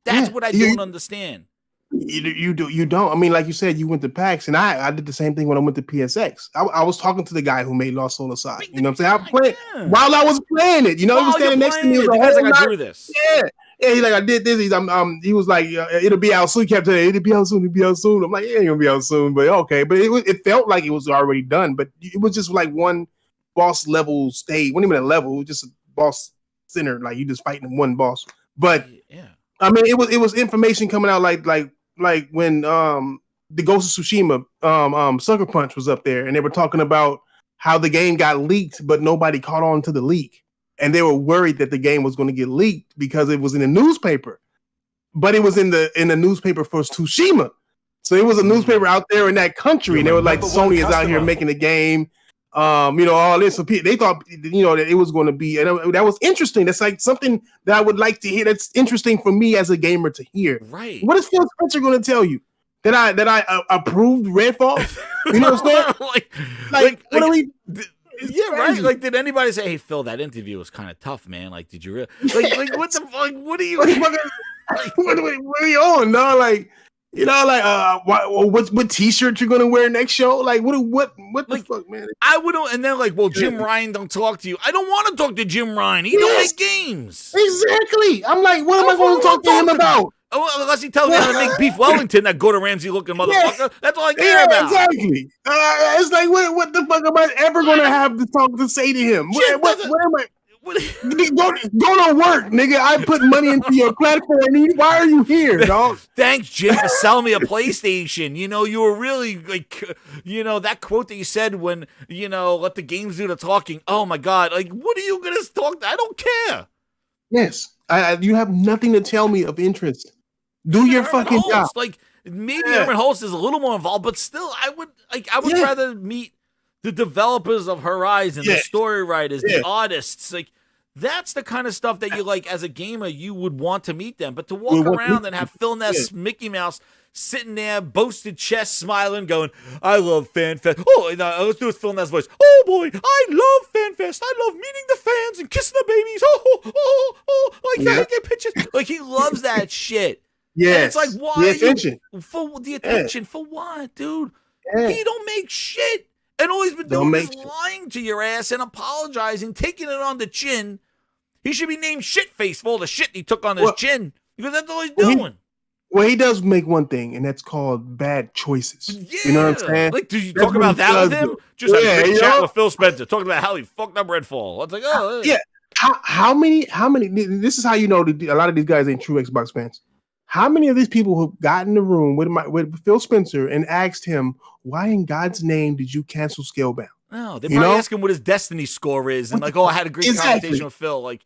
That's what I don't understand. You don't. I mean, like you said, you went to PAX, and I did the same thing when I went to PSX. I was talking to the guy who made Lost Soul Aside. You know what I'm saying? I played while I was playing it. You know, he was standing next to me. I drew this. Yeah. He's like, I did this. He was like, it'll be out soon. He kept saying, it'll be out soon. It'll be out soon. I'm like, yeah, it'll be out soon. But okay. But it felt like it was already done. But it was just like one boss level stage. Wasn't even a level. It was just a boss center. Like you just fighting one boss. But I mean, it was information coming out like when the Ghost of Tsushima Sucker Punch was up there, and they were talking about how the game got leaked, but nobody caught on to the leak, and they were worried that the game was going to get leaked because it was in the newspaper, but it was in the newspaper for Tsushima, so it was a newspaper out there in that country, and they were like, Sony is out here making a game. All this. So they thought, that it was going to be, and that was interesting. That's like something that I would like to hear. That's interesting for me as a gamer to hear. Right. What is Phil Spencer going to tell you? That I approved Redfall? You know what I'm saying? like what are we? Right. Like, did anybody say, "Hey, Phil, that interview was kind of tough, man"? Like, did you really? Like what the fuck? What are you? What are you on? No, like. What T-shirt you're gonna wear next show? Like, what the fuck, man? I wouldn't. And then Jim Ryan don't talk to you. I don't want to talk to Jim Ryan. He don't make games. Exactly. I'm like, what am I going to talk to him about? Oh, unless he tells me how to make beef Wellington, that Gordon Ramsay looking motherfucker. That's all I care about. Exactly. It's like, what the fuck am I ever gonna have to talk to say to him? What am I? Go to work, nigga. I put money into your platform. Why are you here, dog? Thanks, Jim, for selling me a PlayStation. You were really that quote that you said when let the games do the talking. Oh my God, like, what are you gonna talk? I don't care. Yes, you have nothing to tell me of interest. Do your fucking job. Like, maybe Herman Holtz is a little more involved, but still, I would rather meet the developers of Horizon, the story writers, the artists. Like, that's the kind of stuff that you like as a gamer. You would want to meet them, but to walk around and have Phil Ness, Mickey Mouse sitting there, boasted chest, smiling, going, "I love FanFest." Oh, let's do his Phil Ness voice. "Oh boy, I love FanFest. I love meeting the fans and kissing the babies. I can't get pictures." Like, he loves that shit. Yeah, it's like, why the attention for the attention for what, dude? He don't make shit. And all he's been doing is lying to your ass and apologizing, taking it on the chin. He should be named Shitface for all the shit he took on his chin, because that's all he's doing. He does make one thing, and that's called bad choices. Yeah. You know what I'm saying? Like, did you talk about that with him? Just had a big chat with Phil Spencer, talking about how he fucked up Redfall. I was like, oh. Yeah. How many, this is how you know a lot of these guys ain't true Xbox fans. How many of these people who got in the room with Phil Spencer and asked him, why in God's name did you cancel Scalebound? No, they probably ask him what his Destiny score is, and I had a great conversation with Phil. Like,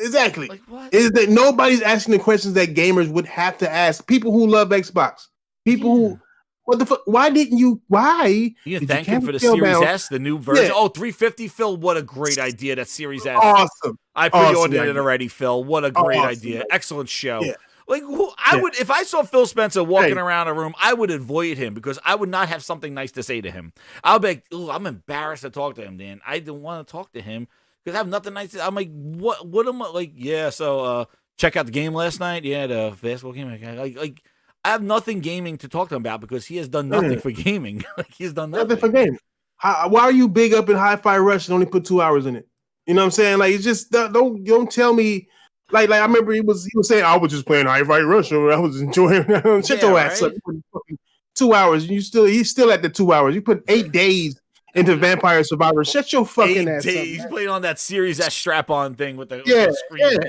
Exactly. Like what? Is that nobody's asking the questions that gamers would have to ask? People who love Xbox, people who, what the fuck? Why didn't you? Why You did thank you him for the scale Series down? S, the new version. Yeah. Oh, 350, Phil. What a great idea, that Series S. Awesome. I pre-ordered Awesome it already, Phil. What a great Awesome idea. idea. Excellent show. Yeah. Like, I would, if I saw Phil Spencer walking Hey. around a room, I would avoid him because I would not have something nice to say to him. I'll be like, ooh, I'm embarrassed to talk to him, Dan. I didn't want to talk to him because I have nothing nice to. I'm like, what am I like? Yeah, so check out the game last night. Yeah, the basketball game. Like I have nothing gaming to talk to him about because he has done nothing for gaming. Like he's done nothing for gaming. Why are you big up in Hi-Fi Rush and only put 2 hours in it? You know what I'm saying? Like, it's just don't tell me. Like I remember he was saying I was just playing Hi-Fi Rush or I was enjoying. Shut your ass up. 2 hours. He's still at the 2 hours. You put 8 days into Vampire Survivor. Shut your fucking 8 ass days. up. Playing on that Series S strap-on thing with the screen. Yeah.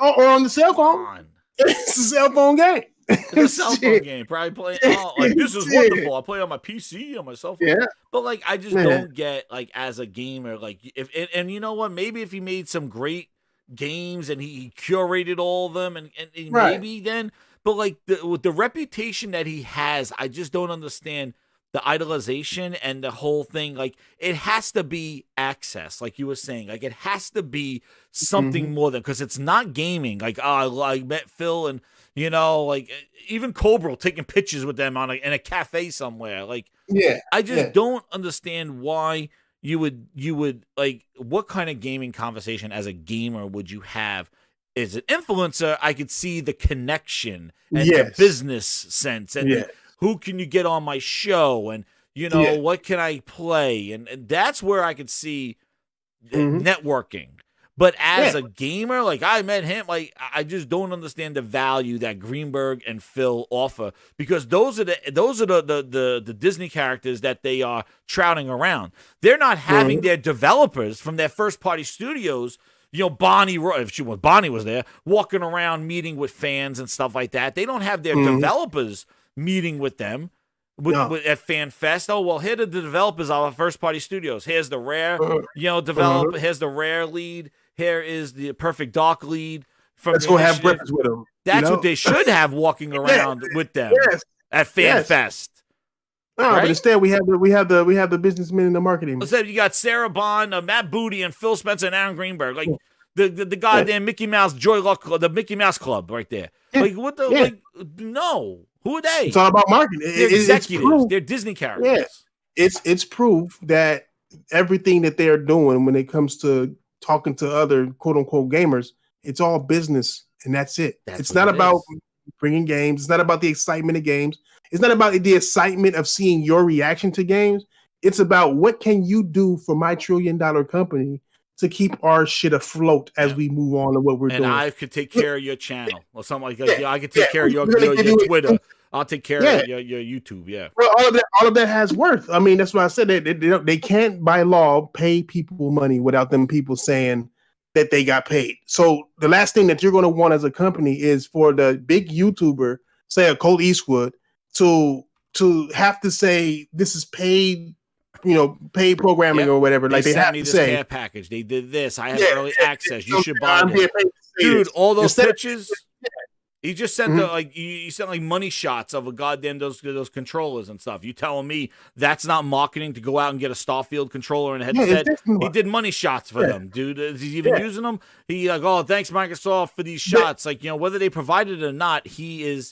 Or on the cell phone. It's a cell phone game. It's a cell phone game. Probably playing. Oh, like this is wonderful. I play on my PC on my cell phone. Yeah. But like, I just don't get like as a gamer, like if and you know what? Maybe if he made some great games and he curated all of them, and maybe then. But like with the reputation that he has, I just don't understand the idolization and the whole thing. Like it has to be access, like you were saying. Like it has to be something more than, because it's not gaming. Like I met Phil and. You know, like even Cobra taking pictures with them in a cafe somewhere. Like, I just don't understand why you would like, what kind of gaming conversation as a gamer would you have? As an influencer, I could see the connection and the business sense and who can you get on my show and, you know, what can I play? And that's where I could see networking. But as a gamer, like I met him, like I just don't understand the value that Greenberg and Phil offer, because those are the Disney characters that they are trouting around. They're not having their developers from their first party studios, you know, Bonnie was there walking around meeting with fans and stuff like that. They don't have their developers meeting with them. At Fan Fest. Oh, well, here are the developers of our first party studios. Here's the Rare, developer. Here's the Rare lead. Here is the Perfect Dark lead. Let's go have breakfast with them. That's what they should have walking around with them at Fan Fest. No, but instead we have the businessmen in the marketing. Instead, you got Sarah Bond, Matt Booty, and Phil Spencer and Aaron Greenberg. Like the goddamn Mickey Mouse Joy Luck, the Mickey Mouse Club right there. Like what the like? No. Who are they? It's all about marketing. They're executives. They're Disney characters. Yeah. It's proof that everything that they are doing when it comes to talking to other quote unquote gamers, it's all business, and that's it. It's not about bringing games. It's not about the excitement of games. It's not about the excitement of seeing your reaction to games. It's about what can you do for my $1 trillion company to keep our shit afloat as we move on to what we're doing. And I could take care of your channel or something like that. I could take care of your Twitter. I'll take care of your YouTube. Yeah. Well, all of that has worth. I mean, that's why I said that they can't by law pay people money without them people saying that they got paid. So the last thing that you're going to want as a company is for the big YouTuber, say a Colt Eastwood, to have to say this is paid. You know, paid programming or whatever. Like they have to say, care package. They did this. I have early access. You should buy it, dude. All those pitches. He just sent you sent like money shots of a goddamn those controllers and stuff. You telling me that's not marketing to go out and get a Starfield controller and a headset? He did money shots for them, dude. Is he even using them? He like, oh, thanks Microsoft for these shots. Like, you know, whether they provided it or not, he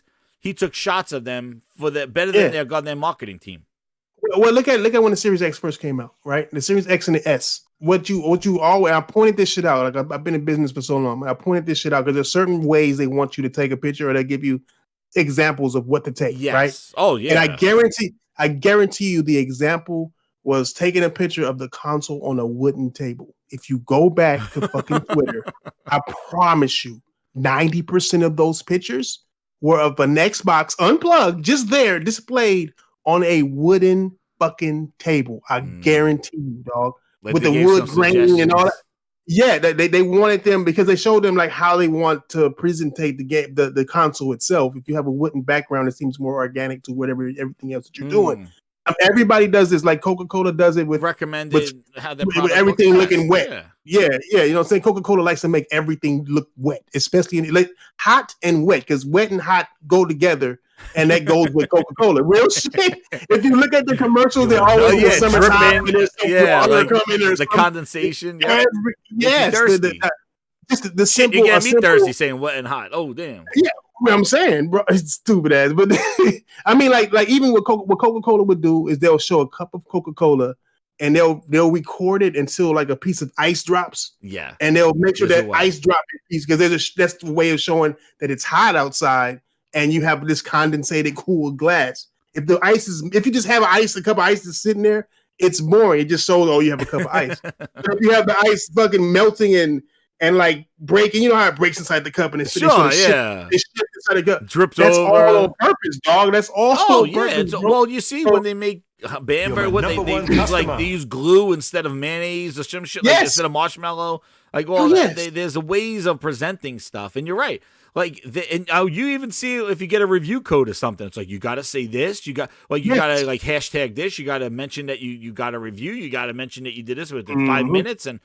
took shots of them for the better than their goddamn marketing team. Well, look at when the Series X first came out, right? The Series X and the S. What you always, I pointed this shit out. Like I've been in business for so long. I pointed this shit out because there's certain ways they want you to take a picture, or they give you examples of what to take, right? Oh yeah. And I guarantee you, the example was taking a picture of the console on a wooden table. If you go back to fucking Twitter, I promise you, 90% of those pictures were of an Xbox unplugged, just there, displayed on a wooden fucking table. I guarantee you, dog. Like with the wood grain and all that. Yeah, they wanted them because they showed them like how they want to presentate the game, the console itself. If you have a wooden background, it seems more organic to whatever everything else that you're doing. Everybody does this. Like Coca-Cola does it with recommended how their with product everything looks looking best. wet. Yeah. You know what I'm saying? Coca-Cola likes to make everything look wet, especially in like hot and wet, because wet and hot go together, and that goes with Coca-Cola. Real shit. If you look at the commercials, they're always in the summertime. Like coming, the condensation. Yes, just the simple. You get me thirsty saying wet and hot. Oh damn. Yeah. What I'm saying, bro, it's stupid ass. But I mean, like even what Coca-Cola would do is they'll show a cup of Coca-Cola and they'll record it until like a piece of ice drops. Yeah, and they'll make sure that ice drop piece, because that's the way of showing that it's hot outside and you have this condensated cool glass. If you just have a cup of ice that's sitting there, it's boring. It just shows you have a cup of ice. But if you have the ice fucking melting and like breaking, you know how it breaks inside the cup and it's sure, it's inside the cup. Dripped That's over. all on purpose, dog. That's all. Oh on yeah. purpose, Well, you see when they make Bamber, what number one they use customer. they use glue instead of mayonnaise or some shit like instead of marshmallow. Like there's ways of presenting stuff, and you're right. Like you even see if you get a review code or something, it's like you got to say this, you got to like hashtag this, you got to mention that you got a review, you got to mention that you did this within 5 minutes, and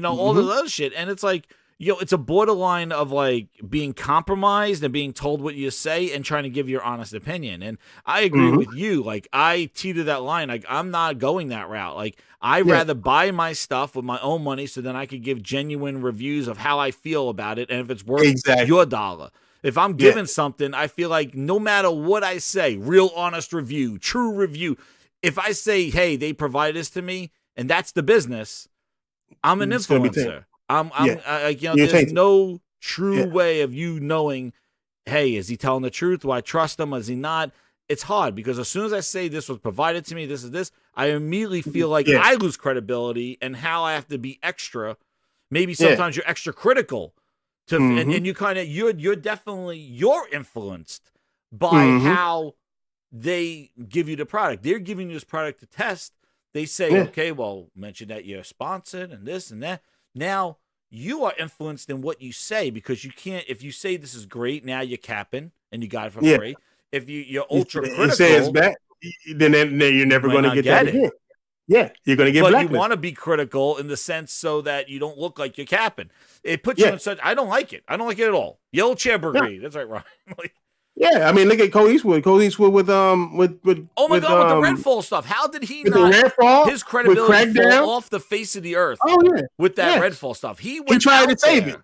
all the other shit, and it's like. It's a borderline of like being compromised and being told what you say and trying to give your honest opinion. And I agree with you. Like I teeter that line. Like I'm not going that route. Like I'd rather buy my stuff with my own money so then I could give genuine reviews of how I feel about it and if it's worth your dollar. If I'm giving something, I feel like no matter what I say, real honest review, true review. If I say, hey, they provide this to me and that's the business, I'm an influencer. There's no true way of you knowing, hey, is he telling the truth? Do I trust him? Is he not? It's hard because as soon as I say this was provided to me, this is this, I immediately feel like I lose credibility and how I have to be extra. Maybe sometimes you're extra critical to, and you kind of, you're influenced by how they give you the product. They're giving you this product to test. They say, okay, well, mention that you're sponsored and this and that. Now you are influenced in what you say because you can't. If you say this is great, now you're capping and you got it for free. If you're ultra critical, say it's bad, then you're never going to get that again. Yeah, you're going to get blacklisted. But you want to be critical in the sense so that you don't look like you're capping. It puts you in such. I don't like it. I don't like it at all. Yellow chair brigade. That's right, Ryan. Yeah, I mean, look at Cole Eastwood. Cole Eastwood with oh my god, with the Redfall stuff. How did he not? Redfall, his credibility fall off the face of the earth. Oh yeah, with that Redfall stuff, he tried to save it.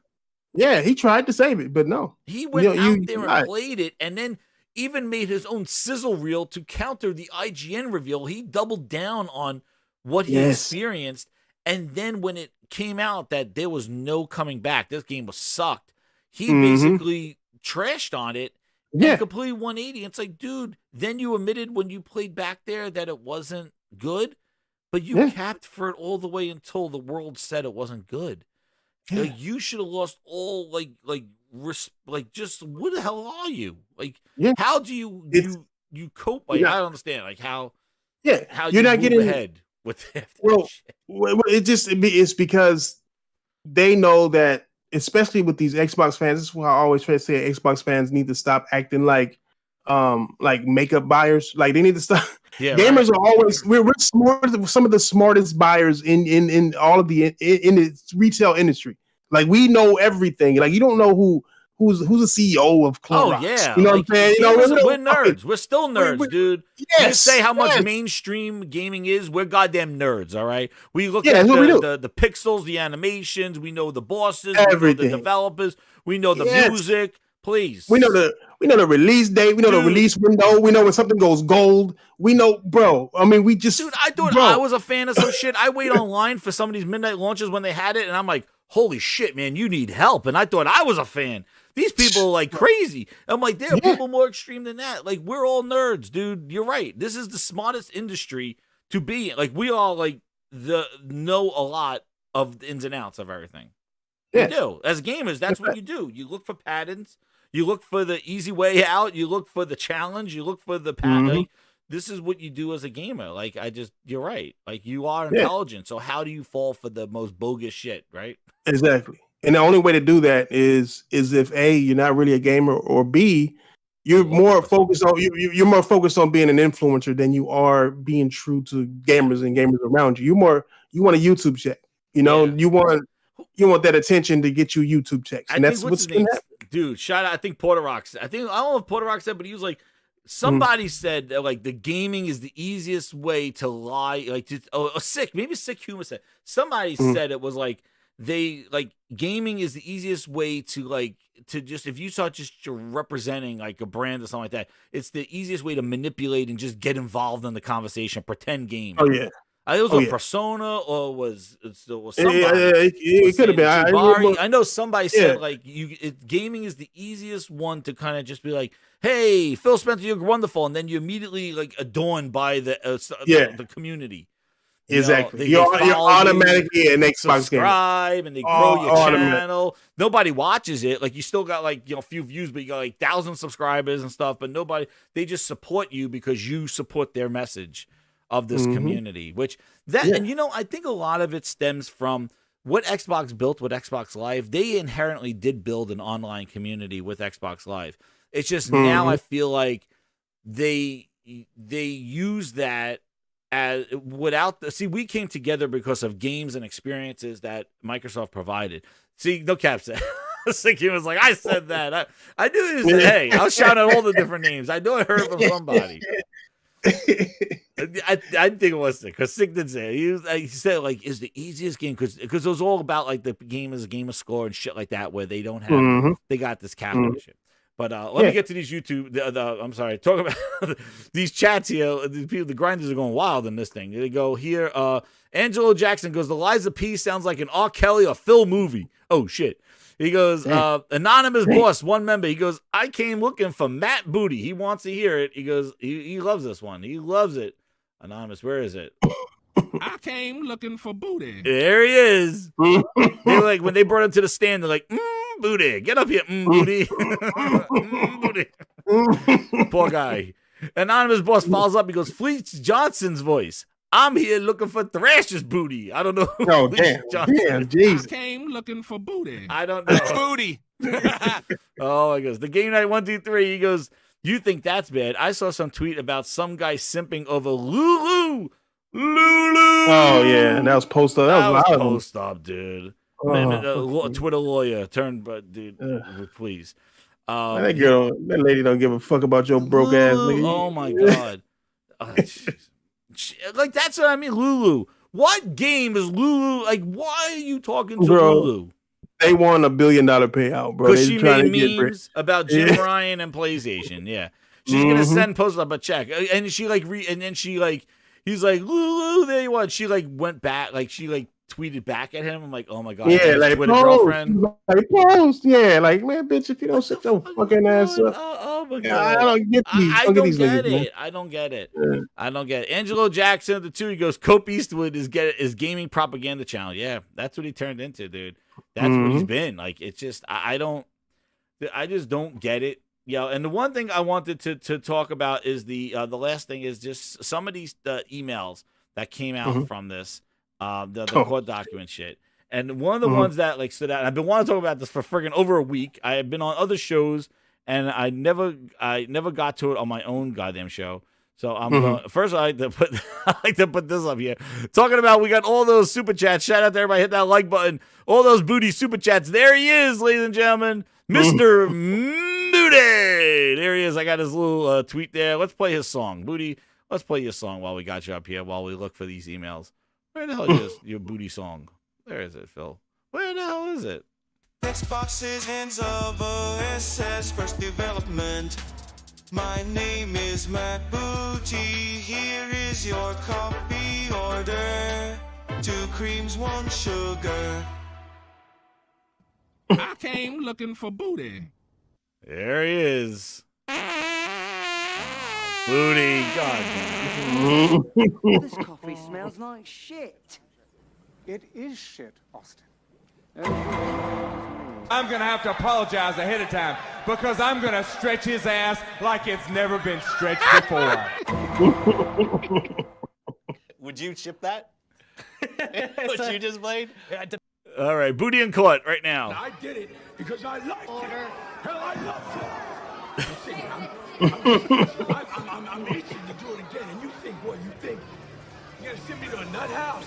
Yeah, he tried to save it, but no, he went out there and played it, and then even made his own sizzle reel to counter the IGN reveal. He doubled down on what he experienced, and then when it came out that there was no coming back, this game was sucked. He basically trashed on it. Yeah, completely 180. It's like, dude, then you admitted when you played back there that it wasn't good, but you capped for it all the way until the world said it wasn't good. Yeah. Like, you should have lost all just what the hell are you? Like, how do you cope? Like, I don't understand. Like how you're not getting ahead with that. Well, it's because they know that. Especially with these Xbox fans, this is why I always try to say Xbox fans need to stop acting like makeup buyers. Like they need to stop. Yeah, gamers are always we're smart, some of the smartest buyers in all of the in the retail industry. Like we know everything. Like you don't know who's the CEO of Clorox. Oh yeah, you know what I'm saying? We're nerds. We're still nerds, dude. Yes, you say how much mainstream gaming is. We're goddamn nerds. All right. We look at the pixels, the animations. We know the bosses. Everything. We know the developers. We know the music. Please. We know the release date. We know the release window. We know when something goes gold. We know, bro. I mean, dude. I thought I was a fan of some shit. I wait online for some of these midnight launches when they had it, and I'm like, holy shit, man, you need help. And I thought I was a fan. These people are like crazy. I'm like, there are people more extreme than that. Like, we're all nerds, dude. You're right. This is the smartest industry to be in. Like, we all know a lot of the ins and outs of everything. Yeah. You do. As gamers, that's what you do. You look for patterns. You look for the easy way out. You look for the challenge. You look for the pattern. Like, this is what you do as a gamer. Like, you're right. Like, you are intelligent. So how do you fall for the most bogus shit, right? Exactly. And the only way to do that is if A, you're not really a gamer, or B, You're more focused on you're more focused on being an influencer than you are being true to gamers and gamers around you. You want a YouTube check. You know, Yeah. you want that attention to get you YouTube checks. And that's what's been happening. Dude, shout out, I think Porter Rocks. I don't know if Porter Rock said, but he was like, somebody said that like the gaming is the easiest way to lie. Like, maybe Sick Humor said. Somebody said it was like gaming is the easiest way to just, if you start just representing like a brand or something like that, it's the easiest way to manipulate and just get involved in the conversation, pretend game. Oh yeah. It was a Persona or was somebody. It could have been. I know somebody said like gaming is the easiest one to kind of just be like, "Hey, Phil Spencer, you're wonderful," and then you immediately like adorned by the community. Exactly. You're automatically an Xbox subscribe and they grow your channel. Nobody watches it. Like you still got like a few views, but you got like 1,000 subscribers and stuff. But nobody. They just support you because you support their message of this community. And I think a lot of it stems from what Xbox built with Xbox Live. They inherently did build an online community with Xbox Live. It's just now I feel like they use that. We came together because of games and experiences that Microsoft provided. See, no cap said. Sicky was like, I said that. I knew he said, hey, I was shouting out all the different names. I know I heard from somebody. I think it was Sick, because Sick did say he said like is the easiest game because it was all about like the game is a game of score and shit like that where they don't have they got this capital shit. But let me get to these YouTube. I'm sorry. Talk about these chats here. The grinders are going wild in this thing. They go here. Angelo Jackson goes, the Liza P sounds like an R. Kelly or Phil movie. Oh shit. He goes, anonymous boss, one member. He goes, I came looking for Matt Booty. He wants to hear it. He goes, he loves this one. He loves it. Anonymous, where is it? I came looking for Booty. There he is. They're like, when they brought him to the stand, they're like, Booty, get up here, Booty. Booty. Poor guy. Anonymous boss follows up. He goes, Fleet Johnson's voice. I'm here looking for Thrasher's Booty. I don't know. Oh, damn. Damn, Jesus. I came looking for Booty. I don't know. Booty. Oh, he goes, the Game Night 123. He goes, you think that's bad? I saw some tweet about some guy simping over Lulu. Oh, yeah. That was post up. That was post up, dude. Twitter lawyer turned, but dude, please. That lady don't give a fuck about your broke ass nigga. Oh, my God. Like, that's what I mean, Lulu. What game is Lulu? Like, why are you talking to Lulu? They won $1 billion payout, bro. Because she made memes about Jim Ryan and PlayStation. Yeah, she's gonna send post up a check, and she and then she he's like Lulu. There you are. She went back, she tweeted back at him. I'm like, oh my God, yeah, like Twitter girlfriend. Like post, yeah, like man, bitch, if you don't shut your fucking ass up. Oh my God, I don't get these. I don't get it. I don't get it. Yeah. I don't get it. Angelo Jackson, the two, he goes, Cope Eastwood is gaming propaganda channel. Yeah, that's what he turned into, dude. That's what he's been. Like, it's just I just don't get it. Yeah, and the one thing I wanted to talk about is the last thing is just some of these emails that came out from this. The court document shit. And one of the ones that stood out, and I've been wanting to talk about this for friggin' over a week. I have been on other shows and I never got to it on my own goddamn show. So I'm first I like to put this up here. Talking about, we got all those super chats. Shout out to everybody, hit that like button. All those booty super chats. There he is, ladies and gentlemen. Mr. Booty. There he is. I got his little tweet there. Let's play his song. Booty, let's play your song while we got you up here, while we look for these emails. Where the hell is your booty song? Where is it, Phil? Where the hell is it? Xbox's hands of OSS first development. My name is Matt Booty. Here is your coffee order. 2 creams, 1 sugar. I came looking for Booty. There he is. Booty, God. This coffee smells like shit. It is shit, Austin. I'm gonna have to apologize ahead of time because I'm gonna stretch his ass like it's never been stretched before. Would you ship that? What you just played? All right, Booty in court right now. I did it because I like it. And I love I'm itching to do it again, and you think what? You think you're gonna send me to a nut house?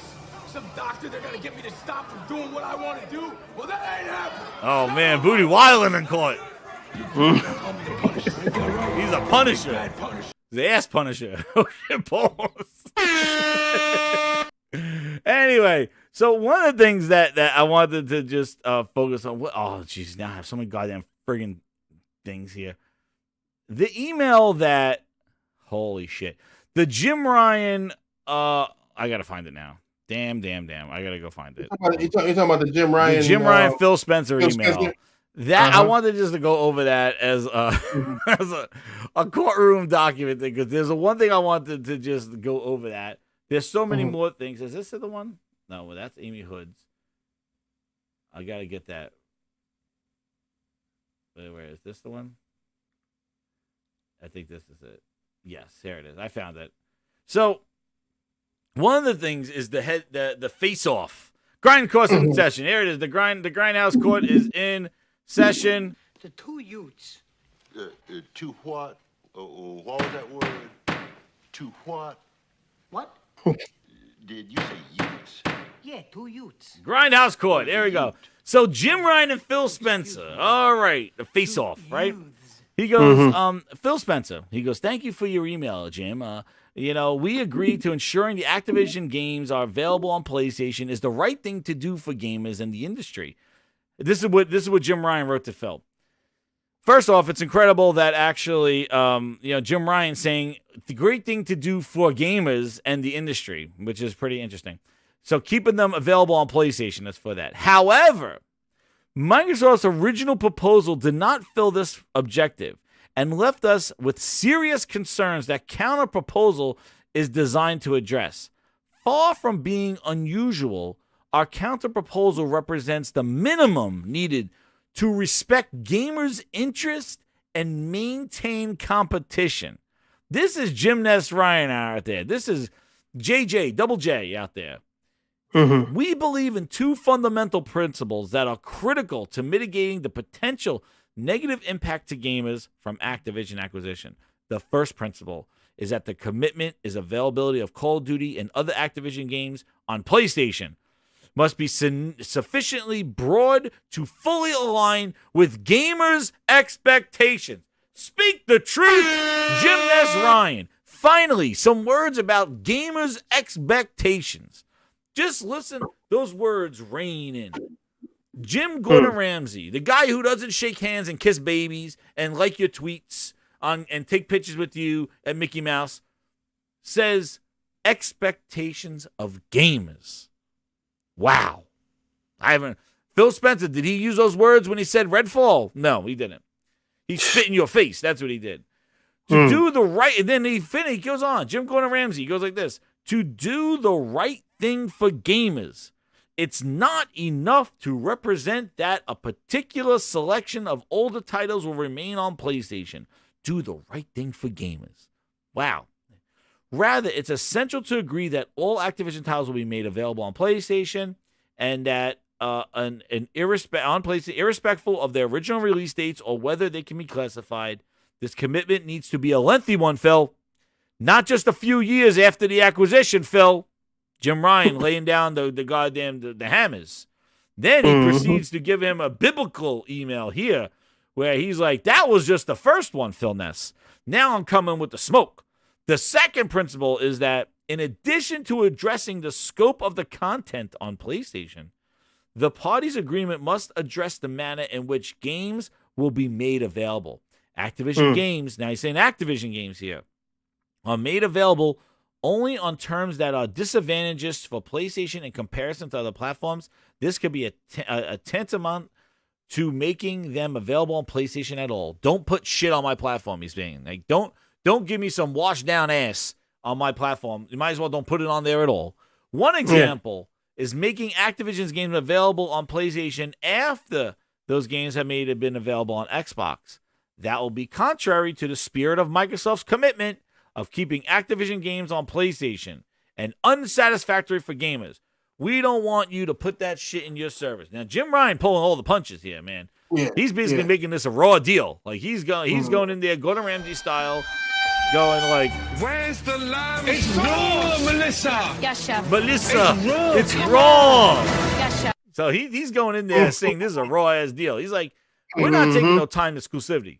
Some doctor, they're gonna get me to stop from doing what I want to do? Well, that ain't happening. Oh, man, Booty wilding in court. He's a punisher. He's the ass punisher. Oh, shit, balls. Anyway, so one of the things that I wanted to just focus on. Oh, jeez, now I have so many goddamn friggin' things here. The email that, holy shit, the Jim Ryan. I gotta find it now. Damn. I gotta go find it. You're talking about the Jim Ryan. The Jim Ryan, Phil Spencer email. Spencer? That I wanted just to go over that as as a courtroom document thing, because there's one thing I wanted to just go over that. There's so many more things. Is this the one? No, well, that's Amy Hood's. I gotta get that. Where is this the one? I think this is it. Yes, here it is. I found it. So one of the things is the face off. Grind course in session. Here it is. The grindhouse court is in session. The two youths. To what? What was that word? To what? What? Did you say youths? Yeah, two youths. Grindhouse court. There we go. So Jim Ryan and Phil Spencer. All right. The face off, right? He goes, Phil Spencer. He goes, thank you for your email, Jim. We agree to ensuring the Activision games are available on PlayStation is the right thing to do for gamers in the industry. This is what Jim Ryan wrote to Phil. First off, it's incredible that actually, Jim Ryan saying the great thing to do for gamers and the industry, which is pretty interesting. So keeping them available on PlayStation is for that. However, Microsoft's original proposal did not fill this objective and left us with serious concerns that counter proposal is designed to address. Far from being unusual, our counter proposal represents the minimum needed to respect gamers' interest and maintain competition. This is Jim Ness Ryan out there. This is Double J out there. We believe in two fundamental principles that are critical to mitigating the potential negative impact to gamers from Activision acquisition. The first principle is that the commitment is availability of Call of Duty and other Activision games on PlayStation must be sufficiently broad to fully align with gamers' expectations. Speak the truth, Jim Ness Ryan. Finally, some words about gamers' expectations. Just listen, those words rain in. Jim Gordon Ramsay, the guy who doesn't shake hands and kiss babies and like your tweets and take pictures with you at Mickey Mouse, says expectations of gamers. Wow. Phil Spencer, did he use those words when he said Redfall? No, he didn't. He spit in your face. That's what he did. To do the right, and then he goes on. Jim Gordon Ramsay, he goes like this. To do the right thing for gamers, it's not enough to represent that a particular selection of older titles will remain on PlayStation. Do the right thing for gamers. Wow. Rather, it's essential to agree that all Activision titles will be made available on PlayStation, and that irrespectful of their original release dates or whether they can be classified, this commitment needs to be a lengthy one, Phil. Not just a few years after the acquisition, Phil. Jim Ryan laying down the goddamn the hammers. Then he proceeds to give him a biblical email here where he's like, that was just the first one, Phil Ness. Now I'm coming with the smoke. The second principle is that in addition to addressing the scope of the content on PlayStation, the parties' agreement must address the manner in which games will be made available. Activision games, now he's saying Activision games here, are made available only on terms that are disadvantageous for PlayStation in comparison to other platforms. This could be a tantamount to making them available on PlayStation at all. Don't put shit on my platform, he's saying. Like, don't give me some washed down ass on my platform. You might as well don't put it on there at all. One example is making Activision's games available on PlayStation after those games have been available on Xbox. That will be contrary to the spirit of Microsoft's commitment of keeping Activision games on PlayStation and unsatisfactory for gamers. We don't want you to put that shit in your service. Now, Jim Ryan pulling all the punches here, man. Yeah, He's basically making this a raw deal. Like he's going in there, Gordon Ramsay style, going like, Where's the lamb? It's raw, Melissa. Yes, chef. Melissa, it's Come raw. Yes, chef. So he's going in there saying this is a raw ass deal. He's like, we're not taking no time exclusivity.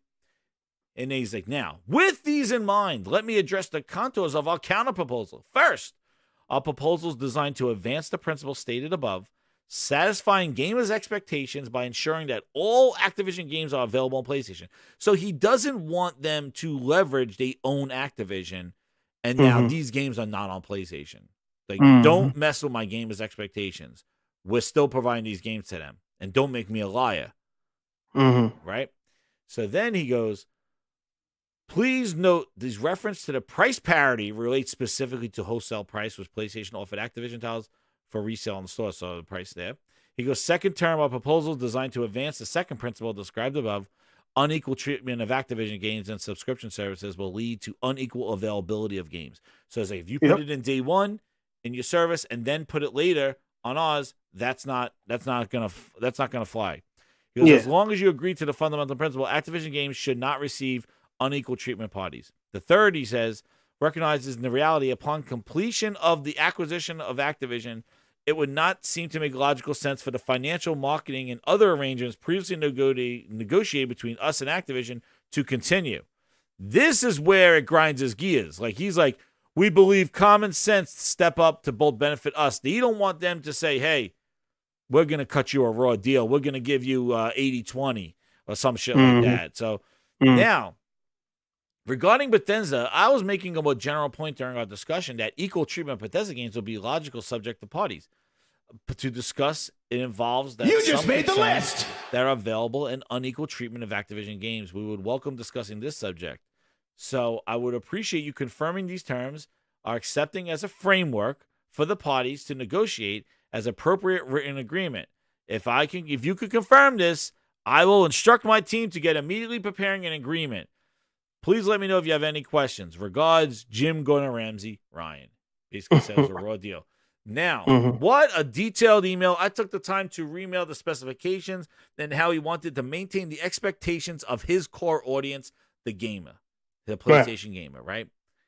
And then he's like, now, with these in mind, let me address the contours of our counter proposal. First, our proposal is designed to advance the principle stated above, satisfying gamers' expectations by ensuring that all Activision games are available on PlayStation. So he doesn't want them to leverage their own Activision, and now these games are not on PlayStation. Like, don't mess with my gamers' expectations. We're still providing these games to them, and don't make me a liar. Right? So then he goes, please note this reference to the price parity relates specifically to wholesale price, which PlayStation offered Activision titles for resale in the store, so the price there. He goes, second term, our proposal is designed to advance the second principle described above. Unequal treatment of Activision games and subscription services will lead to unequal availability of games. So it's like if you put it in day one in your service and then put it later on ours, that's not gonna fly. He goes, as long as you agree to the fundamental principle, Activision games should not receive unequal treatment parties. The third, he says, recognizes the reality upon completion of the acquisition of Activision, it would not seem to make logical sense for the financial, marketing, and other arrangements previously negotiated between us and Activision to continue. This is where it grinds his gears. Like, he's like, we believe common sense step up to both benefit us. You don't want them to say, hey, we're going to cut you a raw deal. We're going to give you 80-20 or some shit like that. So now, regarding Bethesda, I was making a more general point during our discussion that equal treatment of Bethesda games will be logical subject to parties. But to discuss, it involves that You just made the list. that are available and unequal treatment of Activision games. We would welcome discussing this subject. So I would appreciate you confirming these terms are accepting as a framework for the parties to negotiate as appropriate written agreement. If you could confirm this, I will instruct my team to get immediately preparing an agreement. Please let me know if you have any questions. Regards, Jim Gordon Ramsay, Ryan. Basically says a raw deal. Now, what a detailed email. I took the time to remail the specifications and how he wanted to maintain the expectations of his core audience, the gamer, the PlayStation gamer, right?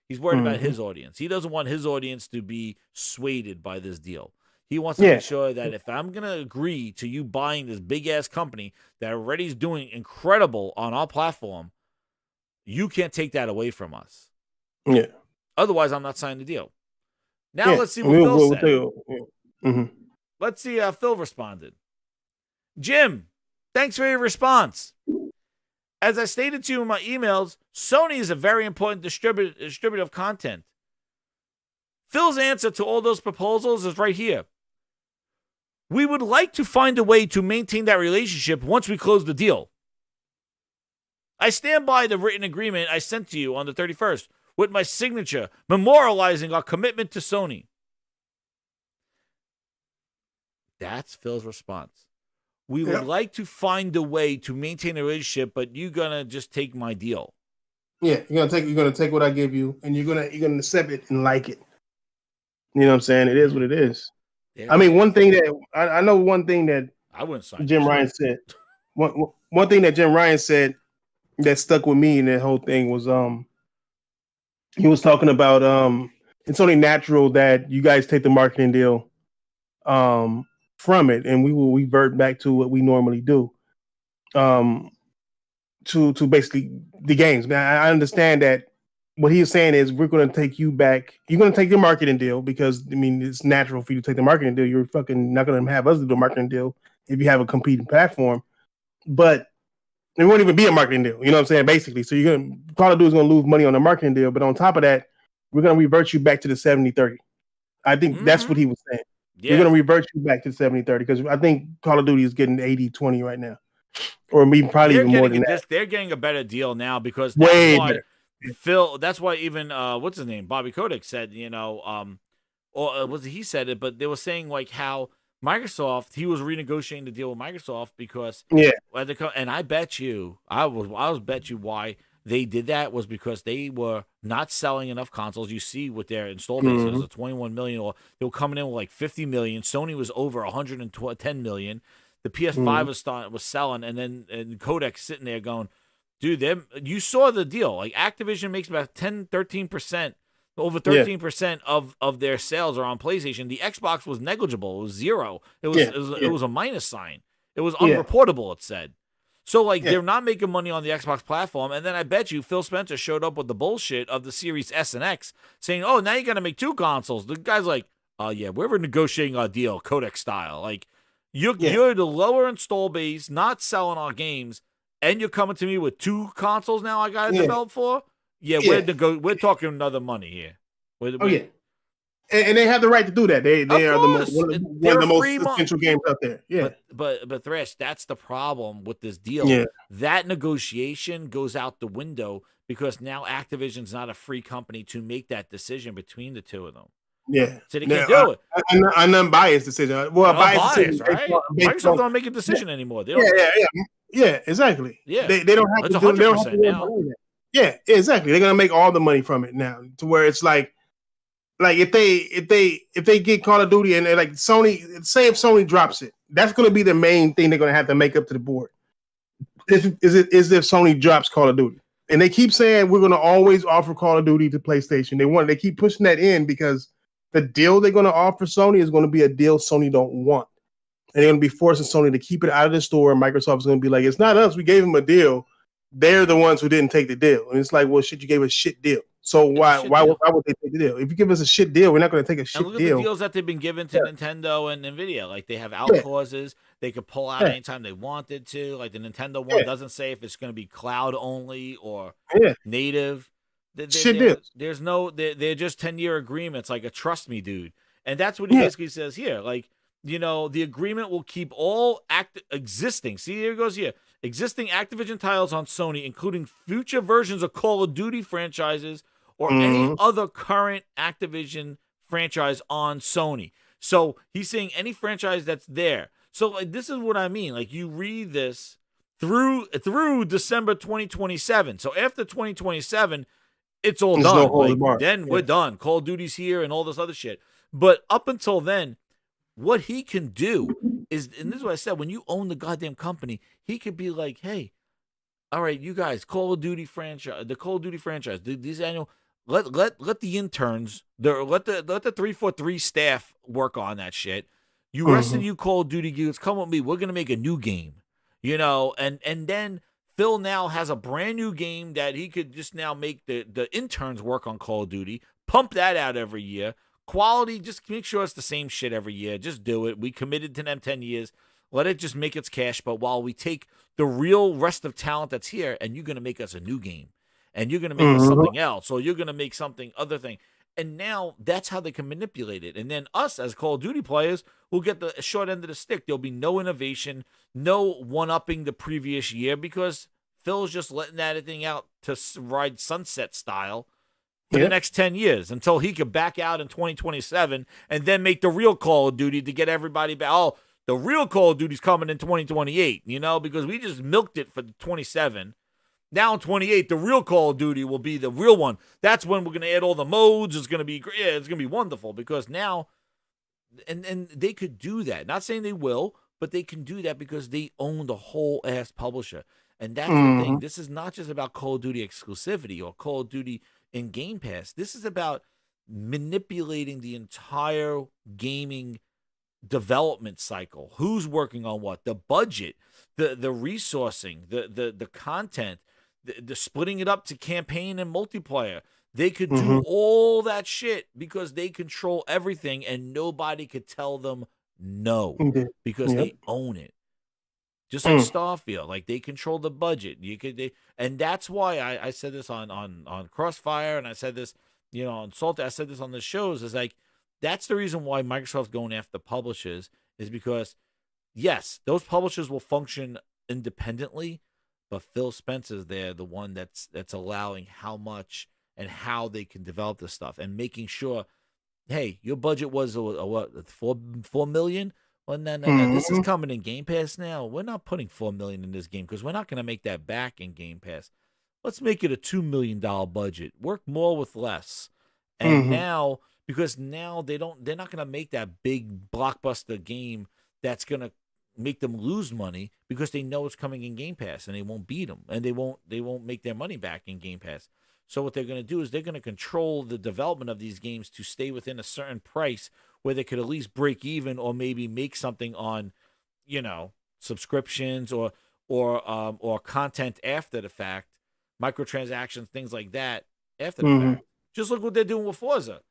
He's worried about his audience. He doesn't want his audience to be swayed by this deal. He wants to make sure that if I'm going to agree to you buying this big-ass company that already is doing incredible on our platform, you can't take that away from us. Yeah. Otherwise, I'm not signing the deal. Now let's see what Phil said. Let's see how Phil responded. Jim, thanks for your response. As I stated to you in my emails, Sony is a very important distributor of content. Phil's answer to all those proposals is right here. We would like to find a way to maintain that relationship once we close the deal. I stand by the written agreement I sent to you on the 31st with my signature memorializing our commitment to Sony. That's Phil's response. We would like to find a way to maintain a relationship, but you're gonna just take my deal. Yeah, you're gonna take what I give you, and you're gonna accept it and like it. You know what I'm saying? It is what it is. Yeah. I mean, one thing that I know, one thing that I wouldn't sign Jim Ryan said. One thing that Jim Ryan said that stuck with me in that whole thing was he was talking about it's only natural that you guys take the marketing deal from it, and we will revert back to what we normally do to basically the games. Man, I understand that what he was saying is we're going to take you back. You're going to take the marketing deal because, I mean, it's natural for you to take the marketing deal. You're fucking not going to have us do the marketing deal if you have a competing platform. But it won't even be a marketing deal. You know what I'm saying? Basically. So Call of Duty is going to lose money on the marketing deal. But on top of that, we're going to revert you back to the 70-30. I think that's what he was saying. Yeah. We're going to revert you back to 70-30 because I think Call of Duty is getting 80-20 right now. Or maybe probably even more than that. They're getting a better deal now because way better. Phil, that's why even what's his name, Bobby Kotick said, he said it, but they were saying like how Microsoft, he was renegotiating the deal with Microsoft because and I bet you, I was bet you why they did that was because they were not selling enough consoles. You see with their install base, it was a 21 million, or they were coming in with like 50 million. Sony was over 110 million. The PS5 was selling, and then Codec sitting there going, dude, you saw the deal. Like Activision makes about 13%, over 13% of their sales are on PlayStation. The Xbox was negligible. It was zero. It was a minus sign. It was unreportable, it said. So, like, they're not making money on the Xbox platform. And then I bet you Phil Spencer showed up with the bullshit of the Series S and X saying, oh, now you got to make 2 consoles. The guy's like, oh, yeah, we're negotiating our deal, Codec style. Like, you're the lower install base, not selling our games, and you're coming to me with 2 consoles now I got to develop for? Yeah, we're talking another money here. And they have the right to do that. They are one of the most essential games out there. Yeah. But Thresh, that's the problem with this deal. Yeah. That negotiation goes out the window because now Activision's not a free company to make that decision between the two of them. Yeah. So they can't do it. An unbiased decision. Well, a biased decision, right? Microsoft don't make a decision anymore. They don't, yeah, exactly. Yeah. They don't have to do it. They don't have to now. Yeah, exactly. They're gonna make all the money from it now, to where it's like if they get Call of Duty and like Sony, say if Sony drops it, that's gonna be the main thing they're gonna have to make up to the board. Is if Sony drops Call of Duty, and they keep saying we're gonna always offer Call of Duty to PlayStation. They keep pushing that in because the deal they're gonna offer Sony is gonna be a deal Sony don't want, and they're gonna be forcing Sony to keep it out of the store. And Microsoft's gonna be like, it's not us, we gave them a deal. They're the ones who didn't take the deal. And it's like, well, shit, you gave us a shit deal. So why would they take the deal? If you give us a shit deal, we're not going to take a shit deal. And look at the deals that they've been given to Nintendo and Nvidia. Like they have out clauses. They could pull out anytime they wanted to. Like the Nintendo one doesn't say if it's going to be cloud only or native. Shit deals. There's no, they're just 10-year agreements, like a trust me, dude. And that's what he basically says here. Like, you know, the agreement will keep all existing. See, here it goes here. Existing Activision titles on Sony, including future versions of Call of Duty franchises or any other current Activision franchise on Sony. So he's saying any franchise that's there. So like this is what I mean. Like you read this through December 2027. So after 2027, it's all done. We're done. Call of Duty's here and all this other shit. But up until then, what he can do is, and this is what I said, when you own the goddamn company, he could be like, hey, all right, you guys, Call of Duty franchise, these annual, let the interns, let the 343 staff work on that shit. You rest of you Call of Duty geeks, come with me. We're gonna make a new game, you know, and then Phil now has a brand new game that he could just now make the interns work on Call of Duty, pump that out every year. Quality, just make sure it's the same shit every year. Just do it. We committed to them 10 years. Let it just make its cash. But while we take the real rest of talent that's here, and you're going to make us a new game, and you're going to make us something else, or you're going to make something other thing. And now that's how they can manipulate it. And then us as Call of Duty players will get the short end of the stick. There'll be no innovation, no one-upping the previous year because Phil's just letting that thing out to ride sunset style for the next 10 years until he could back out in 2027 and then make the real Call of Duty to get everybody back. Oh, the real Call of Duty's coming in 2028, you know, because we just milked it for 27. Now in 28, the real Call of Duty will be the real one. That's when we're going to add all the modes. It's going to be great. Yeah, it's going to be wonderful because now, and they could do that. Not saying they will, but they can do that because they own the whole ass publisher. And that's the thing. This is not just about Call of Duty exclusivity or Call of Duty in Game Pass. This is about manipulating the entire gaming development cycle. Who's working on what? The budget, the resourcing, the content, the splitting it up to campaign and multiplayer. They could do all that shit because they control everything and nobody could tell them no because they own it. Just like Starfield, like they control the budget. And that's why I said this on Crossfire, and I said this, you know, on Salt. I said this on the shows. Is like that's the reason why Microsoft's going after publishers is because yes, those publishers will function independently, but Phil Spencer's there, the one that's allowing how much and how they can develop this stuff and making sure, hey, your budget was what, $4 million. Well, no. This is coming in Game Pass now. We're not putting $4 million in this game because we're not going to make that back in Game Pass. let's make it a $2 million budget. Work more with less. And now, because now they're not going to make that big blockbuster game that's going to make them lose money because they know it's coming in Game Pass and they won't beat them and they won't make their money back in Game Pass. So what they're going to do is they're going to control the development of these games to stay within a certain price where they could at least break even or maybe make something on, subscriptions or content after the fact, microtransactions, things like that after the fact. Just look what they're doing with Forza.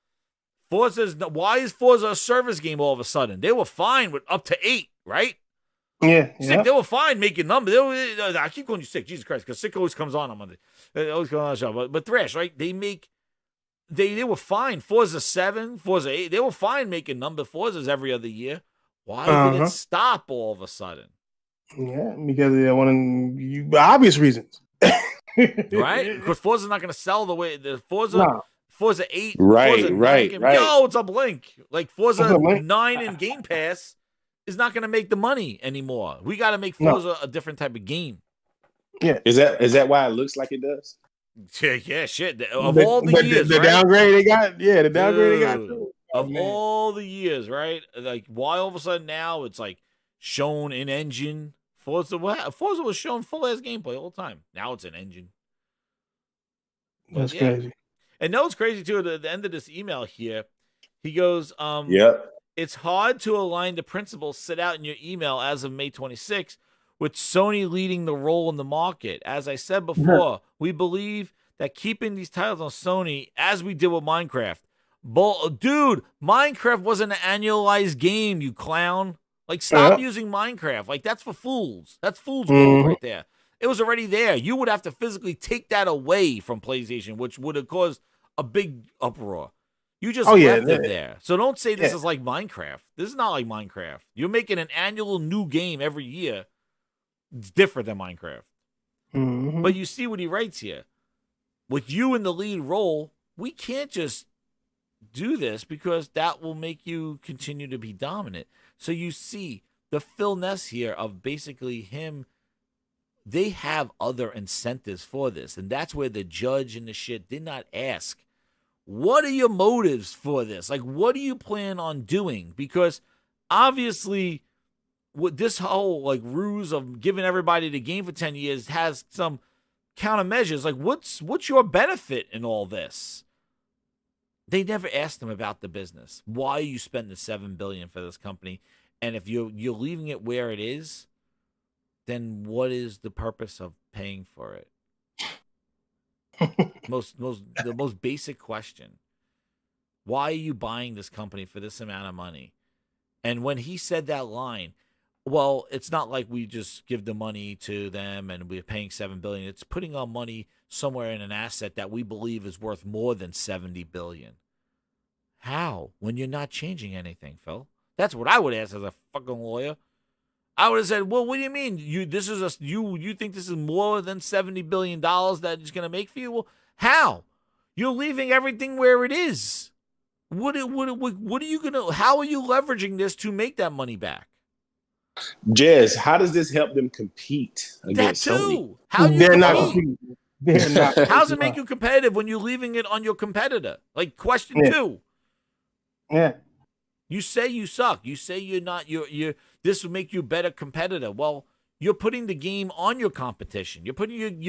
Why is Forza a service game all of a sudden? They were fine with up to 8, right? Yeah. Sick, they were fine making numbers. I keep calling you Sick, Jesus Christ, because Sick always comes on Monday. It always comes on the show. But Thrash, right? They were fine. Forza 7, Forza 8, they were fine making number Forzas every other year. Why did it stop all of a sudden? Yeah, because they want obvious reasons. Right? Because Forza's not going to sell the way the Forza. No. Forza 8, right, Forza 9, right. Yo, what's up, Link? Like Forza 9 and Game Pass is not going to make the money anymore. We got to make Forza a different type of game. Yeah, is that why it looks like it does? Yeah, shit. Of all the years, the right? downgrade they got, the downgrade they got too. Of all the years, right? Like, why all of a sudden now it's like shown in engine? Forza was shown full ass gameplay all the time. Now it's in engine. That's crazy. And no, it's crazy too. At the end of this email here, he goes, it's hard to align the principles set out in your email as of May 26th with Sony leading the role in the market. As I said before, we believe that keeping these titles on Sony, as we did with Minecraft. Dude, Minecraft wasn't an annualized game, you clown. Like, stop using Minecraft. Like, that's for fools. That's fool's gold right there. It was already there. You would have to physically take that away from PlayStation, which would have caused a big uproar. You just left it there. So don't say this is like Minecraft. This is not like Minecraft. You're making an annual new game every year. It's different than Minecraft. But you see what he writes here. With you in the lead role, we can't just do this because that will make you continue to be dominant. So you see the Phil Ness here of basically him. They have other incentives for this. And that's where the judge and the shit did not ask, what are your motives for this? Like, what do you plan on doing? Because obviously with this whole like ruse of giving everybody the game for 10 years has some countermeasures. Like, what's your benefit in all this? They never asked them about the business. Why are you spending $7 billion for this company? And if you're leaving it where it is, then what is the purpose of paying for it? The most basic question. Why are you buying this company for this amount of money? And when he said that line, well, it's not like we just give the money to them and we're paying $7 billion. It's putting our money somewhere in an asset that we believe is worth more than $70 billion. How? When you're not changing anything, Phil? That's what I would ask as a fucking lawyer. I would have said, well, what do you mean? You think this is more than $70 billion that it's going to make for you? Well, how? You're leaving everything where it is. What are you going to, how are you leveraging this to make that money back? Jez, how does this help them compete against that too. Sony? How you They're compete? not. How does it make you competitive when you're leaving it on your competitor? Like, question 2. Yeah. You say you suck. You say you're not. You're. This will make you a better competitor. Well, you're putting the game on your competition. You're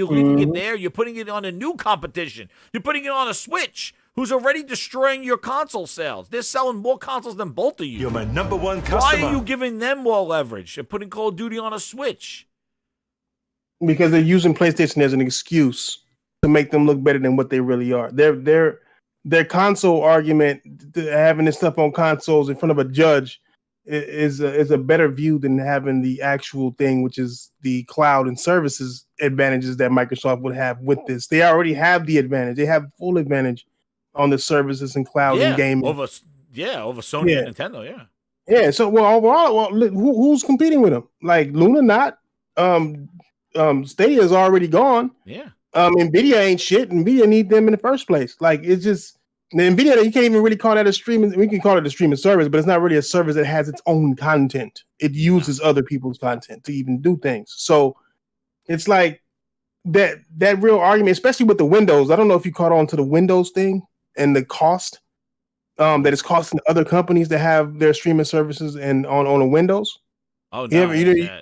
leaving it there. You're putting it on a new competition. You're putting it on a Switch, who's already destroying your console sales. They're selling more consoles than both of you. You're my number one customer. Why are you giving them more leverage and putting Call of Duty on a Switch? Because they're using PlayStation as an excuse to make them look better than what they really are. Their console argument, having this stuff on consoles in front of a judge, is a better view than having the actual thing, which is the cloud and services advantages that Microsoft would have with this. They already have the advantage. They have full advantage on the services and cloud and gaming. Over Sony and Nintendo, yeah. Yeah, so overall, who's competing with them? Like Luna not. Stadia's already gone. Yeah. Nvidia ain't shit. Nvidia need them in the first place. Like, it's just Nvidia, you can't even really call that a streaming. We can call it a streaming service, but it's not really a service that has its own content. It uses other people's content to even do things. So it's like that real argument, especially with the Windows. I don't know if you caught on to the Windows thing and the cost that it's costing other companies to have their streaming services and on a Windows. Oh you no,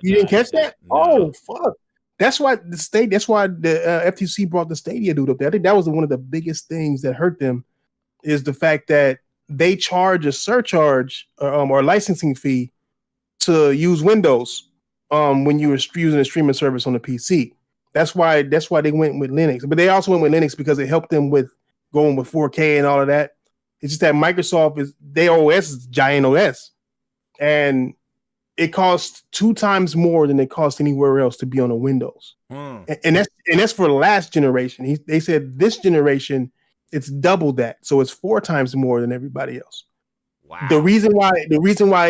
didn't catch that? No. Oh fuck! That's why the FTC brought the Stadia dude up there. I think that was one of the biggest things that hurt them is the fact that they charge a surcharge or licensing fee to use Windows when you were using a streaming service on the PC. That's why they went with Linux. But they also went with Linux because it helped them with going with 4K and all of that. It's just that Microsoft their OS is giant OS. And it costs 2 times more than it costs anywhere else to be on a Windows. And that's for the last generation. They said this generation it's double that. So it's 4 times more than everybody else. Wow. The reason why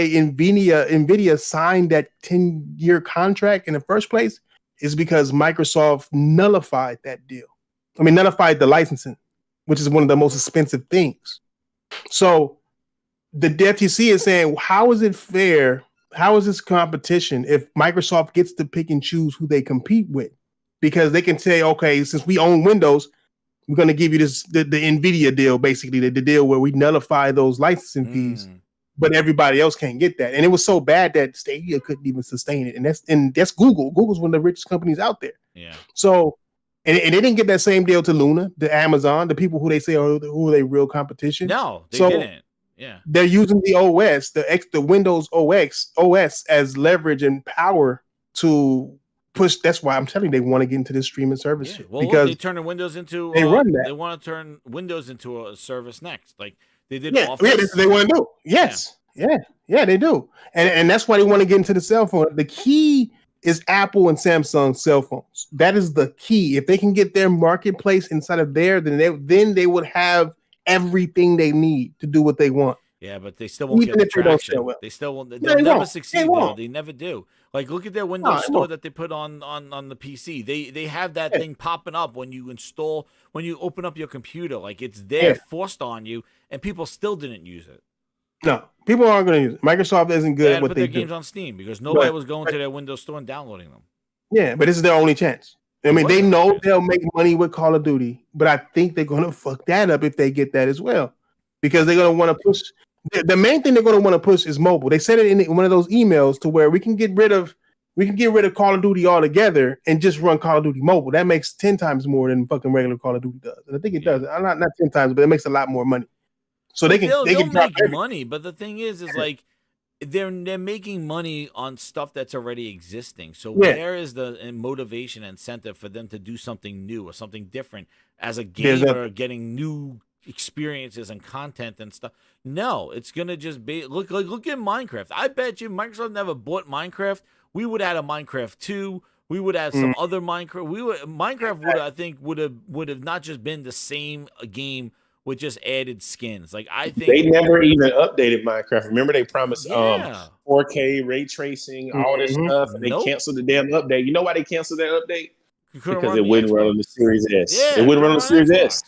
Nvidia signed that 10-year contract in the first place is because Microsoft nullified that deal. I mean, nullified the licensing, which is one of the most expensive things. So the FTC is saying, how is it fair? How is this competition if Microsoft gets to pick and choose who they compete with? Because they can say, okay, since we own Windows, we're going to give you the Nvidia deal, basically the deal where we nullify those licensing fees, but everybody else can't get that. And it was so bad that Stadia couldn't even sustain it. And that's Google. Google's one of the richest companies out there. Yeah. So, and they didn't get that same deal to Luna, the Amazon, the people who they say are who are they real competition. No, they didn't. Yeah. They're using the OS, the Windows OS as leverage and power to push. That's why I'm telling you, they want to get into this streaming service shit. Well, because they turn Windows into they run that. They want to turn Windows into a service next. Like they did Yeah, Office. yeah, that's what they want to do. Yes. Yeah, they do. And that's why they want to get into the cell phone. The key is Apple and Samsung cell phones. That is the key. If they can get their marketplace inside of there, then they would have everything they need to do what they want. Yeah, but they still won't Even get if they don't traction. sell well. They still won't. No, They'll they never won't. succeed. They Though. won't. They never do. Like look at their Windows they Store won't. that they put on the PC. They have that thing popping up when you open up your computer. Like it's there forced on you, and people still didn't use it. No, people aren't going to use it. Microsoft isn't good They had at to what put they their do. games on Steam because nobody was going to their Windows Store and downloading them. Yeah, but this is their only chance. I mean, they know they'll make money with Call of Duty, but I think they're going to fuck that up if they get that as well, because they're going to want to push. The main thing they're going to want to push is mobile. They said it in one of those emails to where we can get rid of Call of Duty altogether and just run Call of Duty mobile. That makes 10 times more than fucking regular Call of Duty does, and I think it does. Not 10 times, but it makes a lot more money. So they can make money, but the thing is like they're making money on stuff that's already existing. So where is the motivation and incentive for them to do something new or something different as a gamer, getting new experiences and content and stuff? No, it's gonna just be look at Minecraft. I bet you Microsoft never bought Minecraft. We would have had a Minecraft 2. We would have some other Minecraft. Minecraft would have not just been the same game with just added skins. Like I think they never even updated Minecraft. Remember they promised 4K ray tracing, all this stuff, and they canceled the damn update. You know why they canceled that update? Because it wouldn't run on the Series S. Yeah, it wouldn't run on the Series S.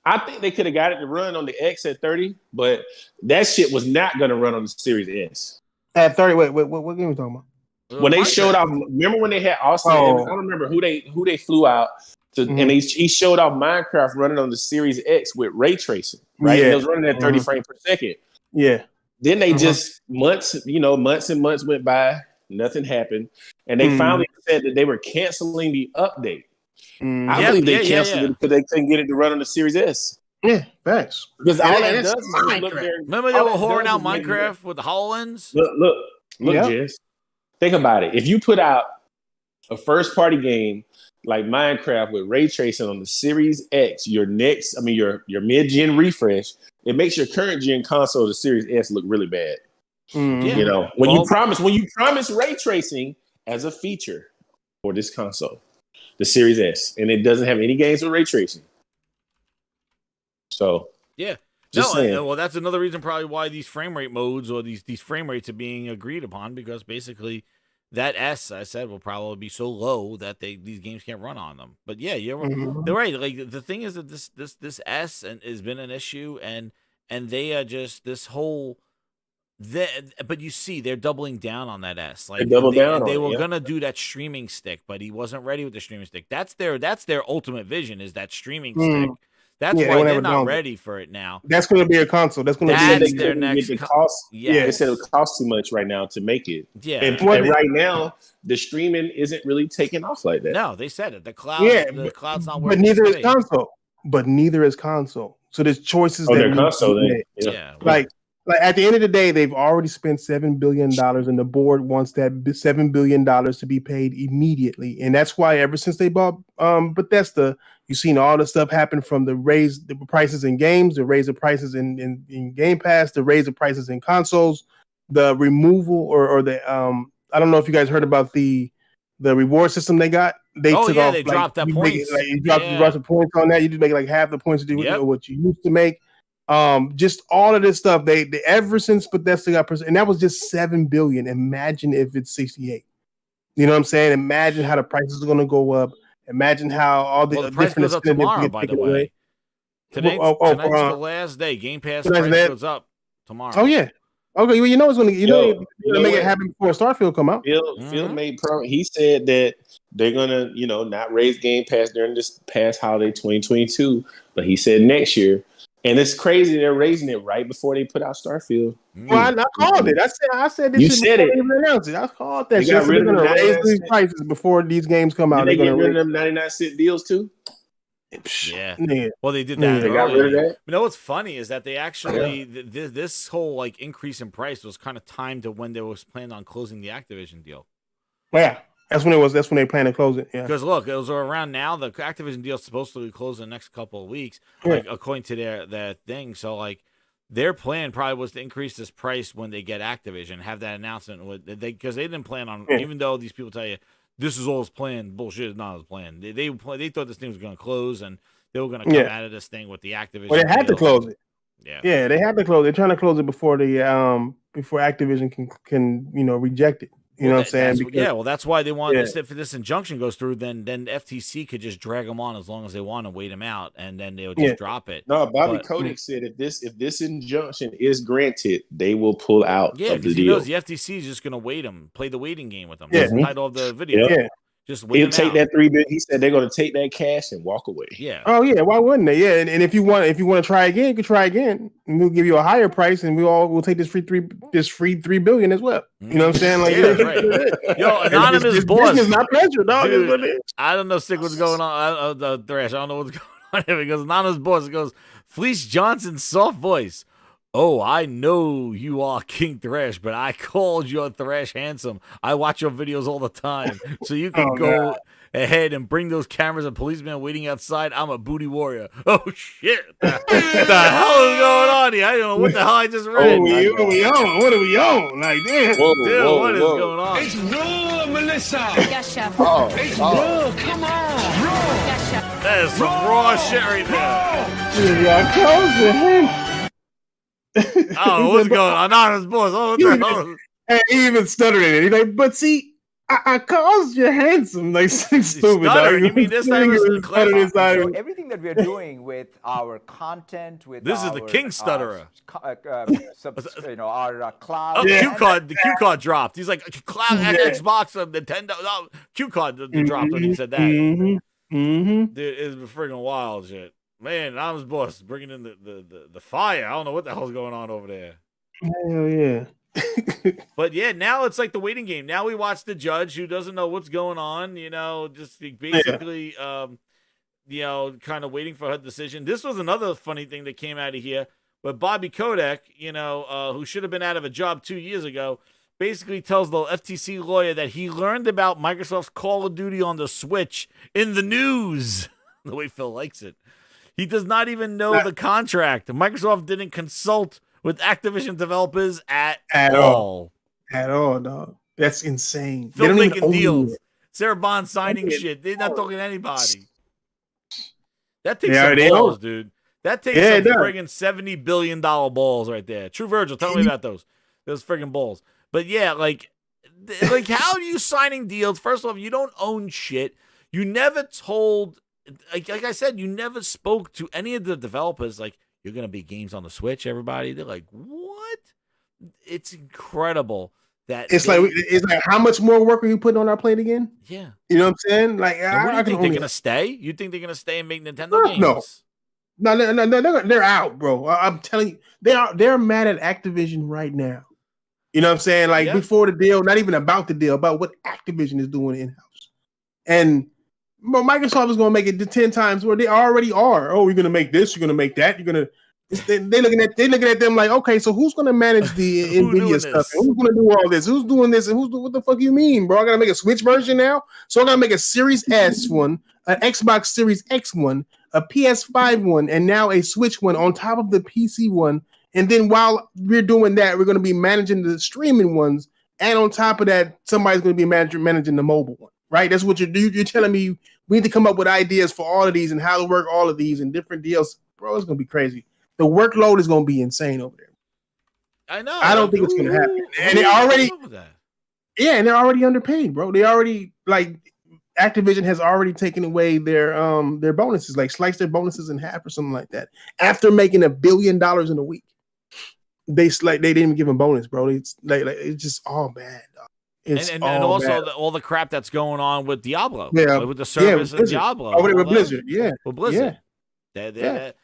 I think they could have got it to run on the X at 30, but that shit was not going to run on the Series S. At 30, wait, what game are we talking about? When they showed off, remember when they had Austin? I don't remember who they flew out to, and he showed off Minecraft running on the Series X with ray tracing, right? Yeah. And it was running at 30 frames per second. Yeah. Then they just months and months went by, nothing happened, and they finally said that they were canceling the update. I believe they canceled it because they couldn't get it to run on the Series S. Yeah, facts. Because all that does is look there. Remember they were whoring out Minecraft with the HoloLens? Look, Jess. Think about it. If you put out a first-party game like Minecraft with ray tracing on the Series X, your mid-gen refresh, it makes your current-gen console, the Series S, look really bad. You know, when you promise ray tracing as a feature for this console, the Series S, and it doesn't have any games with ray tracing. So well, that's another reason probably why these frame rate modes or these frame rates are being agreed upon, because basically that S I said will probably be so low that these games can't run on them. But yeah, they're right. Like the thing is that this S has been an issue, and they are just this whole But you see, they're doubling down on that S. Like double down they on it, were yeah. gonna do that streaming stick, but he wasn't ready with the streaming stick. That's their ultimate vision is that streaming stick. That's Yeah, they why won't they're have a not dongle. ready for it now. That's going to be a console. That's going to That's be their next. The cost. Yeah, They said it would cost too much right now to make it. Yeah. And right now the streaming isn't really taking off like that. No, they said it. The cloud's not but working. neither is console. But neither is console. So there's choices. Oh, that they're need console to be then. made. Yeah. Like at the end of the day, they've already spent $7 billion, and the board wants that $7 billion to be paid immediately. And that's why ever since they bought Bethesda, you've seen all the stuff happen from the raise the prices in games, the raise the prices in Game Pass, the raise the prices in consoles, the removal or the I don't know if you guys heard about the reward system they got. They took off. They dropped that points. You dropped the points on that. You just make like half the points to do what you used to make. Just all of this stuff. They ever since Bethesda got and that was just $7 billion. Imagine if it's 68. You know what I'm saying? Imagine how the prices are going to go up. Imagine how all the price different goes up tomorrow. By the way, tonight's the last day. Game Pass price goes up tomorrow. Oh yeah. Okay, well, you know it's going to make it happen before Starfield come out. Phil made he said that they're gonna not raise Game Pass during this past holiday 2022, but he said next year. And it's crazy they're raising it right before they put out Starfield. Well, I called it. I said this. You said it. Announced it. I called that. They're going to raise these prices before these games come out. They're going to rid of them 99-cent deals too. Yeah. Yeah. Well, they did that. They got rid of that. You know what's funny is that they actually this whole like increase in price was kind of timed to when they was planning on closing the Activision deal. Yeah. That's when it was. That's when they planned to close it. Yeah. Because look, it was around now. The Activision deal is supposed to close in the next couple of weeks, like according to their thing. So like, their plan probably was to increase this price when they get Activision, have that announcement because they didn't plan on. Even though these people tell you this is all his plan, bullshit is not his plan. They thought this thing was going to close and they were going to come out of this thing with the Activision. Well, they had to close it. Yeah, they had to close. They're trying to close it before before Activision can reject it. You know what I'm saying? Well, that's why they want this. If this injunction goes through, then FTC could just drag them on as long as they want and wait them out, and then they'll just drop it. No, Bobby Kotick said if this injunction is granted, they will pull out. Yeah, because he knows the FTC is just going to wait them, play the waiting game with them. Yeah. That's the title of the video. Yeah. Just wait. He'll take that $3 billion. He said they're going to take that cash and walk away. Yeah. Oh yeah. Why wouldn't they? Yeah. And if you want to try again, you can try again, and we'll give you a higher price, and we'll take this free $3 billion as well. You know what I'm saying? Like, right. Yo, anonymous boss. It's not pleasure, dog. Dude, I don't know, Stick, what's going on. The Thrash. I don't know what's going on here because anonymous boss goes, Fleece Johnson, soft voice. Oh, I know you are King Thrash, but I called your Thrash handsome. I watch your videos all the time. So you can go ahead and bring those cameras and policemen waiting outside. I'm a booty warrior. Oh, shit. The hell is going on here? I don't know what the hell I just read. What are we on? Like, damn. What is going on? It's raw, Melissa. Yes, chef. It's raw. Come on. Raw. That is some raw shit right there. Oh, what's going on? Anonymous boss. Oh, what the hell? And he even stuttered in it. He's like, but see, I caused you handsome. Like, stupid. You mean this time So everything that we are doing with our content, with this is the king stutterer. Our cloud. Oh, the Q card dropped. He's like, cloud, Xbox, Nintendo. No, Q card dropped when he said that. Dude, it's friggin' wild shit. Man, anonymous boss bringing in the fire. I don't know what the hell's going on over there. Hell yeah. But yeah, now it's like the waiting game. Now we watch the judge who doesn't know what's going on, just basically, kind of waiting for her decision. This was another funny thing that came out of here. But Bobby Kotick, who should have been out of a job 2 years ago, basically tells the FTC lawyer that he learned about Microsoft's Call of Duty on the Switch in the news. The way Phil likes it. He does not even know the contract. Microsoft didn't consult with Activision developers at all. At all, dog. That's insane. Phil making deals. Sarah Bond signing shit. They're not talking to anybody. That takes some balls, dude. That takes some friggin' $70 billion balls right there. True Virgil, tell me about those friggin' balls. But yeah, like how are you signing deals? First of all, you don't own shit. You never told... Like I said, you never spoke to any of the developers. Like, you're gonna be games on the Switch, everybody. They're like, what? it's incredible that It's like how much more work are you putting on our plate again? Yeah. You know what I'm saying? Like, And what do you think they're only- gonna stay? You think they're gonna stay and make Nintendo games? No, they're out, bro. I'm telling you, they're mad at Activision right now. You know what I'm saying? Like before the deal, not even about the deal, about what Activision is doing in house. And Microsoft is going to make it to 10 times where they already are. Oh, you're going to make this, you're going to make that, you're going to. They're looking at them like, okay, so who's going to manage the Nvidia stuff? And who's going to do all this? Who's doing this? And what the fuck you mean, bro? I got to make a Switch version now, so I got to make a Series S one, an Xbox Series X one, a PS5 one, and now a Switch one on top of the PC one. And then while we're doing that, we're going to be managing the streaming ones, and on top of that, somebody's going to be managing the mobile one, right? That's what you're telling me. We need to come up with ideas for all of these and how to work all of these and different deals, bro. It's going to be crazy. The workload is going to be insane over there. I know. I don't think it's going to happen. And they're already underpaid, bro. They already Activision has already taken away their bonuses, like sliced their bonuses in half or something like that. After making $1 billion in a week, they didn't even give them bonus, bro. It's it's just all bad. Dog. And also all the crap that's going on with Diablo, with the service of Diablo, with Blizzard, with Blizzard. That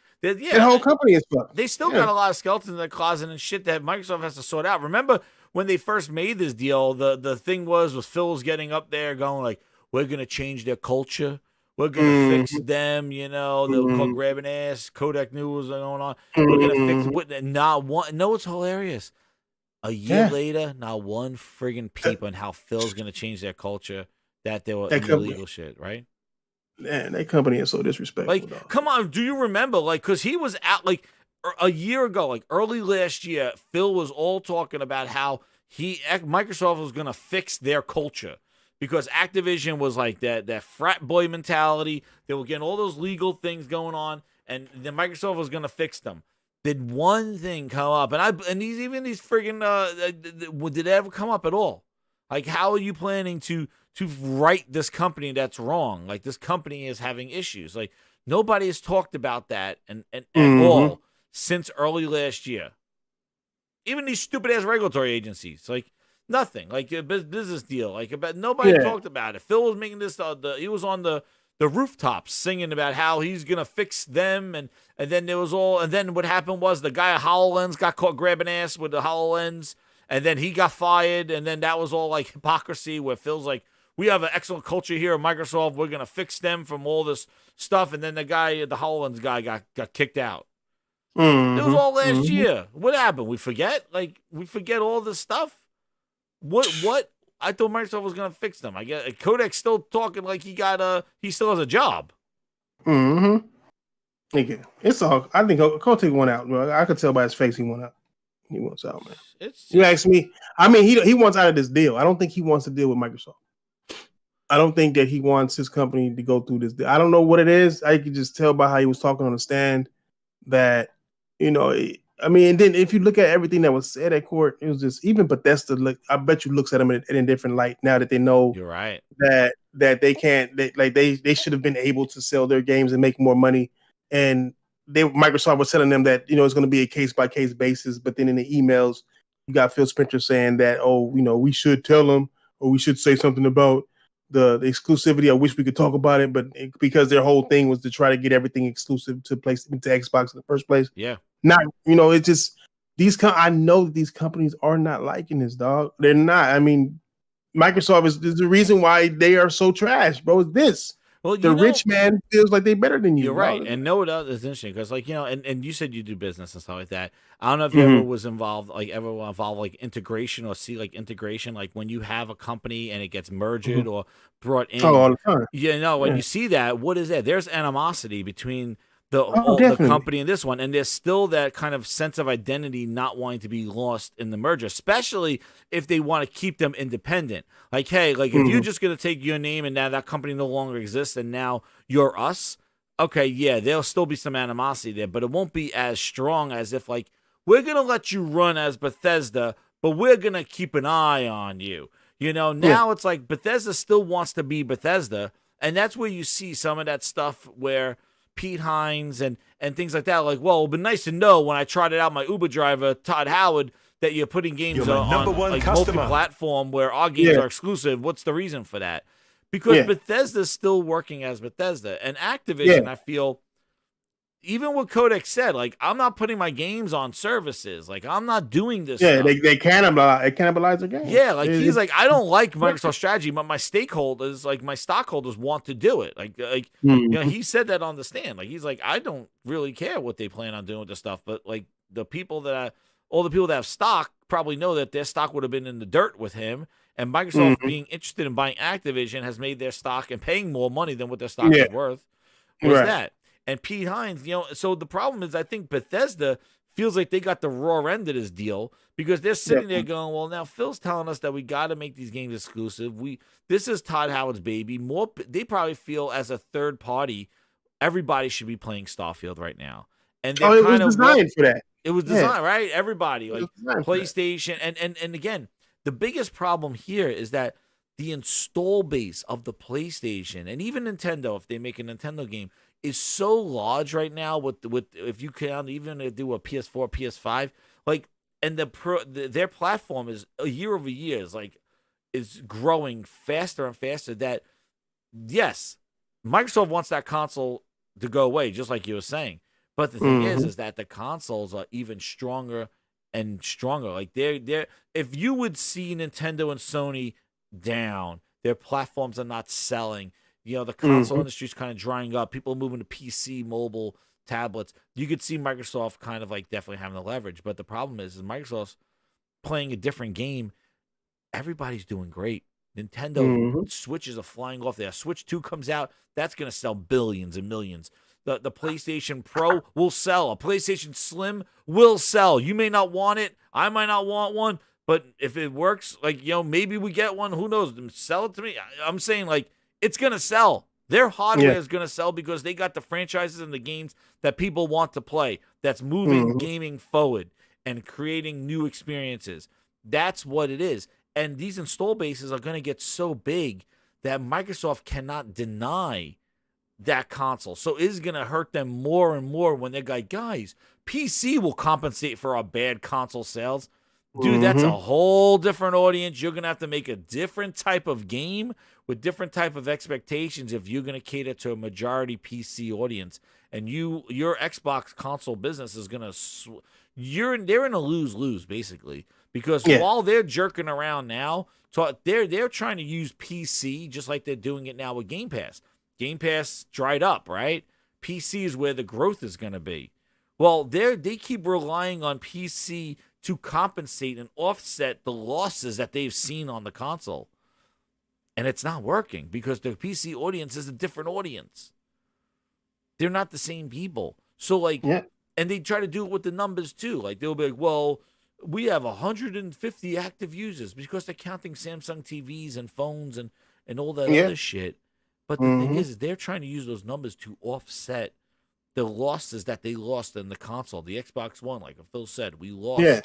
whole company is fucked. They still got a lot of skeletons in the closet and shit that Microsoft has to sort out. Remember when they first made this deal, the thing was Phil was getting up there going like, we're going to change their culture. We're going to fix them, you know. They'll call grabbing ass. Kodak knew what was going on. We're going to fix it. Not one. No, it's hilarious. A year later, not one friggin' peep on how Phil's going to change their culture, that they were illegal shit, right? Man, that company is so disrespectful. Like, come on, do you remember? Like, because he was out like a year ago, like early last year, Phil was all talking about how Microsoft was going to fix their culture because Activision was like that frat boy mentality. They were getting all those legal things going on, and then Microsoft was going to fix them. Did one thing come up? And these friggin' did it ever come up at all? Like, how are you planning to right this company that's wrong? Like, this company is having issues. Like, nobody has talked about that and at all since early last year. Even these stupid ass regulatory agencies, like nothing. Like a business deal, like about nobody talked about it. Phil was making this. He was on the rooftops singing about how he's gonna fix them, and then there was all. And then what happened was the guy at HoloLens got caught grabbing ass with the HoloLens, and then he got fired, and then that was all like hypocrisy where Phil's like, we have an excellent culture here at Microsoft. We're gonna fix them from all this stuff, and then the guy, the HoloLens guy, got kicked out. It was all last year. What happened? We forget? Like, we forget all this stuff? What? I thought Microsoft was gonna fix them. I guess Kodak's still talking like he still has a job. It's all. I think Kotick went out. Bro. I could tell by his face he went out. He wants out, man. You ask me. I mean, he wants out of this deal. I don't think he wants to deal with Microsoft. I don't think that he wants his company to go through this deal. I don't know what it is. I could just tell by how he was talking on the stand that, you know, I mean, and then if you look at everything that was said at court, it was just even Bethesda. I bet you looks at them in a different light now that they know you're right that they can't. They should have been able to sell their games and make more money. And Microsoft was telling them that, you know, it's going to be a case by case basis. But then in the emails, you got Phil Spencer saying that, oh, you know, we should tell them or we should say something about the exclusivity. I wish we could talk about it, but because their whole thing was to try to get everything exclusive to Xbox in the first place. Yeah. Not, you know, it's just I know that these companies are not liking this, dog. They're not. I mean, Microsoft is the reason why they are so trash, bro. Is this? Well, the rich man feels like they're better than you. You're right. And know what else is interesting? Because, like, you know, and you said you do business and stuff like that. I don't know if you ever was involved, like integration or see like integration, like when you have a company and it gets merged or brought in. Oh, all the time. You know, when you see that, what is that? There's animosity between the company and this one, and there's still that kind of sense of identity not wanting to be lost in the merger, especially if they want to keep them independent. Like, hey, like if you're just going to take your name and now that company no longer exists and now you're us, okay, yeah, there'll still be some animosity there, but it won't be as strong as if like we're going to let you run as Bethesda, but we're going to keep an eye on you. You know, now it's like Bethesda still wants to be Bethesda, and that's where you see some of that stuff where Pete Hines and things like that, like, well, it'd be nice to know when I tried it out, my Uber driver, Todd Howard, that you're putting games You're my on number one like customer. multi-platform where our games are exclusive. What's the reason for that? Because Bethesda's still working as Bethesda, and Activision, I feel, even what Kodak said, like, I'm not putting my games on services. Like, I'm not doing this stuff. They cannibalize their games. Yeah, like, he's like, I don't like Microsoft strategy, but my stakeholders, like, my stockholders want to do it. Like you know, he said that on the stand. Like, he's like, I don't really care what they plan on doing with this stuff, but, like, all the people that have stock probably know that their stock would have been in the dirt with him, and Microsoft being interested in buying Activision has made their stock and paying more money than what their stock is worth. That. And Pete Hines, you know, so the problem is I think Bethesda feels like they got the raw end of this deal because they're sitting there going, well, now Phil's telling us that we got to make these games exclusive. This is Todd Howard's baby. They probably feel as a third party, everybody should be playing Starfield right now. And it was designed for that. It was designed, right? Everybody, like PlayStation. And again, the biggest problem here is that the install base of the PlayStation and even Nintendo, if they make a Nintendo game, is so large right now with if you can even do a PS4, PS5, like, and their platform is year over year is growing faster and faster. That yes, Microsoft wants that console to go away, just like you were saying. But the thing is that the consoles are even stronger and stronger. Like they're if you would see Nintendo and Sony down, their platforms are not selling. You know, the console industry is kind of drying up. People are moving to PC, mobile, tablets. You could see Microsoft kind of like definitely having the leverage. But the problem is Microsoft's playing a different game. Everybody's doing great. Nintendo Switches are flying off there. Switch 2 comes out. That's going to sell billions and millions. The PlayStation Pro will sell. A PlayStation Slim will sell. You may not want it. I might not want one. But if it works, like, you know, maybe we get one. Who knows? Sell it to me. I'm saying, like, it's going to sell. Their hardware is going to sell because they got the franchises and the games that people want to play. That's moving gaming forward and creating new experiences. That's what it is. And these install bases are going to get so big that Microsoft cannot deny that console. So it is going to hurt them more and more when they're like, guys, PC will compensate for our bad console sales. Dude, that's a whole different audience. You're going to have to make a different type of game with different type of expectations if you're going to cater to a majority PC audience. And your Xbox console business is going to they're in a lose-lose basically, because while they're jerking around now, they're trying to use PC just like they're doing it now with Game Pass. Game Pass dried up, right? PC is where the growth is going to be. Well, they keep relying on PC to compensate and offset the losses that they've seen on the console. And it's not working because the PC audience is a different audience. They're not the same people. So, like, and they try to do it with the numbers too. Like, they'll be like, well, we have 150 active users because they're counting Samsung TVs and phones and all that other shit. But the thing is, they're trying to use those numbers to offset the losses that they lost in the console. The Xbox One, like Phil said, we lost. Yeah,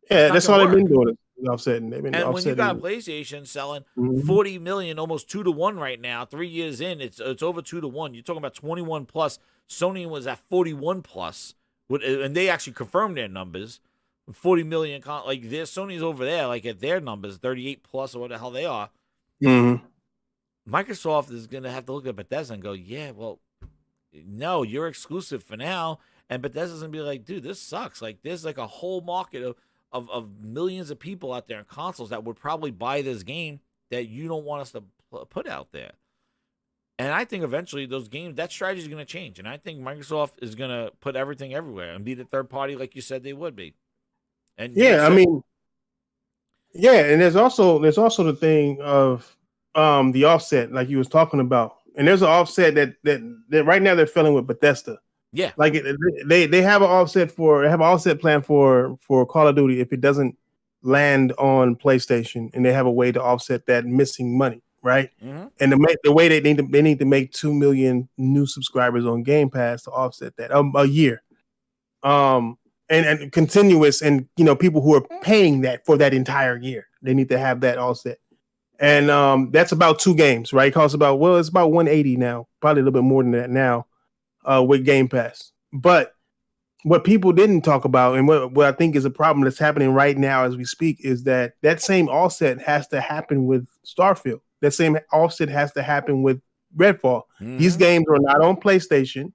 that's all they've been doing. Offsetting. They've been and offsetting. when you got PlayStation selling 40 million, almost 2-to-1 right now, 3 years in, it's over 2-to-1. You're talking about 21 plus. Sony was at 41 plus, and they actually confirmed their numbers. 40 million, like Sony's over there, like at their numbers, 38 plus or what the hell they are. Microsoft is going to have to look at Bethesda and go, yeah, well, no, you're exclusive for now. And Bethesda's going to be like, dude, this sucks. Like, there's like a whole market of millions of people out there in consoles that would probably buy this game that you don't want us to put out there. And I think eventually those games, that strategy is going to change. And I think Microsoft is going to put everything everywhere and be the third party like you said they would be. And I mean, and there's also the thing of the offset, like you was talking about. And there's an offset that right now they're filling with Bethesda. Yeah, like they have an offset plan for Call of Duty if it doesn't land on PlayStation, and they have a way to offset that missing money, right? And the way they need to make 2 million new subscribers on Game Pass to offset that a year, and continuous, and people who are paying that for that entire year, they need to have that offset. And that's about 2 games, right? It costs it's about 180 now, probably a little bit more than that now with Game Pass. But what people didn't talk about, and what I think is a problem that's happening right now as we speak, is that same offset has to happen with Starfield. That same offset has to happen with Redfall. These games are not on PlayStation.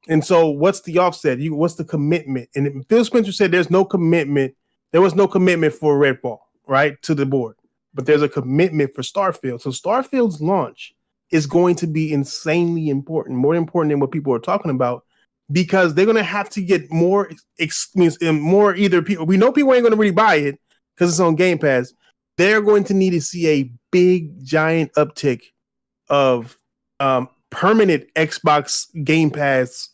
And so what's the offset? What's the commitment? And Phil Spencer said there's no commitment. There was no commitment for Redfall, right, to the board. But there's a commitment for Starfield. So Starfield's launch is going to be insanely important, more important than what people are talking about, because they're going to have to get more either people. We know people ain't going to really buy it because it's on Game Pass. They're going to need to see a big, giant uptick of permanent Xbox Game Pass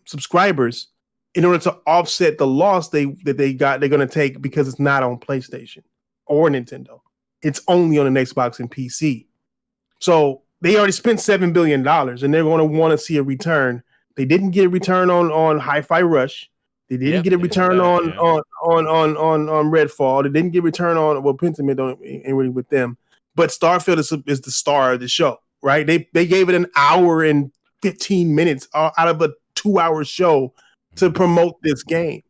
subscribers in order to offset the loss they're going to take because it's not on PlayStation or Nintendo. It's only on an Xbox and PC. So they already spent $7 billion and they're going to want to see a return. They didn't get a return on Hi-Fi Rush. They didn't get a return on Redfall. They didn't get a return on Pentiment ain't really with them. But Starfield is the star of the show, right? They gave it an hour and 15 minutes out of a 2-hour show to promote this game.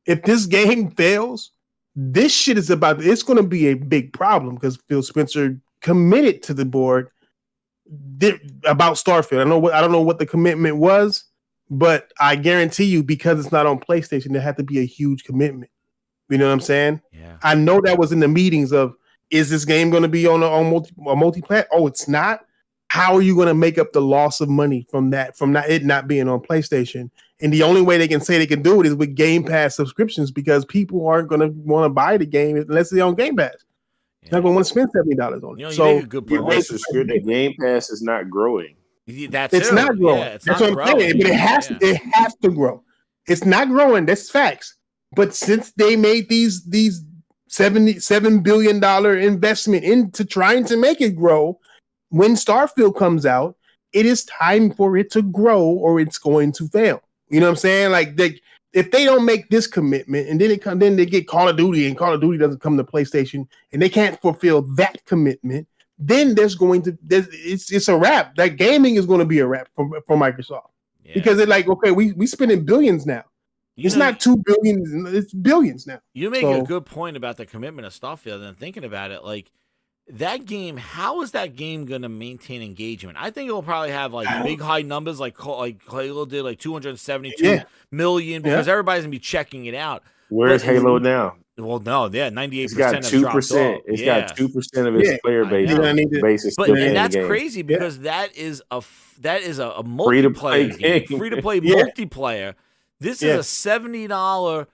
If this game fails, this shit is it's going to be a big problem because Phil Spencer committed to the board about Starfield. I don't know what the commitment was, but I guarantee you, because it's not on PlayStation, there had to be a huge commitment. You know what I'm saying? Yeah. I know that was in the meetings of, is this game going to be on multi-plat? Oh, it's not. How are you going to make up the loss of money from it not being on PlayStation? And the only way they can say they can do it is with Game Pass subscriptions, because people aren't going to want to buy the game unless they're on Game Pass. They're not going to want to spend $70 on it. You make a good point. The Game Pass is not growing. It's not growing. That's what I'm saying. But it has to grow. It's not growing. That's facts. But since they made these $77 billion investment into trying to make it grow, when Starfield comes out, it is time for it to grow or it's going to fail. You know what I'm saying? Like, if they don't make this commitment and then they get Call of Duty and Call of Duty doesn't come to PlayStation and they can't fulfill that commitment, then it's a wrap. That gaming is going to be a wrap for Microsoft, because they're like, okay, we spending billions now. It's not $2 billion, it's billions now. You make a good point about the commitment of Starfield, and thinking about it, like, that game, how is that game going to maintain engagement? I think it will probably have like big high numbers, like Halo did, like 272 million, because everybody's going to be checking it out. Where's Halo now? Well, no, 98%. It's got 2%. It's got 2% of its player base. And that's crazy, because that is a multiplayer game, free to play multiplayer. This is a $70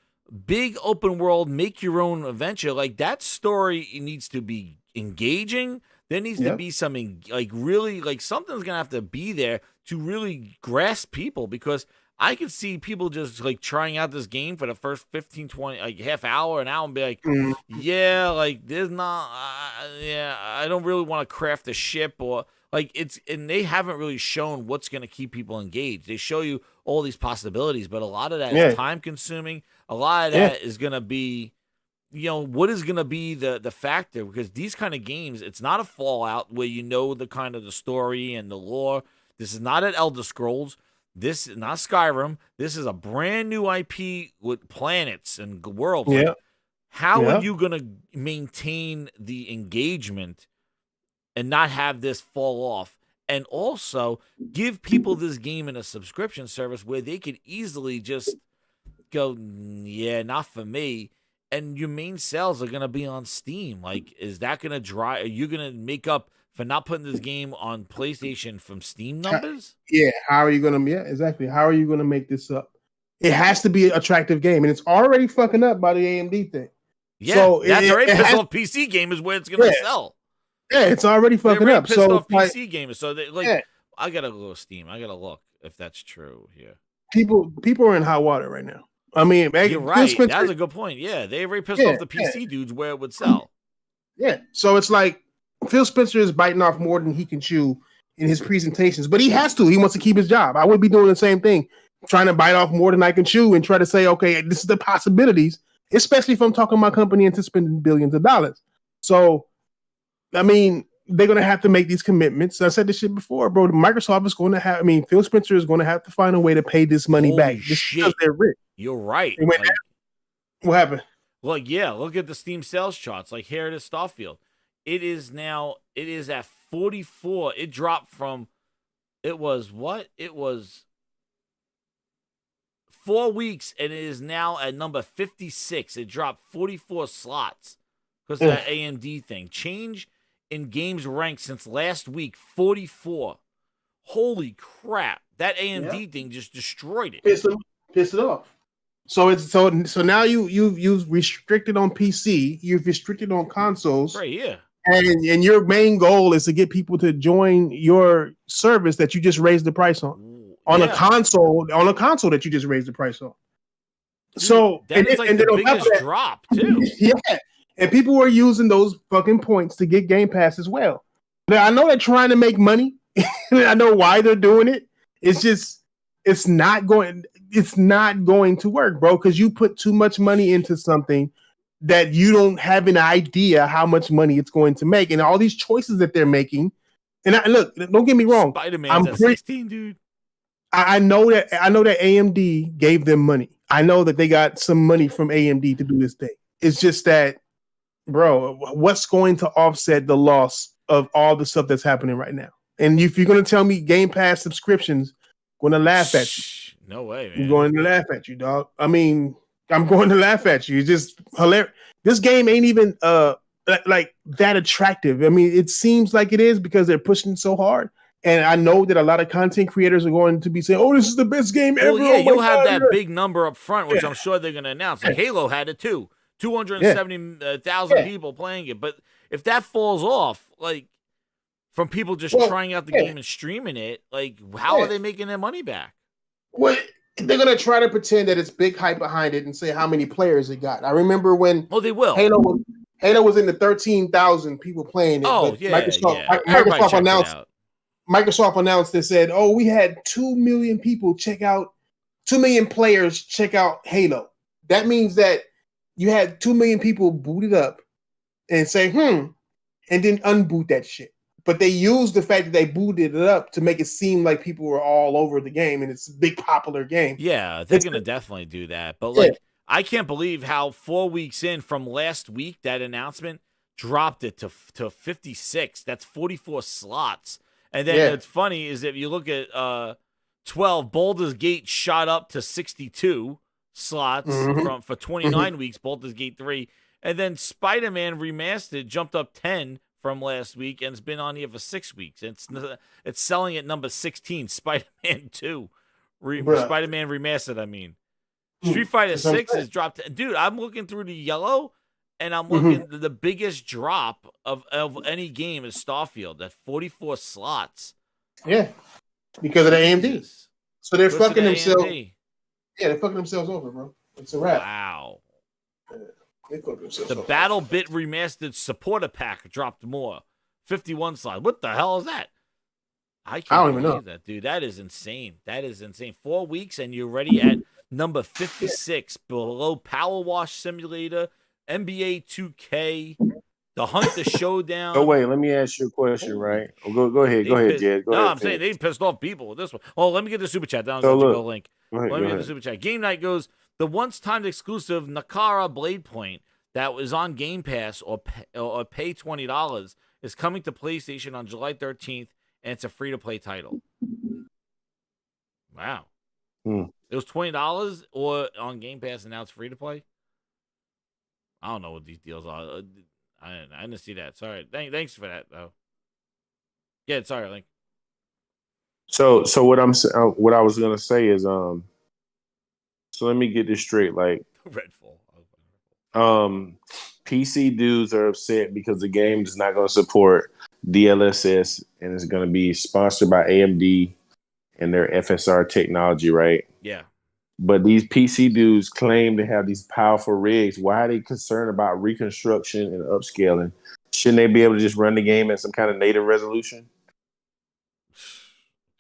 big open world, make your own adventure. Like, that story needs to be engaging. There needs to be something something's gonna have to be there to really grasp people, because I could see people just like trying out this game for the first 15, 20, like half hour, an hour, and be like, there's not, I don't really want to craft a ship, or like and they haven't really shown what's going to keep people engaged. They show you all these possibilities, but a lot of that is time consuming. A lot of that is going to be, what is going to be the factor, because these kind of games, it's not a Fallout where the kind of the story and the lore. This is not an Elder Scrolls. This is not Skyrim. This is a brand new IP with planets and worlds. Yeah. How are you going to maintain the engagement and not have this fall off? And also give people this game in a subscription service where they could easily just go, not for me. And your main sales are going to be on Steam. Like, is that going to drive? Are you going to make up for not putting this game on PlayStation from Steam numbers? How are you going to? Yeah, exactly. How are you going to make this up? It has to be an attractive game, and it's already fucking up by the AMD thing. Yeah, so that's already pissed off PC gamers where it's going to sell. Yeah, it's already fucking up. Pissed off PC gamers. So I gotta go Steam. I gotta look if that's true here. People are in hot water right now. I mean, you're right. That's a good point. Yeah, they already pissed off the PC dudes where it would sell. Yeah, so it's like Phil Spencer is biting off more than he can chew in his presentations, but he has to. He wants to keep his job. I would be doing the same thing, trying to bite off more than I can chew and try to say, okay, this is the possibilities, especially if I'm talking my company into spending billions of dollars. So, I mean, they're going to have to make these commitments. I said this shit before, bro. Microsoft is going to have. I mean, Phil Spencer is going to have to find a way to pay this money back. Just because they're rich. You're right. What happened? Well, yeah. Look at the Steam sales charts. Like here it is, Starfield. It is at 44. It dropped from. It was what? It was 4 weeks, and it is now at number 56. It dropped 44 slots because of that AMD thing. Change in games ranked since last week, 44. Holy crap. That AMD thing just destroyed it. Pissed it off. So now you've restricted on PC, you've restricted on consoles. Right, yeah. And your main goal is to get people to join your service that you just raised the price on a console that you just raised the price on. Dude, so that is like the biggest drop too. Yeah, and people were using those fucking points to get Game Pass as well. Now, I know they're trying to make money. I know why they're doing it. It's just it's not going to work, bro. Because you put too much money into something that you don't have an idea how much money it's going to make, and all these choices that they're making. And look, don't get me wrong. Spider-Man's at 16, dude. I know that AMD gave them money. I know that they got some money from AMD to do this thing. It's just that, bro, what's going to offset the loss of all the stuff that's happening right now? And if you're going to tell me Game Pass subscriptions, I'm going to laugh at you. No way, man. I'm going to laugh at you, dog. I mean, I'm going to laugh at you. It's just hilarious. This game ain't even like that attractive. I mean, it seems like it is because they're pushing so hard. And I know that a lot of content creators are going to be saying, "Oh, this is the best game ever." Well, yeah, you'll have that big number up front, which I'm sure they're going to announce. Like Halo had it too, 270,000 people playing it. But if that falls off, like from people just trying out the game and streaming it, like how are they making their money back? Well, they're going to try to pretend that it's big hype behind it and say how many players it got. I remember when they will. Halo was in the 13,000 people playing it. Oh, but yeah, Microsoft announced and said, "Oh, we had 2 million people 2 million players check out Halo." That means that you had 2 million people boot it up and say, and then unboot that shit. But they used the fact that they booted it up to make it seem like people were all over the game and it's a big popular game. Yeah, they're going to definitely do that. But I can't believe how 4 weeks in from last week, that announcement dropped it to 56. That's 44 slots. And then what's funny is if you look at 12, Baldur's Gate shot up to 62 slots for 29 weeks, Baldur's Gate 3. And then Spider-Man Remastered jumped up 10 from last week, and it's been on here for 6 weeks. It's selling at number 16, Spider-Man 2. Spider-Man Remastered, I mean. Street Fighter 6 has dropped. Dude, I'm looking through the yellow, and I'm looking the biggest drop of any game is Starfield at 44 slots. Yeah, because of the AMD. So they're fucking themselves. Yeah, they're fucking themselves over, bro. It's a wrap. Wow. Yeah, the Battle Bit Remastered Supporter Pack dropped more. 51 slots. What the hell is that? I don't even know that, dude. That is insane. 4 weeks, and you're already at number 56, below Power Wash Simulator, NBA 2K, The Hunter Showdown. Oh wait, let me ask you a question, right? Go ahead, Jed. I'm saying they pissed off people with this one. Oh, let me get the super chat down. Go link. Let me get the super chat. Game Night goes, the once-timed exclusive Nakara Blade Point that was on Game Pass or pay $20 is coming to PlayStation on July 13th, and it's a free-to-play title. Wow. It was $20 or on Game Pass, and now it's free-to-play? I don't know what these deals are. I didn't see that. Sorry. Thanks for that, though. Yeah, sorry, Link. So what I was gonna say is so let me get this straight. Like PC dudes are upset because the game is not going to support DLSS and it's going to be sponsored by AMD and their FSR technology, right? Yeah. But these PC dudes claim to have these powerful rigs. Why are they concerned about reconstruction and upscaling? Shouldn't they be able to just run the game at some kind of native resolution?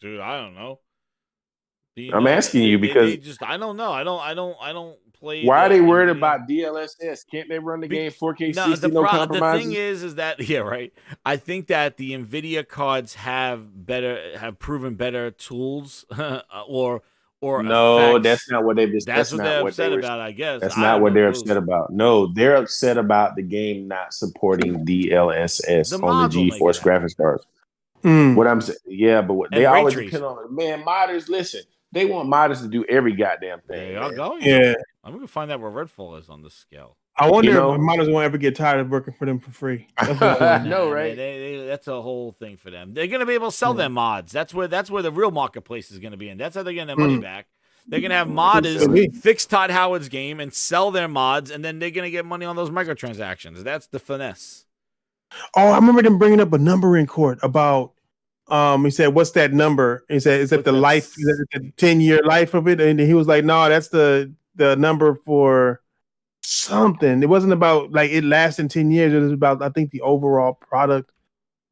Dude, I don't know. I'm asking you because I don't know. I don't play. Why are they worried about DLSS? Can't they run the game 4K 60, no compromises? The thing is that right. I think that the NVIDIA cards have proven better tools, or no, effects. that's not what they've. That's what they're upset about, I guess. That's not what they're upset about. No, they're upset about the game not supporting DLSS on the GeForce graphics cards. What I'm saying, yeah, but what they always depend on, man. Modders, listen, they want modders to do every goddamn thing. Y'all going? Yeah, I'm gonna find out where Redfall is on this scale. I wonder if modders won't ever get tired of working for them for free. No, right? That's a whole thing for them. They're gonna be able to sell their mods. That's where the real marketplace is gonna be in. That's how they're getting their money back. They're gonna have modders fix Todd Howard's game and sell their mods, and then they're gonna get money on those microtransactions. That's the finesse. Oh, I remember them bringing up a number in court about. He said, "What's that number?" He said, "Is that the life? Is that the 10-year life of it?" And he was like, "No, that's the number for something. It wasn't about like it lasting 10 years. It was about I think the overall product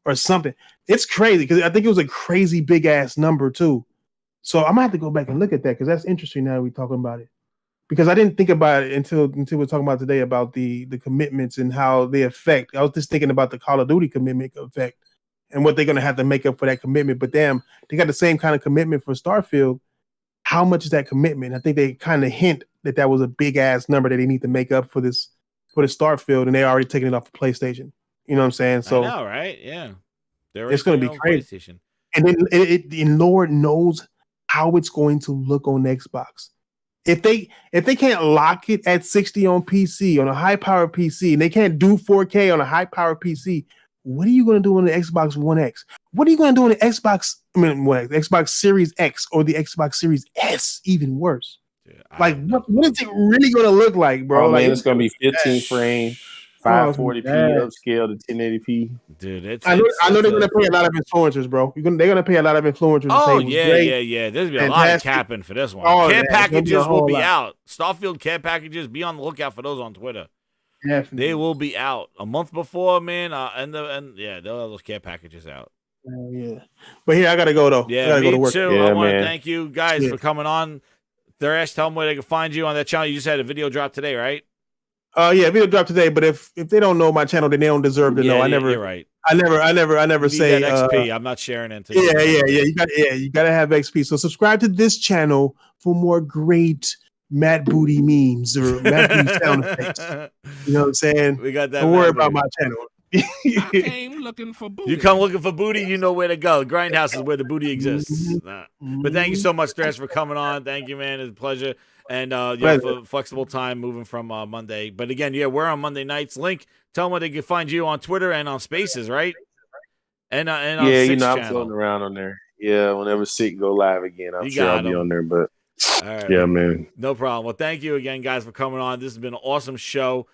or something. It's crazy because I think it was a crazy big ass number too. So I'm gonna have to go back and look at that because that's interesting. Now we're talking about it because I didn't think about it until we're talking about today about the commitments and how they affect. I was just thinking about the Call of Duty commitment effect and what they're gonna have to make up for that commitment. But damn, they got the same kind of commitment for Starfield. How much is that commitment? I think they kind of hint that was a big ass number that they need to make up for this the Starfield, and they already taken it off of PlayStation. You know what I'm saying? So I know, right? Yeah, it's going to be crazy. And then Lord knows how it's going to look on Xbox. If they can't lock it at 60 on PC on a high power PC, and they can't do 4K on a high power PC, what are you going to do on the Xbox One X? What are you going to do on the Xbox Series X or the Xbox Series S? Even worse. Dude, what is it really going to look like, bro? Oh, man, it's going to be 15 frame, 540p upscale to 1080p. Dude, I know they're going to pay a lot of influencers, bro. They're going to pay a lot of influencers. Oh, yeah. There's going to be a lot of capping for this one. Care packages will be out. Starfield care packages, be on the lookout for those on Twitter. Definitely. They will be out a month before, man. And they'll have those care packages out. Yeah. But here, I got to go, though. Yeah, I gotta me go to work. too. Yeah, I want to man. thank you guys for coming on. Thrash, tell them where they can find you on that channel. You just had a video drop today, right? Yeah, video drop today. But if they don't know my channel, then they don't deserve to know. You're right. I never say that XP. I'm not sharing it. You gotta have XP. So subscribe to this channel for more great Matt Booty memes or Matt Booty sound effects. You know what I'm saying? We got that. Don't worry about my channel. I came looking for booty. You come looking for booty, you know where to go. Grindhouse is where the booty exists. But thank you so much, Thrash, for coming on. Thank you, man. It's a pleasure. And for flexible time moving from Monday. But again, we're on Monday nights. Link, tell them where they can find you on Twitter and on Spaces, right? And on I'm channel. floating around on there. Yeah, whenever Sick go live again, I'm sure I'll be on there. But all right, yeah, man. No problem. Well, thank you again, guys, for coming on. This has been an awesome show.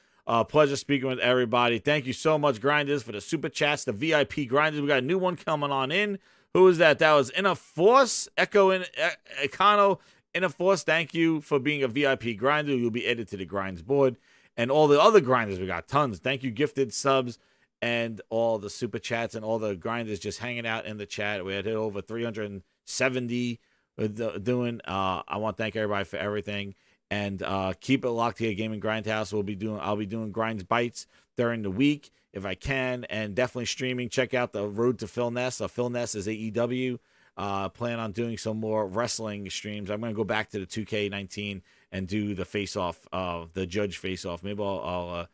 Pleasure speaking with everybody. Thank you so much, Grinders, for the super chats, the VIP Grinders. We got a new one coming on in. Who is that? That was Inner Force, Econo. Inner Force, thank you for being a VIP Grinder. You'll be added to the Grinds board. And all the other Grinders, we got tons. Thank you, Gifted Subs, and all the super chats and all the Grinders just hanging out in the chat. We had hit over 370 doing. I want to thank everybody for everything. And keep it locked here, Gaming Grindhouse. I'll be doing Grinds Bites during the week if I can, and definitely streaming. Check out the Road to Phill Ness. Phill Ness is AEW. Plan on doing some more wrestling streams. I'm gonna go back to the 2K19 and do the face-off, the judge face-off. Maybe I'll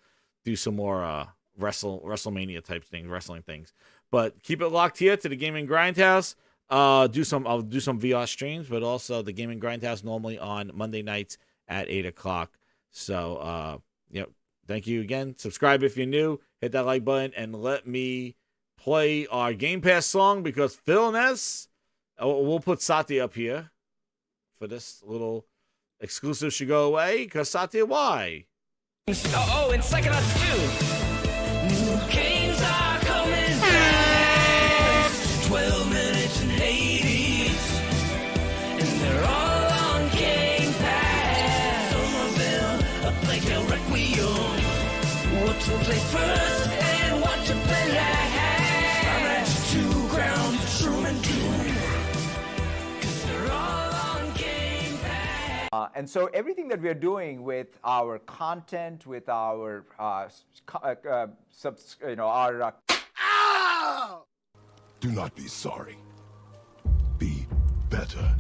do some more WrestleMania type things, wrestling things. But keep it locked here to the Gaming Grindhouse. I'll do some VR streams, but also the Gaming Grindhouse normally on Monday nights at 8:00. So, thank you again. Subscribe if you're new. Hit that like button and let me play our Game Pass song because Phill Ness. We'll put Satya up here for this little exclusive. Should go away because Satya, why? Oh, and second us too. New games are coming back. 12 minutes and 80s, and they're all on Game Pass. Somerville, like a Requiem. What to play first and what to play last. Star 2, Ground, True and Doom. 'Cause they're all on Game Pass. And so everything that we are doing with our content, with our, Do not be sorry. Be better.